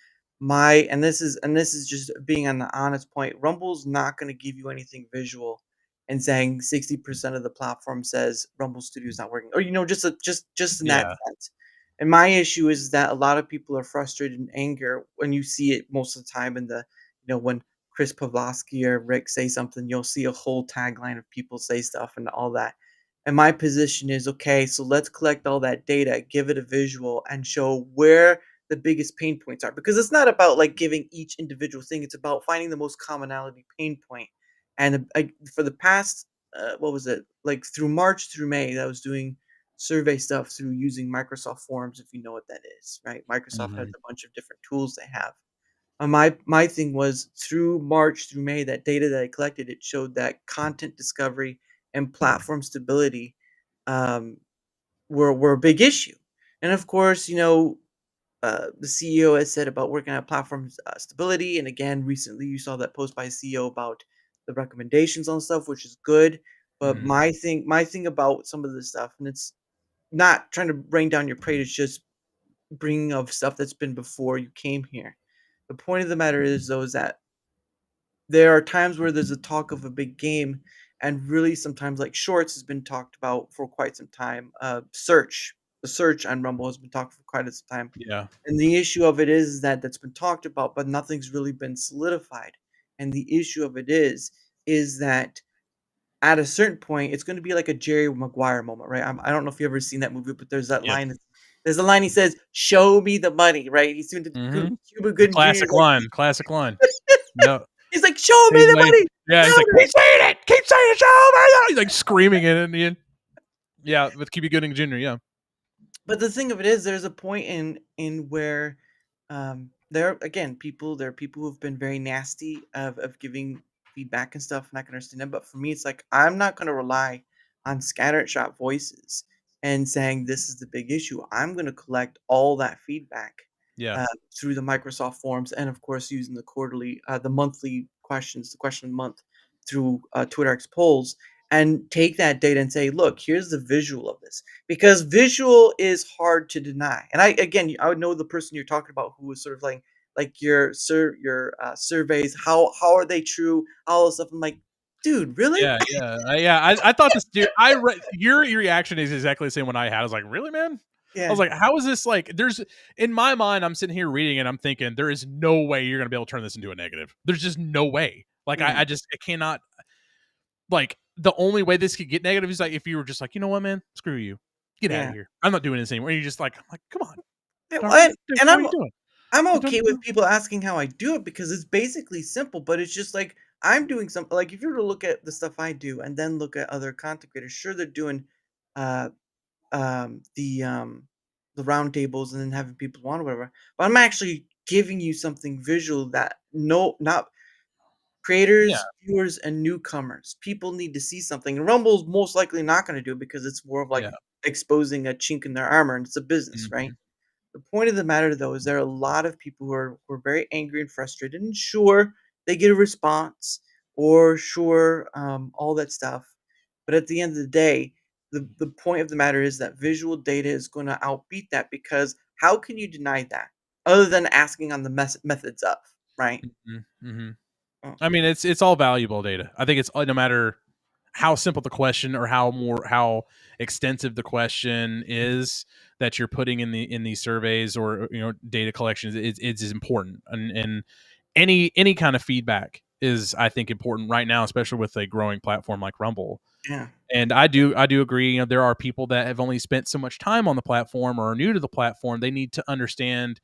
this is just being on the honest point. Rumble's not going to give you anything visual and saying 60% of the platform says Rumble Studio is not working, or just in that Yeah. sense. And my issue is that a lot of people are frustrated and anger when you see it most of the time in when Chris Pavlovsky or Rick say something, you'll see a whole tagline of people say stuff and all that. And my position is okay, so let's collect all that data, give it a visual, and show where the biggest pain points are. Because it's not about like giving each individual thing, it's about finding the most commonality pain point. And for the past, what was it, like through March through May, that I was doing survey stuff through using Microsoft Forms, if you know what that is, right? Microsoft has Mhm. a bunch of different tools they have. My thing was through March through May, that data that I collected, it showed that content discovery and platform stability um, were a big issue. And of course, the CEO has said about working on platform stability. And again, recently you saw that post by CEO about the recommendations on stuff, which is good. But Mhm. my thing about some of this stuff, and it's not trying to bring down your parade, it's just bringing of stuff that's been before you came here. The point of the matter is, though, is that there are times where there's a talk of a big game, and really sometimes like shorts has been talked about for quite some time. The search on Rumble has been talked for quite some time, Yeah. and the issue of it is that that's been talked about, but nothing's really been solidified. And the issue of it is that at a certain point, it's going to be like a Jerry Maguire moment, right? I don't know if you've ever seen that movie, but there's that Yes. line. There's a line he says, "Show me the money," right? He's doing Mhm. Cuba The Gooding Jr. classic line. Classic line. Yep. He's like, "Show me He's the like, money, yeah, he's like, louder." keep saying it, keep saying it, show me. He's like screaming it in the end. Yeah, with Cuba Gooding Jr. Yeah. But the thing of it is, there's a point in where there are people who've been very nasty of giving feedback and stuff, and I can understand that. But for me, it's like I'm not going to rely on scattered shot voices and saying this is the big issue. I'm going to collect all that feedback Yeah. uh, through the Microsoft forums, and of course using the monthly questions, the question of the month through Twitter X polls, and take that data and say, look, here's the visual of this, because visual is hard to deny. And I would know the person you're talking about who was sort of like your surveys. How are they true? All this stuff. I'm like, dude, really? I thought this dude. I read your reaction is exactly the same one I had. I was like, really, man? I was like, how is this like? There's in my mind, I'm sitting here reading and I'm thinking, there is no way you're gonna be able to turn this into a negative. There's just no way. Like I cannot. Like the only way this could get negative is like if you were just like, you know what, man, screw you, get out of here. I'm not doing this anymore. And you're just like, I'm like, come on. And what are you doing? I'm okay with people asking how I do it because it's basically simple, but it's just like I'm doing something. Like if you were to look at the stuff I do and then look at other content creators, sure they're doing uh um the um the round tables and then having people on or whatever. But I'm actually giving you something visual that not creators, viewers, and newcomers. People need to see something. And Rumble's most likely not going to do it because it's more of like exposing a chink in their armor, and it's a business, right? The point of the matter, though, is there are a lot of people who are very angry and frustrated, and sure, they get a response, or sure, all that stuff. But at the end of the day, the point of the matter is that visual data is going to outbeat that because how can you deny that other than asking on the methods of, right? I mean, it's all valuable data. I think it's no matter how simple the question or how extensive the question is that you're putting in these surveys or data collections, it's important. And any kind of feedback is, I think, important right now, especially with a growing platform like Rumble. Yeah. And I do agree. There are people that have only spent so much time on the platform or are new to the platform. They need to understand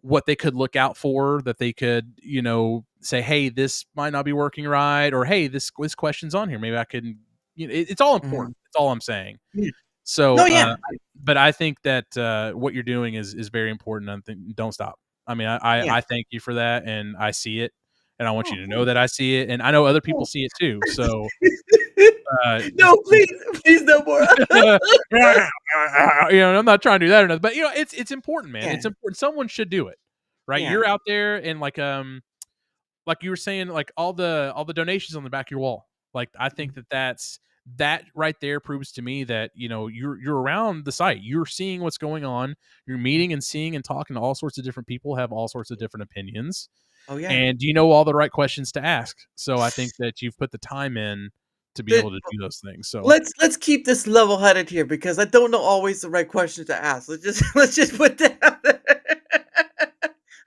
what they could look out for, that they could, say, hey, this might not be working right, or hey, this question's on here. Maybe I can, it's all important. That's all I'm saying. Yeah. So, No, yeah. but I think that what you're doing is very important. And don't stop. I mean, I thank you for that, and I see it, and I want you to know that I see it, and I know other people see it too. So, no, please, no more. I'm not trying to do that or nothing, but it's important, man. Yeah. It's important. Someone should do it, right? Yeah. You're out there, and like you were saying, like all the donations on the back of your wall. Like I think that right there proves to me that you're around the site. You're seeing what's going on. You're meeting and seeing and talking to all sorts of different people, have all sorts of different opinions. Oh yeah. And you know all the right questions to ask. So I think that you've put the time in to be able to do those things. So let's keep this level headed here because I don't know always the right questions to ask. Let's just put that.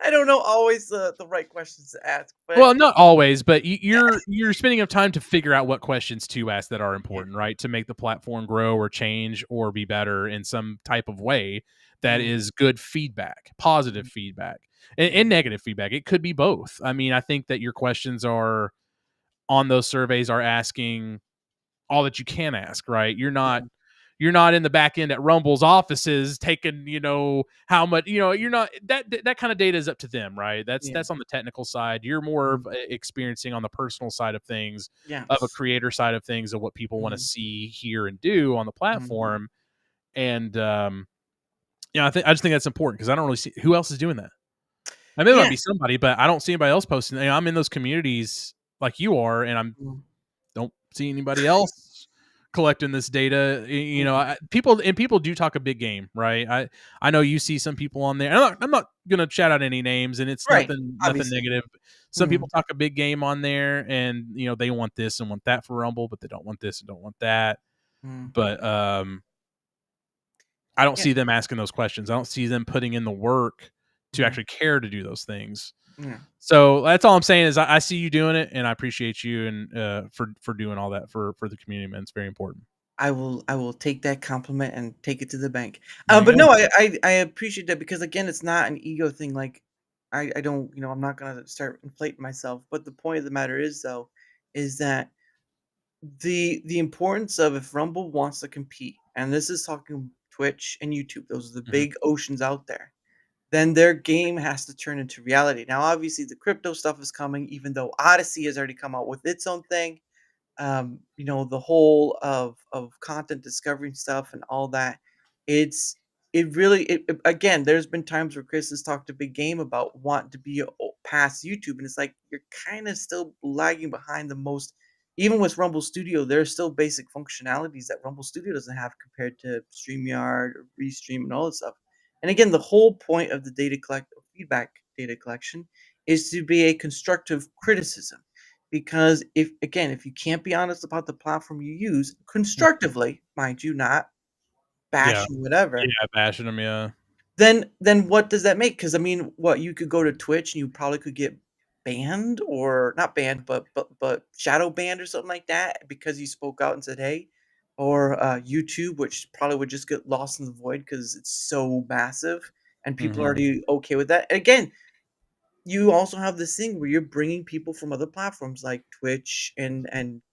I don't know always the right questions to ask. But well, not always, but you're spending enough time to figure out what questions to ask that are important, right? To make the platform grow or change or be better in some type of way that is good feedback, positive feedback, and negative feedback. It could be both. I mean, I think that your questions are on those surveys are asking all that you can ask, right? You're not in the back end at Rumble's offices taking, how much, you're not that kind of data is up to them, right? That's on the technical side. You're more of experiencing on the personal side of things, of a creator side of things, of what people want to see, hear, and do on the platform. And I just think that's important because I don't really see who else is doing that. I mean, there might be somebody, but I don't see anybody else posting. I'm in those communities like you are, and I don't see anybody else collecting this data. People do talk a big game, right? I know you see some people on there. I'm not gonna shout out any names, and it's nothing negative. Some people talk a big game on there, and they want this and want that for Rumble, but they don't want this and don't want that. But I don't see them asking those questions. I don't see them putting in the work to actually care to do those things. Yeah. So that's all I'm saying is I see you doing it, and I appreciate you and for doing all that for the community, man. It's very important. I will take that compliment and take it to the bank. But no, I appreciate that because again, it's not an ego thing. Like I don't, I'm not gonna start inflating myself. But the point of the matter is though, is that the importance of if Rumble wants to compete, and this is talking Twitch and YouTube, those are the big oceans out there, then their game has to turn into reality. Now, obviously, the crypto stuff is coming, even though Odyssey has already come out with its own thing. The whole of content discovery stuff and all that. Again, there's been times where Chris has talked a big game about wanting to be past YouTube, and it's like you're kind of still lagging behind the most even with Rumble Studio, there are still basic functionalities that Rumble Studio doesn't have compared to StreamYard or Restream and all this stuff. And again, the whole point of the feedback data collection is to be a constructive criticism. Because if you can't be honest about the platform you use constructively, mind you, not Yeah. bashing whatever, Yeah, bashing them, yeah. then what does that make? Because I mean, what you could go to Twitch and you probably could get banned or not banned, but shadow banned or something like that because you spoke out and said hey, or YouTube, which probably would just get lost in the void because it's so massive and people are Mhm. already okay with that. And again, you also have this thing where you're bringing people from other platforms like Twitch and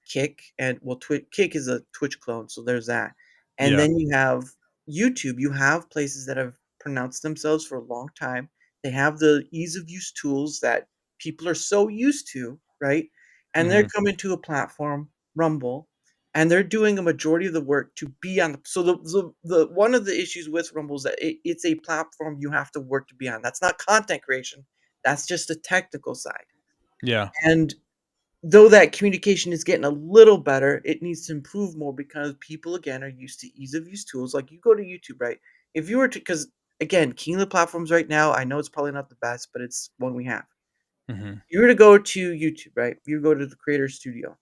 Kick, and well, Kick is a Twitch clone, so there's that. And Yeah. then you have YouTube. You have places that have pronounced themselves for a long time. They have the ease of use tools that people are so used to, right? And they're Mhm. coming to a platform, Rumble, and they're doing a majority of the work to be on. So the one of the issues with Rumble is that it's a platform you have to work to be on. That's not content creation. That's just the technical side. Yeah. And though that communication is getting a little better, it needs to improve more because people again are used to ease of use tools. Like you go to YouTube, right? If you were to, because again, king of the platforms right now, I know it's probably not the best, but it's one we have. Mhm. You were to go to YouTube, right? You go to the creator studio.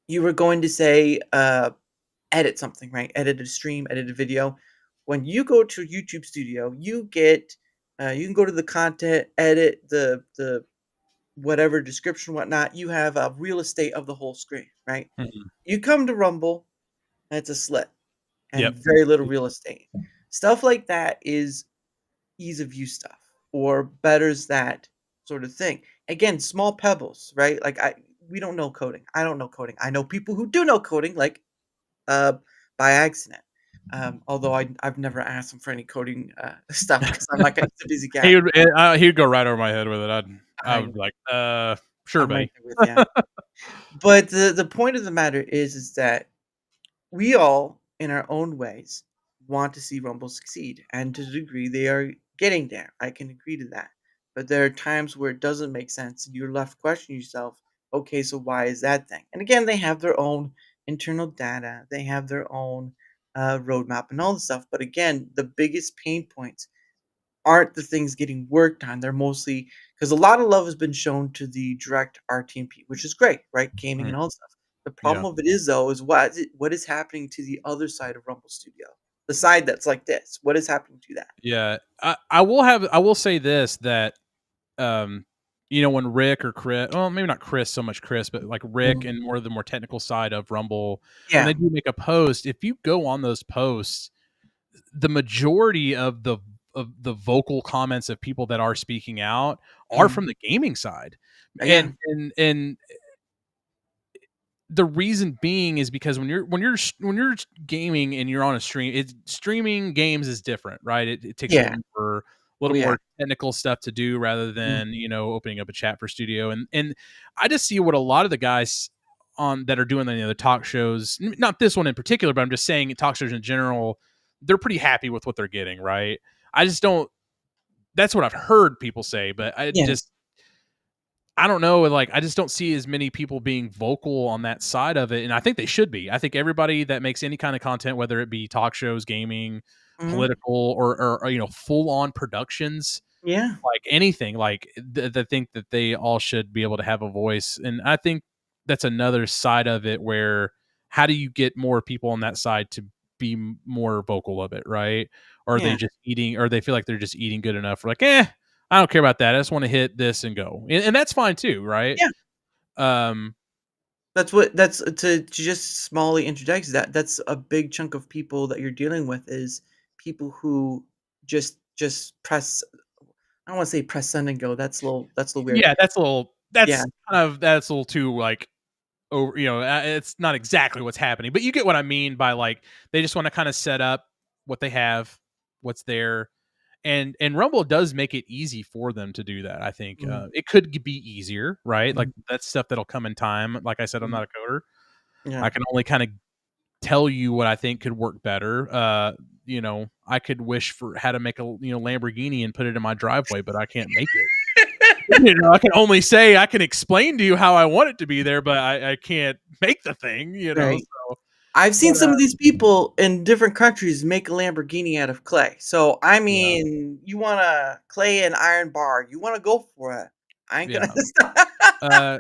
You were going to say, edit something, right? Edit a stream, edit a video. When you go to YouTube Studio, you get, you can go to the content, edit the whatever description, whatnot. You have a real estate of the whole screen, right? Mhm. You come to Rumble, and it's a slit and Yep. very little real estate. Stuff like that is ease of use stuff or betters that sort of thing. Again, small pebbles, right? Like we don't know coding. I don't know coding. I know people who do know coding, like uh, by accident. Although I've never asked him for any coding stuff because I'm like a busy guy. He'd go right over my head with it. I I would be like, sure, I'm right buddy. there with you. But the point of the matter is that we all, in our own ways, want to see Rumble succeed, and to the degree they are getting there. I can agree to that. But there are times where it doesn't make sense, and you're left questioning yourself. Okay, so why is that thing? And again, they have their own internal data. They have their own roadmap and all this stuff. But again, the biggest pain points aren't the things getting worked on. They're mostly because a lot of love has been shown to the direct RTMP, which is great, right? Gaming Mhm. and all that stuff. The problem Yeah. of it is though, is what is happening to the other side of Rumble Studio? The side that's like this. What is happening to that? Yeah. I will say this, that um when Rick or Chris, well, maybe not Chris so much Chris, but like Rick Mhm. and more the more technical side of Rumble, when Yeah. they do make a post, if you go on those posts, the majority of the vocal comments of people that are speaking out are Mhm. from the gaming side. Yeah. And the reason being is because when you're gaming and you're on a stream, streaming games is different, right? It takes Yeah. a Oh little yeah. more technical stuff to do rather Mhm. than opening up a chat for studio. And I just see what a lot of the guys on that are doing the talk shows, not this one in particular, but I'm just saying talk shows in general, they're pretty happy with what they're getting, right? I just don't. That's what I've heard people say, but Yeah. I don't know, like, I just don't see as many people being vocal on that side of it, and I think they should be. I think everybody that makes any kind of content, whether it be talk shows, gaming, Mhm. political, or full-on productions, Yeah. like anything, like, I think that they all should be able to have a voice, and I think that's another side of it where how do you get more people on that side to be more vocal of it, right? Or are they Yeah. just eating, or they feel like they're just eating good enough? Like, I don't care about that. I just want to hit this and go, and that's fine too, right? Yeah. Um, That's to just smally interject that's a big chunk of people that you're dealing with is people who just press. I don't want to say press send and go. That's a little weird. yeah, Yeah. that's a little too like over. It's not exactly what's happening, but you get what I mean by like they just want to kind of set up what they have, what's there, and Rumble does make it easy for them to do that. I think Mhm. it could be easier, right? Like Mhm. that's stuff that'll come in time. Like I said, I'm Mhm. not a coder. Yeah. I can only kind of tell you what I think could work better. I could wish for how to make a Lamborghini and put it in my driveway, but I can't make it. I can only say I can explain to you how I want it to be there, but I can't make the thing. Right. So I've seen But, some of these people in different countries make a Lamborghini out of clay. So I mean, you want a clay and iron bar, you want to go for it. I ain't gonna uh,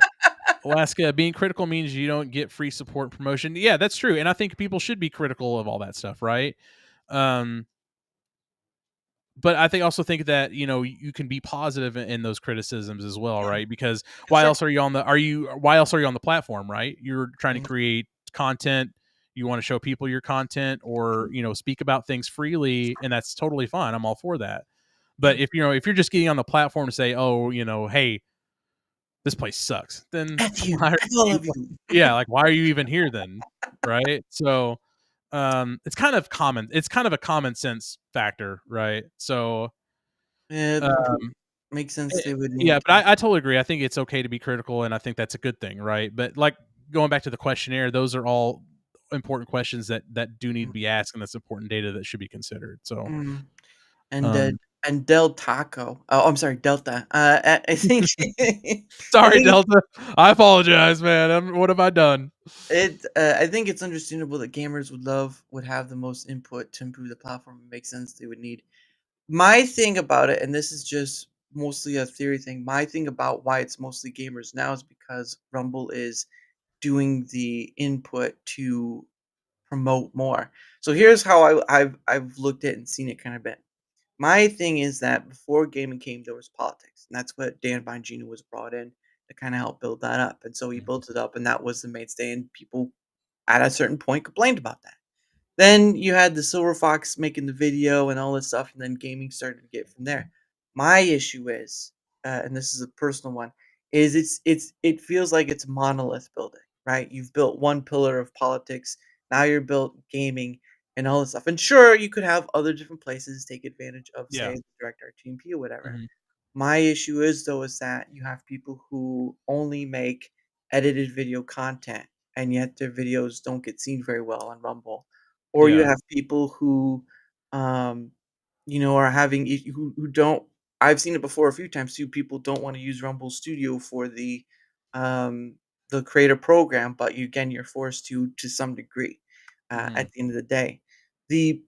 Alaska, being critical means you don't get free support and promotion. Yeah, that's true, and I think people should be critical of all that stuff, right? But I also think that you can be positive in those criticisms as well, right? Because why else are you on the platform, right? You're trying to create content. You want to show people your content, or speak about things freely, and that's totally fine. I'm all for that. But if you're just getting on the platform to say, oh, hey, this place sucks, then F you. why are F all of you. yeah, like why are you even here then, right? So it's kind of a common sense factor, right? So Yeah, makes sense. They would yeah, need. but I totally agree. I think it's okay to be critical, and I think that's a good thing, right? But like going back to the questionnaire, those are all important questions that do need to be asked, and that's important data that should be considered. So Mm. And um and Del Taco. Oh, I'm sorry, Delta. I think. I sorry, think Delta. I apologize, man. What have I done? I think it's understandable that gamers would have the most input to improve the platform. It makes sense they would need. My thing about it, and this is just mostly a theory thing. My thing about why it's mostly gamers now is because Rumble is doing the input to promote more. So here's how I've looked at and seen it kind of been. My thing is that before gaming came, there was politics, and that's what Dan Bongino was brought in to kind of help build that up. And so he built it up, and that was the mainstay. And people at a certain point complained about that. Then you had the Silver Fox making the video and all this stuff, and then gaming started to get from there. My issue is, and this is a personal one, is it feels like it's monolith building, right? You've built one pillar of politics, now you're built gaming and all this stuff. And sure, you could have other different places take advantage of, Yeah. say, the direct RTMP or whatever. Mhm. My issue is though is that you have people who only make edited video content, and yet their videos don't get seen very well on Rumble. Or you Yeah. have people who, um, are having who don't. I've seen it before a few times too. People don't want to use Rumble Studio for um, the creator program, but you're forced to some degree. At the end of the day, the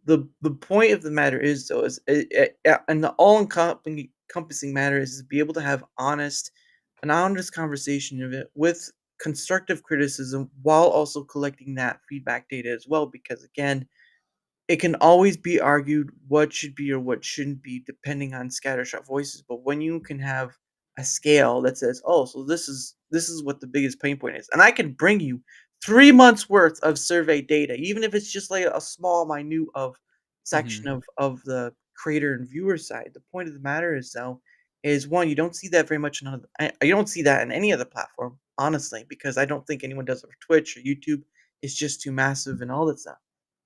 point of the matter is though is and the all encompassing matter is to be able to have an honest conversation of it with constructive criticism while also collecting that feedback data as well, because again, it can always be argued what should be or what shouldn't be depending on scattershot voices. But when you can have a scale that says, "Oh, so this is what the biggest pain point is," and I can bring you 3 months worth of survey data, even if it's just like a small, minute of section of the creator and viewer side. The point of the matter is though, is one, you don't see that very much you don't see that in any other platform, honestly, because I don't think anyone does it for Twitch or YouTube. It's just too massive and all that stuff.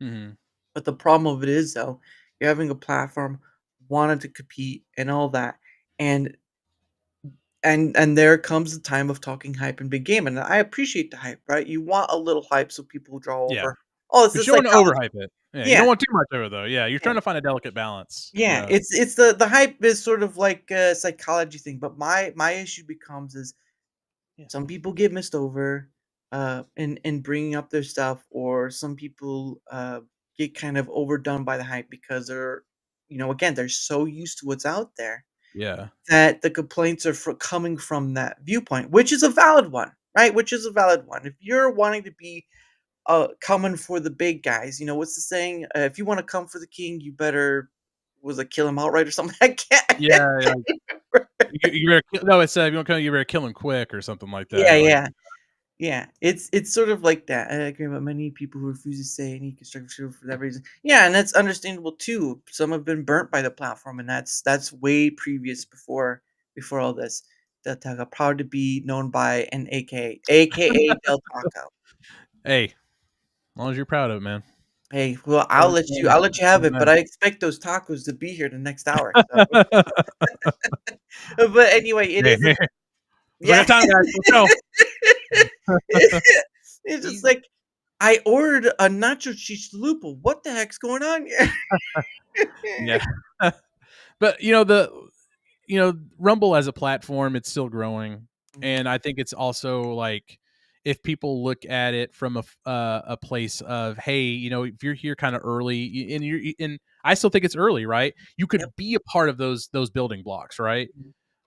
Mhm. But the problem of it is though, you're having a platform wanted to compete and all that, and there comes the time of talking hype and big game, and I appreciate the hype, right? You want a little hype so people draw Yeah. over. Oh, it's But the you don't want psychology. to overhype it. Yeah, you Yeah. don't want too much of it though. Yeah, you're Yeah. trying to find a delicate balance. Yeah, Yeah. it's the hype is sort of like a psychology thing, but my issue becomes is some people get missed over in bringing up their stuff, or some people get kind of overdone by the hype because again, they're so used to what's out there Yeah. that the complaints are coming from that viewpoint, which is a valid one, right? Which is a valid one. If you're wanting to be coming for the big guys, what's the saying? If you want to come for the king, you better was it kill him outright or something? I can't. Yeah, yeah. You better no, it's if you want to you better kill him quick or something like Yeah, that. Like, yeah. Yeah, it's sort of like that. I agree about many people who refuse to say any constructive criticism for that reason. Yeah, and that's understandable too. Some have been burnt by the platform, and that's way previous before all this. Del Taco, proud to be known by an AKA Del Taco. hey, as long as you're proud of it, man. Hey, well, I'll let you have it, but I expect those tacos to be here the next hour. So. But anyway, it Hey, is. hey. We Yeah. got time, guys. Let's go. It's just like I ordered a nacho chichalupa. What the heck's going on here? Yeah. But Rumble as a platform, it's still growing, Mhm. and I think it's also like if people look at it from a place of, hey, if you're here kind of early, and I still think it's early, right? You could Yep. be a part of those building blocks, right?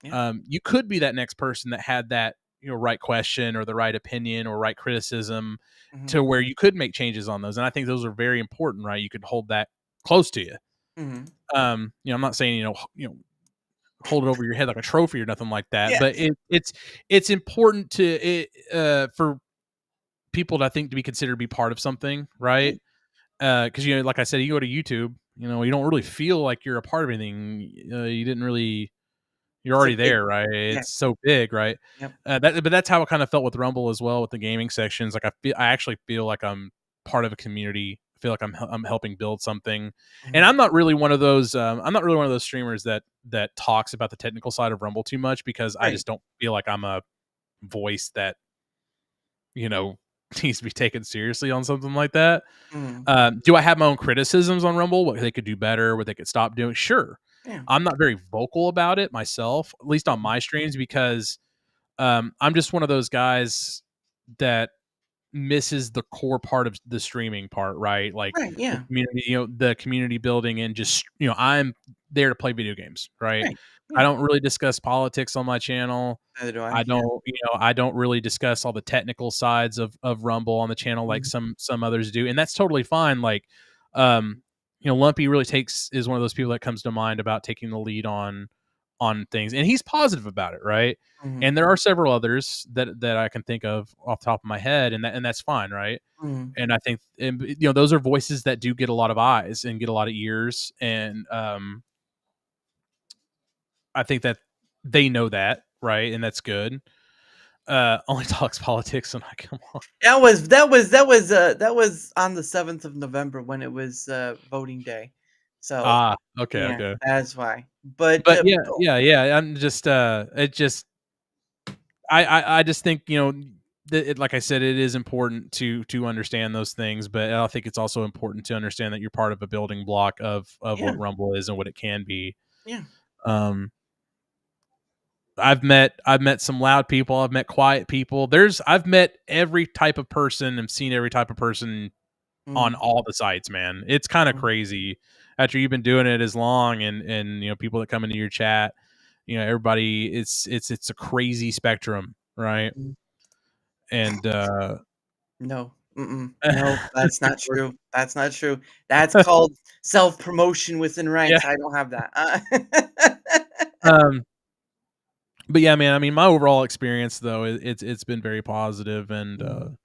Yeah. You could be that next person that had that right question or the right opinion or right criticism Mhm. to where you could make changes on those, and I think those are very important, right? You could hold that close to you. Mhm. I'm not saying hold it over your head like a trophy or nothing like that, Yeah. but it's important for people to, I think, to be considered to be part of something, right? Because like I said, you go to YouTube, you don't really feel like you're a part of anything. You didn't really, you're It's a already big there, right? yeah. It's so big, right? Yep. But that's how it kind of felt with Rumble as well, with the gaming sections. Like I actually feel like I'm part of a community. I feel like I'm helping build something, and Mhm. I'm not really one of those. I'm not really one of those streamers that talks about the technical side of Rumble too much, because I Right. just don't feel like I'm a voice that you know needs to be taken seriously on something like that. Mhm. Do I have my own criticisms on Rumble? What they could do better? What they could stop doing? Sure. Yeah. I'm not very vocal about it myself, at least on Mhm. my streams, because I'm just one of those guys that misses the core part of the streaming part, right? Like Right. the Yeah. community, the community building, and just I'm there to play video games, right? Right. I Yeah. don't really discuss politics on my channel. Neither do I. I Yeah. don't, I don't really discuss all the technical sides of Rumble on the channel like Mhm. some others do, and that's totally fine. Like, um, Lumpy really is one of those people that comes to mind about taking the lead on things, and he's positive about it, right? Mhm. And there are several others that I can think of off the top of my head, and that's fine, right? Mhm. And I think, and, those are voices that do get a lot of eyes and get a lot of ears, and I think that they know that, right? And that's good. Only talks politics when I come on. That was on the 7th of November when it was voting day. So Okay, yeah, okay. that's why. But But yeah. I'm just it just I just think, like I said, it is important to understand those things, but I think it's also important to understand that you're part of a building block of yeah, what Rumble is and what it can be. yeah. Um I've met some loud people, I've met quiet people. I've met every type of person and seen every type of person on Mhm. all the sites, man. It's kind of Mhm. crazy after you've been doing it as long, and people that come into your chat, everybody, it's a crazy spectrum, right? Mhm. And No. Mm-mm. No, that's not true. That's not true. That's called self-promotion within yeah. ranks. I don't have that. Um but yeah, man, I mean, my overall experience though, it's been very positive, and Mhm.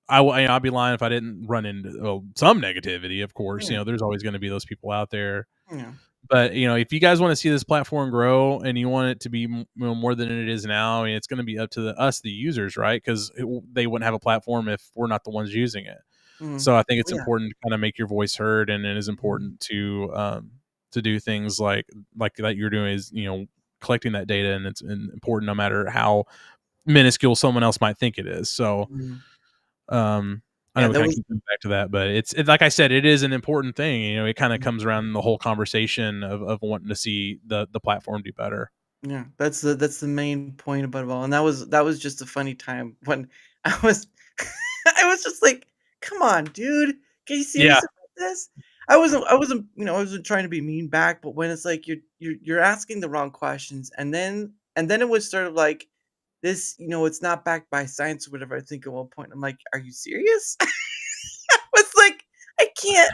I'd be lying if I didn't run into some negativity, of course. Yeah. There's always going to be those people out there. Yeah. But if you guys want to see this platform grow and you want it to be more than it is now, I mean, it's going to be up to us, the users, right? Because they wouldn't have a platform if we're not the ones using it. Mhm. So I think Oh, it's yeah. important to kind of make your voice heard, and it is Mhm. important to do things like that you're doing, is collecting that data, and it's important no matter how minuscule someone else might think it is. So Mhm. um, I Yeah, know we that kind of was keep coming back to that, but it's like I said, it is an important thing. It kind of Mhm. comes around in the whole conversation of wanting to see the platform do better. Yeah, that's the main point about it all, and that was just a funny time when I was I was just like, "Come on, dude, get you Yeah. serious about this?" I wasn't trying to be mean back, but when it's like you're asking the wrong questions, and then it was sort of like this, it's not backed by science or whatever. I think at one point I'm like, "Are you serious?" I was like, "I can't,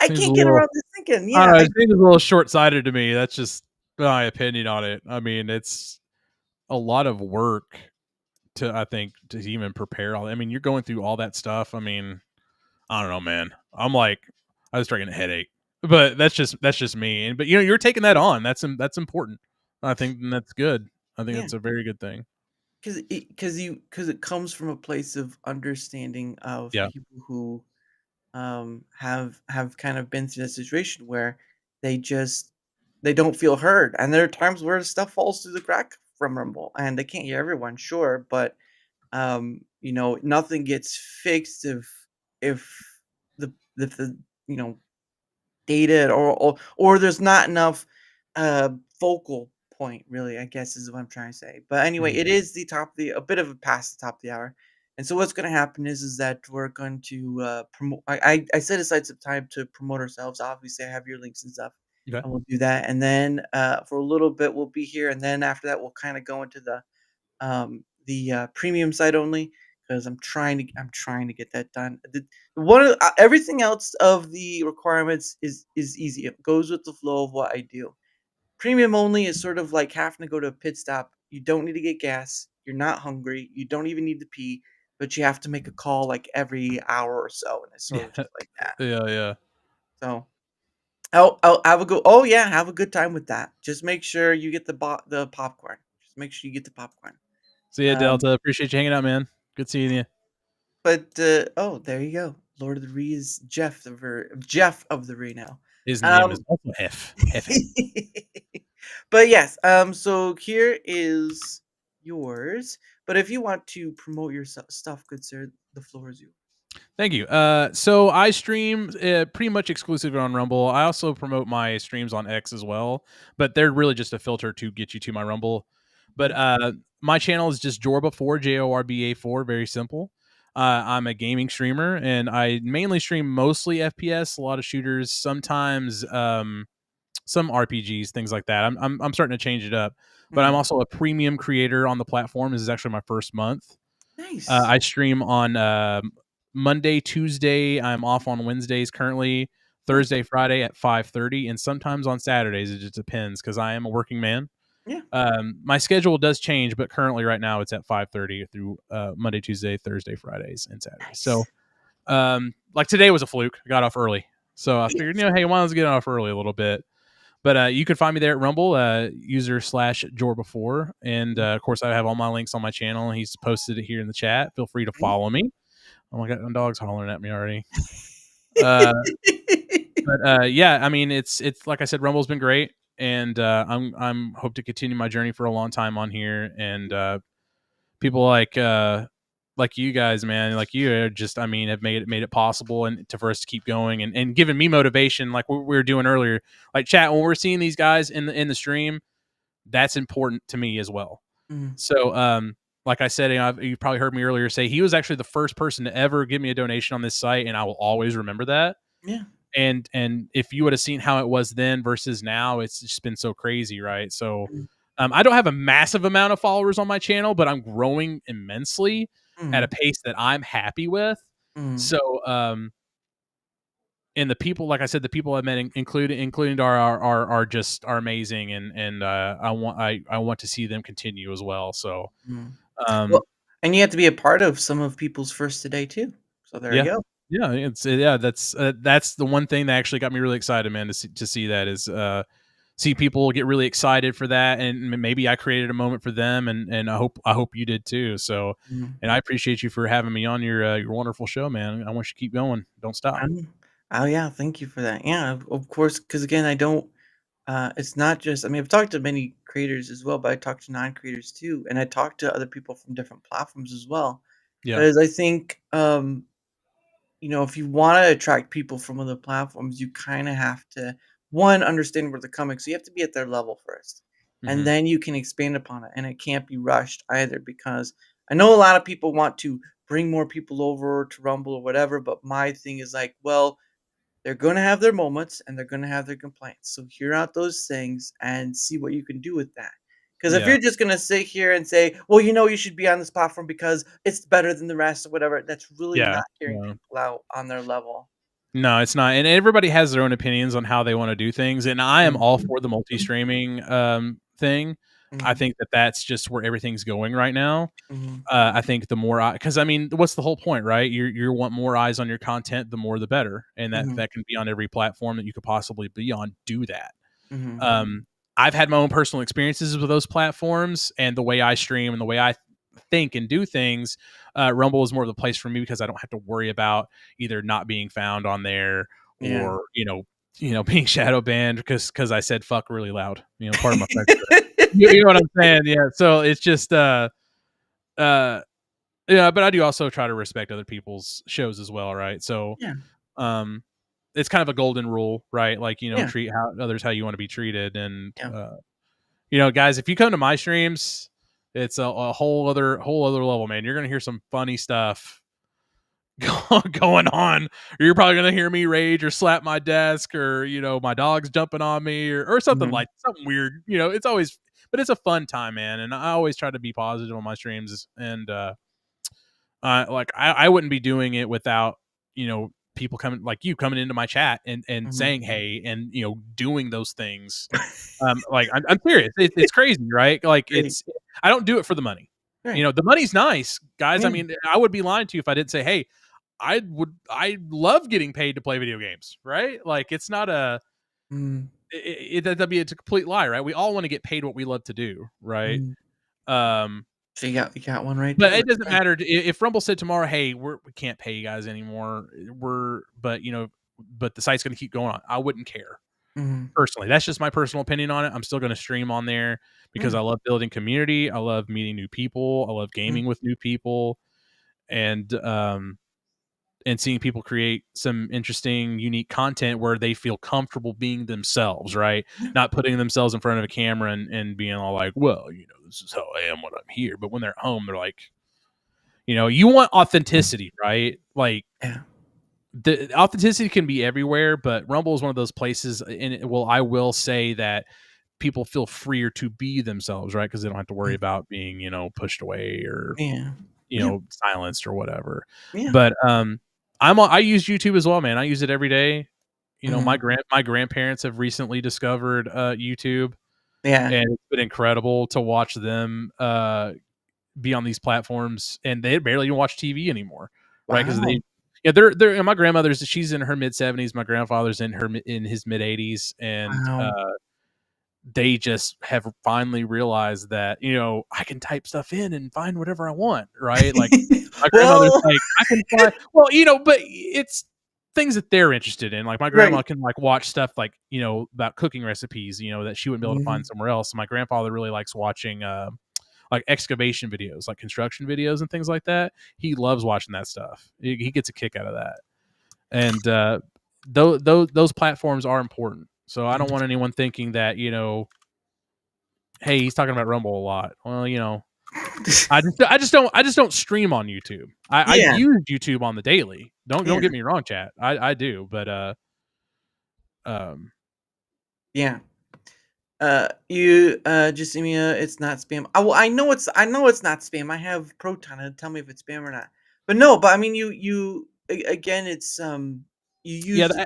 I Seems a can't get little, around this thinking." I Yeah, don't know, it seems a little short sighted to me. That's just my opinion on it. I mean, it's a lot of work I think, to even prepare all. I mean, you're going through all that stuff. I mean, I don't know, man. I'm like, I was getting a headache, but that's just me. And but you're taking that on. That's important. I think that's good. I think yeah. that's a very good thing. Because it comes from a place of understanding of Yeah. people who have kind of been through that situation where they just they don't feel heard, and there are times where stuff falls through the crack from Rumble, and they can't hear everyone, sure, but nothing gets fixed if the you know data or there's not enough uh focal point, really, I guess is what I'm trying to say. But anyway, Mhm. it is a bit of a past the top of the hour. And so what's going to happen is that we're going to promote. I set aside some time to promote ourselves. Obviously, I have your links and stuff, Okay. and we'll do that. And then for a little bit, we'll be here, and then after that, we'll kind of go into the premium side only because I'm trying to get that done. Everything else of the requirements is easy. It goes with the flow of what I do. Premium only is sort of like having to go to a pit stop. You don't need to get gas. You're not hungry. You don't even need to pee, but you have to make a call like every hour or so, and it's sort of Yeah. just like that. Yeah. So I'll have a go. Oh yeah, have a good time with that. Just make sure you get the popcorn. Just make sure you get the popcorn. See ya, Um, Delta. Appreciate you hanging out, man. Good seeing you. but oh, there you go. Lord of the Ree is Jeff of the Ree now. His name is Um, also F. F. but yes, so here is yours. But if you want to promote your stuff, good sir, the floor is yours. Thank you. So I stream pretty much exclusively on Rumble. I also promote my streams on X as well, but they're really just a filter to get you to my Rumble. But my channel is just Jorba4, Jorba4, very simple. I'm a gaming streamer, and I mainly stream mostly FPS, a lot of shooters, sometimes some RPGs, things like that. I'm starting to change it up, but I'm Mhm. also a premium creator on the platform. This is actually my first month. Nice. I stream on Monday, Tuesday. I'm off on Wednesdays currently. Thursday, Friday at 5:30, and sometimes on Saturdays. It just depends because I am a working man. Yeah. My schedule does change, but currently, right now, it's at 5:30 through Monday, Tuesday, Thursday, Fridays, and Saturdays. Nice. So, like today was a fluke. I got off early, so I figured, hey, why don't we get off early a little bit? But you can find me there at Rumble, user/Jorba4. And of course, I have all my links on my channel. He's posted it here in the chat. Feel free to follow me. Oh my god, my dog's hollering at me already. But yeah, I mean, it's like I said, Rumble's been great, and I'm hope to continue my journey for a long time on here. And people like you guys, man, like you are just, I mean, have made it possible and for us to keep going and giving me motivation, like what we were doing earlier. Like chat, when we're seeing these guys in the stream, that's important to me as well. Mhm. So like I said, you probably heard me earlier say he was actually the first person to ever give me a donation on this site, and I will always remember that. Yeah. And if you would have seen how it was then versus now, it's just been so crazy, right? So I don't have a massive amount of followers on my channel, but I'm growing immensely at a pace that I'm happy with. Mhm. So and the people, like I said, the people I met, including Dara, are just are amazing, and I want to see them continue as well. So Mhm. um Well, and you have to be a part of some of people's first today too. So there you yeah. go. Yeah, that's the one thing that actually got me really excited, man, to see that is see people get really excited for that, and maybe I created a moment for them, and I hope you did too. So, Mhm. and I appreciate you for having me on your wonderful show, man. I want you to keep going. Don't stop. Oh yeah, thank you for that. Yeah, of course, because again, I don't. It's not just. I mean, I've talked to many creators as well, but I talk to non-creators too, and I talk to other people from different platforms as well. Yeah. Because I think, if you want to attract people from other platforms, you kind of have to one understand where they're coming. So you have to be at their level first, and Mhm. then you can expand upon it. And it can't be rushed either, because I know a lot of people want to bring more people over to Rumble or whatever. But my thing is like, well, they're going to have their moments and they're going to have their complaints. So hear out those things and see what you can do with that. Because if Yeah. you're just going to sit here and say, well, you should be on this platform because it's better than the rest or whatever, that's really Yeah. not hearing Yeah. people out on their level. No, it's not. And everybody has their own opinions on how they want to do things. And I am all Mhm. for the multi-streaming thing. I Mhm. think that that's just where everything's going right now. Mhm. I think the more, because I mean, what's the whole point, right? You want more eyes on your content, the more the better, and Mhm. that can be on every platform that you could possibly be on. Do that. Mhm. I've had my own personal experiences with those platforms and the way I stream and the way I think and do things. Rumble is more of the place for me because I don't have to worry about either not being found on there Yeah. or being shadow banned because I said fuck really loud. Part of my French. You know what I'm saying? Yeah. So it's just yeah, but I do also try to respect other people's shows as well, right? So Yeah. um it's kind of a golden rule, right? Like, Yeah. treat others how you want to be treated, and Yeah. You know, guys, if you come to my streams, it's a whole other level, man. You're gonna hear some funny stuff going on. Or you're probably gonna hear me rage or slap my desk, or my dog's jumping on me, or something Mhm. like something weird. It's always, but it's a fun time, man. And I always try to be positive on my streams, and I wouldn't be doing it without people coming into my chat and Mhm. saying hey, and doing those things. Like I'm serious. It's crazy, right? Like Right. I don't do it for the money. Right. The money's nice, guys. I Yeah. mean, I would be lying to you if I didn't say, hey, I love getting paid to play video games, right? Like it's not Mm. that'd be a complete lie, right? We all want to get paid what we love to do, right? Mm. Um, So you got one right but there. it doesn't matter if Rumble said tomorrow, hey, we can't pay you guys anymore. But the site's going to keep going on. I wouldn't care. Mhm. Personally, that's just my personal opinion on it. I'm still going to stream on there because Yeah. I love building community. I love meeting new people. I love gaming with new people, and seeing people create some interesting, unique content where they feel comfortable being themselves, right? Not putting themselves in front of a camera and being all like, well, this is how I am when I'm here. But when they're at home, they're like, you want authenticity, right? Like, Yeah. the authenticity can be everywhere, but Rumble is one of those places. And I will say that people feel freer to be themselves, right? Because they don't have to worry about being, pushed away or Yeah. Yeah. silenced or whatever. Yeah. But I use YouTube as well, man. I use it every day. My Mhm. grandparents have recently discovered YouTube, Yeah. and it's been incredible to watch them be on these platforms, and they barely even watch TV anymore, right? Because Wow. they're my grandmother's, she's in her mid-70s, my grandfather's in his mid-80s, and Wow. they just have finally realized that I can type stuff in and find whatever I want, right? Like my grandmother's Well, like, I can find but it's things that they're interested in. Like my grandma right. can watch stuff about cooking recipes, that she wouldn't be able to find Mhm. somewhere else. My grandfather really likes watching like excavation videos, like construction videos and things like that. He loves watching that stuff. He gets a kick out of that. And those platforms are important. So I don't want anyone thinking that, hey, he's talking about Rumble a lot. Well, I just don't stream on YouTube. I Yeah. use YouTube on the daily. Don't Yeah. get me wrong, chat. I do, but Yeah. You just send me it's not spam. I know it's not spam. I have Proton to tell me if it's spam or not. But no, but I mean again it's you yeah. use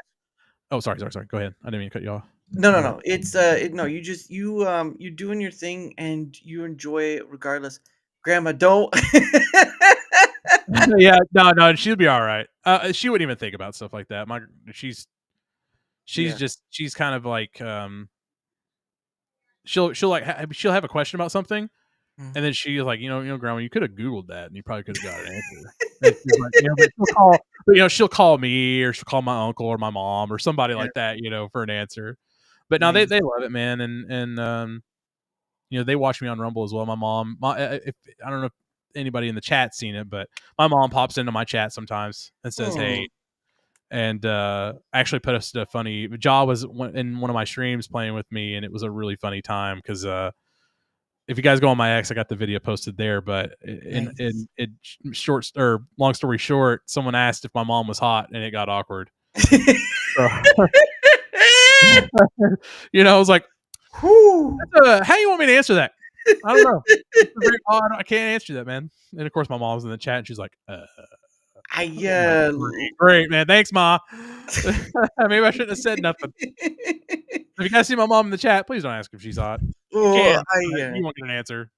Oh, sorry. Go ahead. I didn't mean to cut you off. no. It's no, you doing your thing and you enjoy it regardless. Grandma, don't Yeah, no, she'll be all right. She wouldn't even think about stuff like that. She's Yeah. she's kind of like she'll she'll have a question about something, Mhm. and then she's like, Grandma, you could have Googled that, and you probably could have got an answer. And she's like, but she'll call me, or she'll call my uncle or my mom or somebody Yeah. like that, for an answer. But no, Nice. they love it, man, and they watch me on Rumble as well. My mom, if I don't know if anybody in the chat's seen it, but my mom pops into my chat sometimes and says, Oh. "Hey." And actually put us a funny. Jaw was in one of my streams playing with me, and it was a really funny time because if you guys go on my X, I got the video posted there. But in short or long story short, someone asked if my mom was hot, and it got awkward. So, I was like, how you want me to answer that? I don't know. It's very odd. I can't answer that, man. And of course, my mom's in the chat, and she's like, I I'm like, great, man. Thanks, Ma. Maybe I shouldn't have said nothing. If you guys see my mom in the chat, please don't ask if she's hot. You can, but you won't get an answer.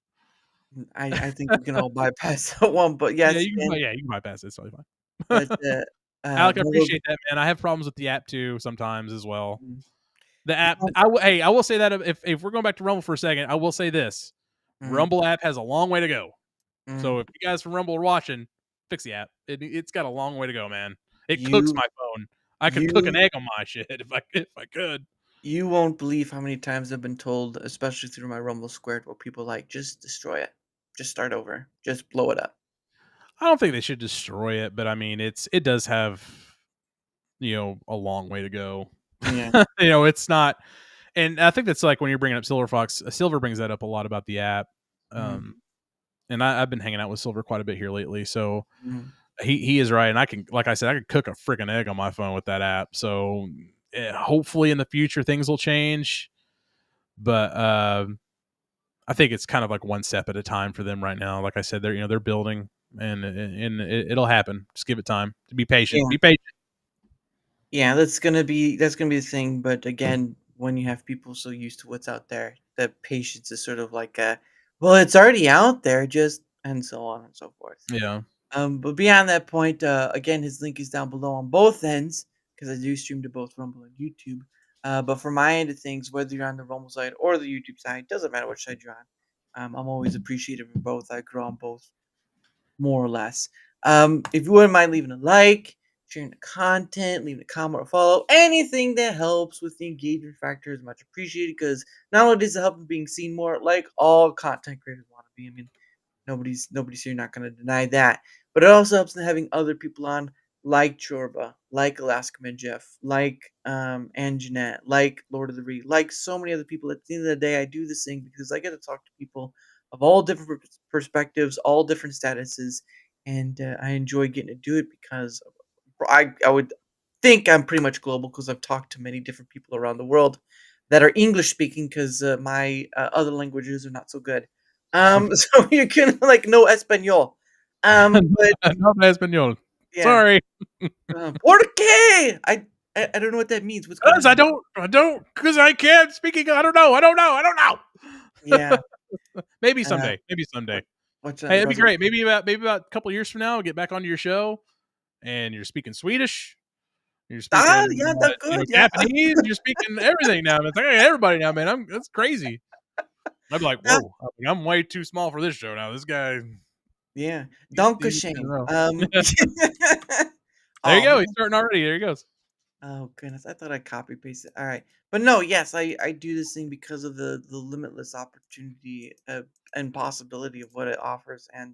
I think we can all bypass that one, but Yeah, yes, you can bypass it. It's totally fine. but Alec, I one of- appreciate that, man. I have problems with the app too sometimes as well. Mm. The app, I will say that if we're going back to Rumble for a second, I will say this: Rumble app has a long way to go. So if you guys from Rumble are watching, fix the app. It's got a long way to go, man. It cooks my phone. I could cook an egg on my shit if I could. You won't believe how many times I've been told, especially through my Rumble Squared, where people like just destroy it, just start over, just blow it up. I don't think they should destroy it, but I mean, it does have a long way to go. Yeah. It's not. And I think that's like when you're bringing up Silver Fox. Silver brings that up a lot about the app. Mm. And I've been hanging out with Silver quite a bit here lately. So Mm. he is right, and I can, like I said, I could cook a freaking egg on my phone with that app. So hopefully in the future things will change, but I think it's kind of like one step at a time for them right now. Like I said, they're building, and it'll happen. Just give it time. To be patient. Yeah. Be patient. Yeah, that's gonna be the thing. But again, when you have people so used to what's out there, the patience is sort of like well, it's already out there, just and so on and so forth. Yeah. But beyond that point, again, his link is down below on both ends because I do stream to both Rumble and YouTube. But for my end of things, whether you're on the Rumble side or the YouTube side, doesn't matter which side you're on. I'm always appreciative of both. I grow on both, more or less. If you wouldn't mind leaving a like, sharing the content, leaving a comment or follow, anything that helps with the engagement factor is much appreciated because not only does it help with being seen more, like all content creators want to be. I mean, nobody's here not going to deny that. But it also helps in having other people on like Jorba, like Alaska Man Jeff, like Anjanette, like Lord of the Ree, like so many other people. At the end of the day, I do this thing because I get to talk to people of all different perspectives, all different statuses, and I enjoy getting to do it because I would think I'm pretty much global because I've talked to many different people around the world that are English speaking because my other languages are not so good. So you can like no Espanol. But No español. yeah. Sorry. ¿Por qué? I don't know what that means. What's going Because on? I don't, because I can't speaking. I don't know. Yeah. Maybe someday. Maybe someday. What's Hey, that, it'd be brother? great. Maybe about a couple years from now, we'll get back onto your show, and you're speaking Swedish. You're speaking, Ah, yeah, that's good. Yeah. Japanese. You're speaking everything now. It's like everybody now, man. That's crazy. I'd be like, Yeah. whoa, I'm way too small for this show now. This guy. Yeah. He's in a Dankeschön. row. There you Oh go. man. He's starting already. There he goes. Oh goodness, I thought I copy pasted. All right, but no, yes, I do this thing because of the limitless opportunity and possibility of what it offers. And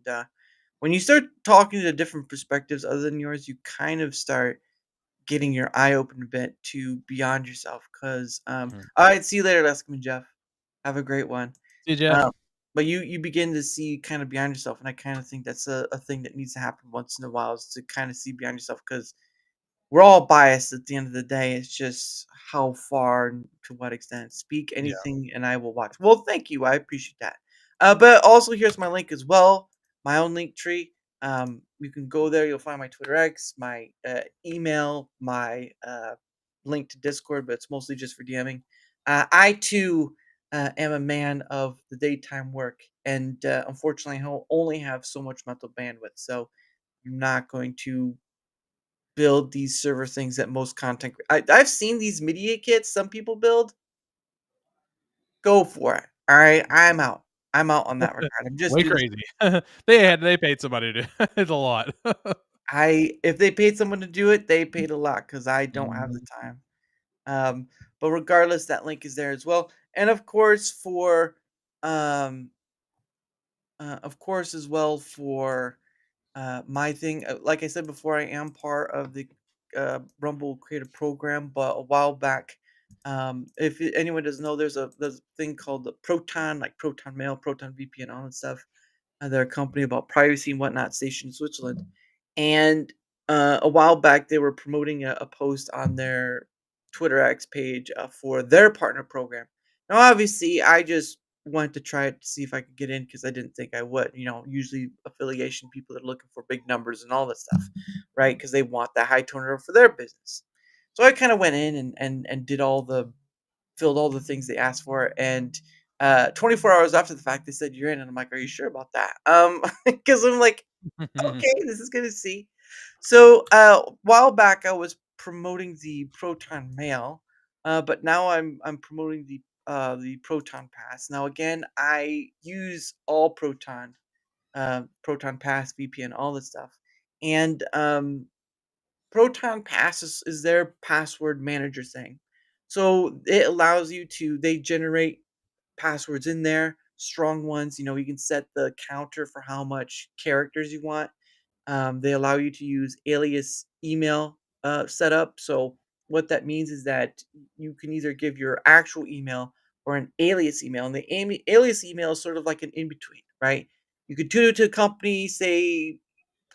when you start talking to different perspectives other than yours, you kind of start getting your eye open a bit to beyond yourself. Because all right, see you later, Lescom and Jeff. Have a great one. See you, Jeff. But you begin to see kind of beyond yourself, and I kind of think that's a thing that needs to happen once in a while is to kind of see beyond yourself because we're all biased at the end of the day. It's just how far and to what extent. Speak Yeah. anything and I will watch. Well, thank you. I appreciate that. But also here's my link as well. My own link tree. You can go there. You'll find my Twitter X, my email, my link to Discord, but it's mostly just for DMing. I too am a man of the daytime work, and unfortunately, I only have so much mental bandwidth. So I'm not going to build these server things that most content I've seen these media kits some people build. Go for it. All right, I'm out. I'm out on that regard. I'm just Way doing crazy. They paid somebody to. It's a lot. if they paid someone to do it, they paid a lot because I don't have the time. But regardless, that link is there as well. And um, of course as well for my thing, like I said before, I am part of the Rumble Creator Program, but a while back, if anyone doesn't know, there's a thing called the Proton, like Proton Mail, Proton VPN, all that stuff. They're a company about privacy and whatnot, stationed in Switzerland. And a while back, they were promoting a post on their Twitter X page for their partner program. Now, obviously, I just wanted to try it to see if I could get in because I didn't think I would. Usually affiliation people are looking for big numbers and all that stuff, right? Because they want that high turnover for their business. So I kind of went in and did filled all the things they asked for, and 24 hours after the fact, they said you're in, and I'm like, are you sure about that? Because I'm like, okay, this is gonna see. So a while back, I was promoting the Proton Mail, but now I'm promoting the Proton Pass. Now again, I use all Proton, Proton Pass, VPN, all this stuff, and Proton Pass is their password manager thing. So it allows you to they generate passwords in there, strong ones. You can set the counter for how much characters you want. They allow you to use alias email setup. So what that means is that you can either give your actual email or an alias email, and the alias email is sort of like an in between, right? You could do it to a company, say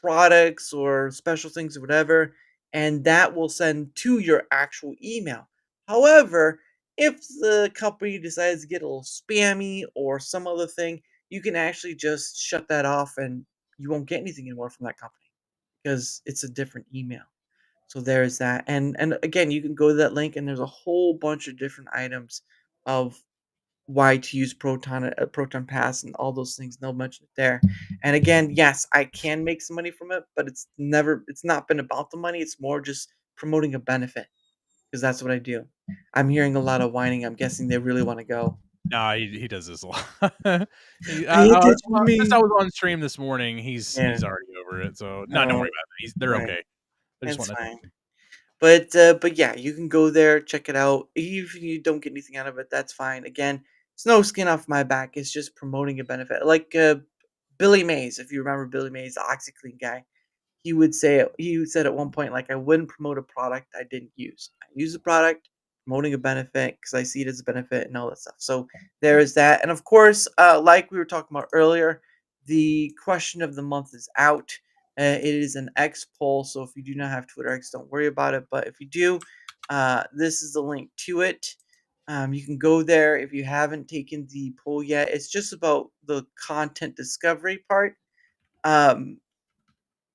products or special things or whatever, and that will send to your actual email. However, if the company decides to get a little spammy or some other thing, you can actually just shut that off and you won't get anything anymore from that company because it's a different email. So there's that. And again, you can go to that link and there's a whole bunch of different items of why to use Proton Pass and all those things. They'll mention it there. And again, yes, I can make some money from it, but it's not been about the money. It's more just promoting a benefit because that's what I do. I'm hearing a lot of whining. I'm guessing they really want to go. No, he does this a lot. Pay attention to Since I me. was on stream this morning, he's Yeah. already over it. So no, don't Oh, worry about it. They're right. okay. They just That's want fine. to. But yeah, you can go there, check it out. Even if you don't get anything out of it, that's fine. Again, it's no skin off my back. It's just promoting a benefit. Like Billy Mays, if you remember Billy Mays, the OxyClean guy, he said at one point, like, I wouldn't promote a product I didn't use. I use the product, promoting a benefit because I see it as a benefit and all that stuff. So there is that. And of course, like we were talking about earlier, the question of the month is out. It is an X poll, so if you do not have Twitter X, don't worry about it. But if you do, this is the link to it. You can go there if you haven't taken the poll yet. It's just about the content discovery part. Um,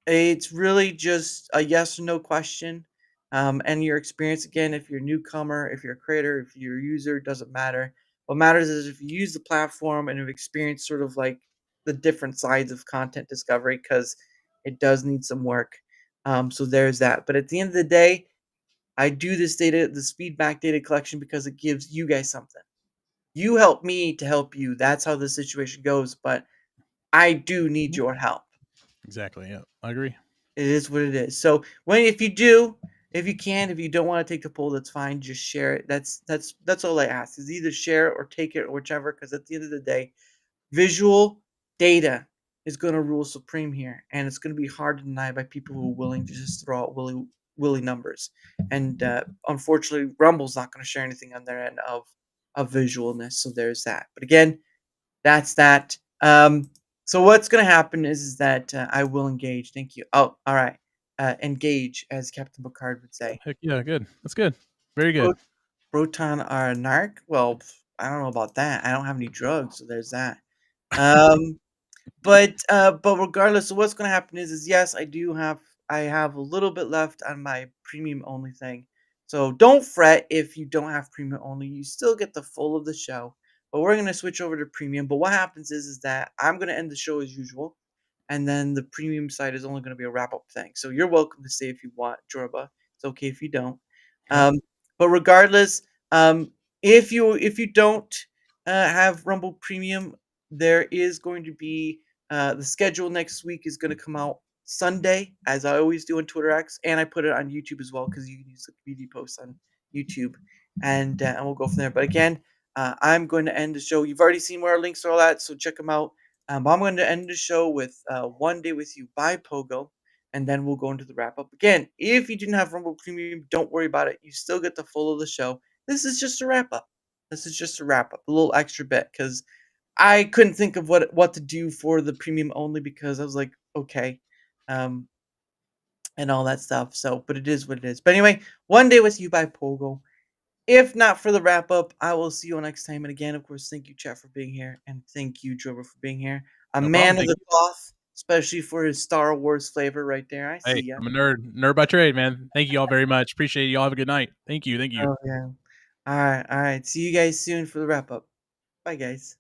it's really just a yes or no question. And your experience, again, if you're a newcomer, if you're a creator, if you're a user, doesn't matter. What matters is if you use the platform and have experienced sort of like the different sides of content discovery, because it does need some work. So there's that. But at the end of the day, I do this feedback data collection because it gives you guys something. You help me to help you. That's how the situation goes. But I do need your help. Exactly. Yeah, I agree. It is what it is. So if you can, if you don't want to take the poll, that's fine. Just share it. That's all I ask is either share it or take it or whichever. Because at the end of the day, visual data is going to rule supreme here, and it's going to be hard to deny by people who are willing to just throw out willy numbers. And unfortunately, Rumble's not going to share anything on their end of visualness. So there's that. But again, that's that. So what's going to happen is that I will engage. Thank you. Oh, all right. Engage, as Captain Picard would say. Heck yeah, good. That's good. Very good. Proton are a narc? Well, I don't know about that. I don't have any drugs, so there's that. Um, but regardless of what's going to happen is yes, I have a little bit left on my premium only thing. So don't fret if you don't have premium only. You still get the full of the show. But we're going to switch over to premium. But what happens is that I'm going to end the show as usual. And then the premium side is only going to be a wrap up thing. So you're welcome to stay if you want, Jorba. It's okay if you don't. But regardless, if you don't have Rumble Premium, there is going to be the schedule next week is going to come out Sunday, as I always do on Twitter X, and I put it on YouTube as well because you can use the community posts on YouTube, and we'll go from there. But again, I'm going to end the show. You've already seen where our links are all at, so check them out. But I'm going to end the show with "One Day with You" by Pogo, and then we'll go into the wrap up. Again, if you didn't have Rumble Premium, don't worry about it. You still get the full of the show. This is just a wrap up. This is just a wrap up, a little extra bit because I couldn't think of what to do for the premium only because I was like, okay, and all that stuff. So, but it is what it is. But anyway, One Day with You by Pogo. If not for the wrap up, I will see you next time. And again, of course, thank you, chat, for being here, and thank you, Jorba, for being here. A No man problem. of the cloth, especially for his Star Wars flavor right there. I see Hey, ya. I'm a nerd by trade, man. Thank you all very much. Appreciate it. Y'all have a good night. Thank you. Oh yeah. All right. See you guys soon for the wrap up. Bye, guys.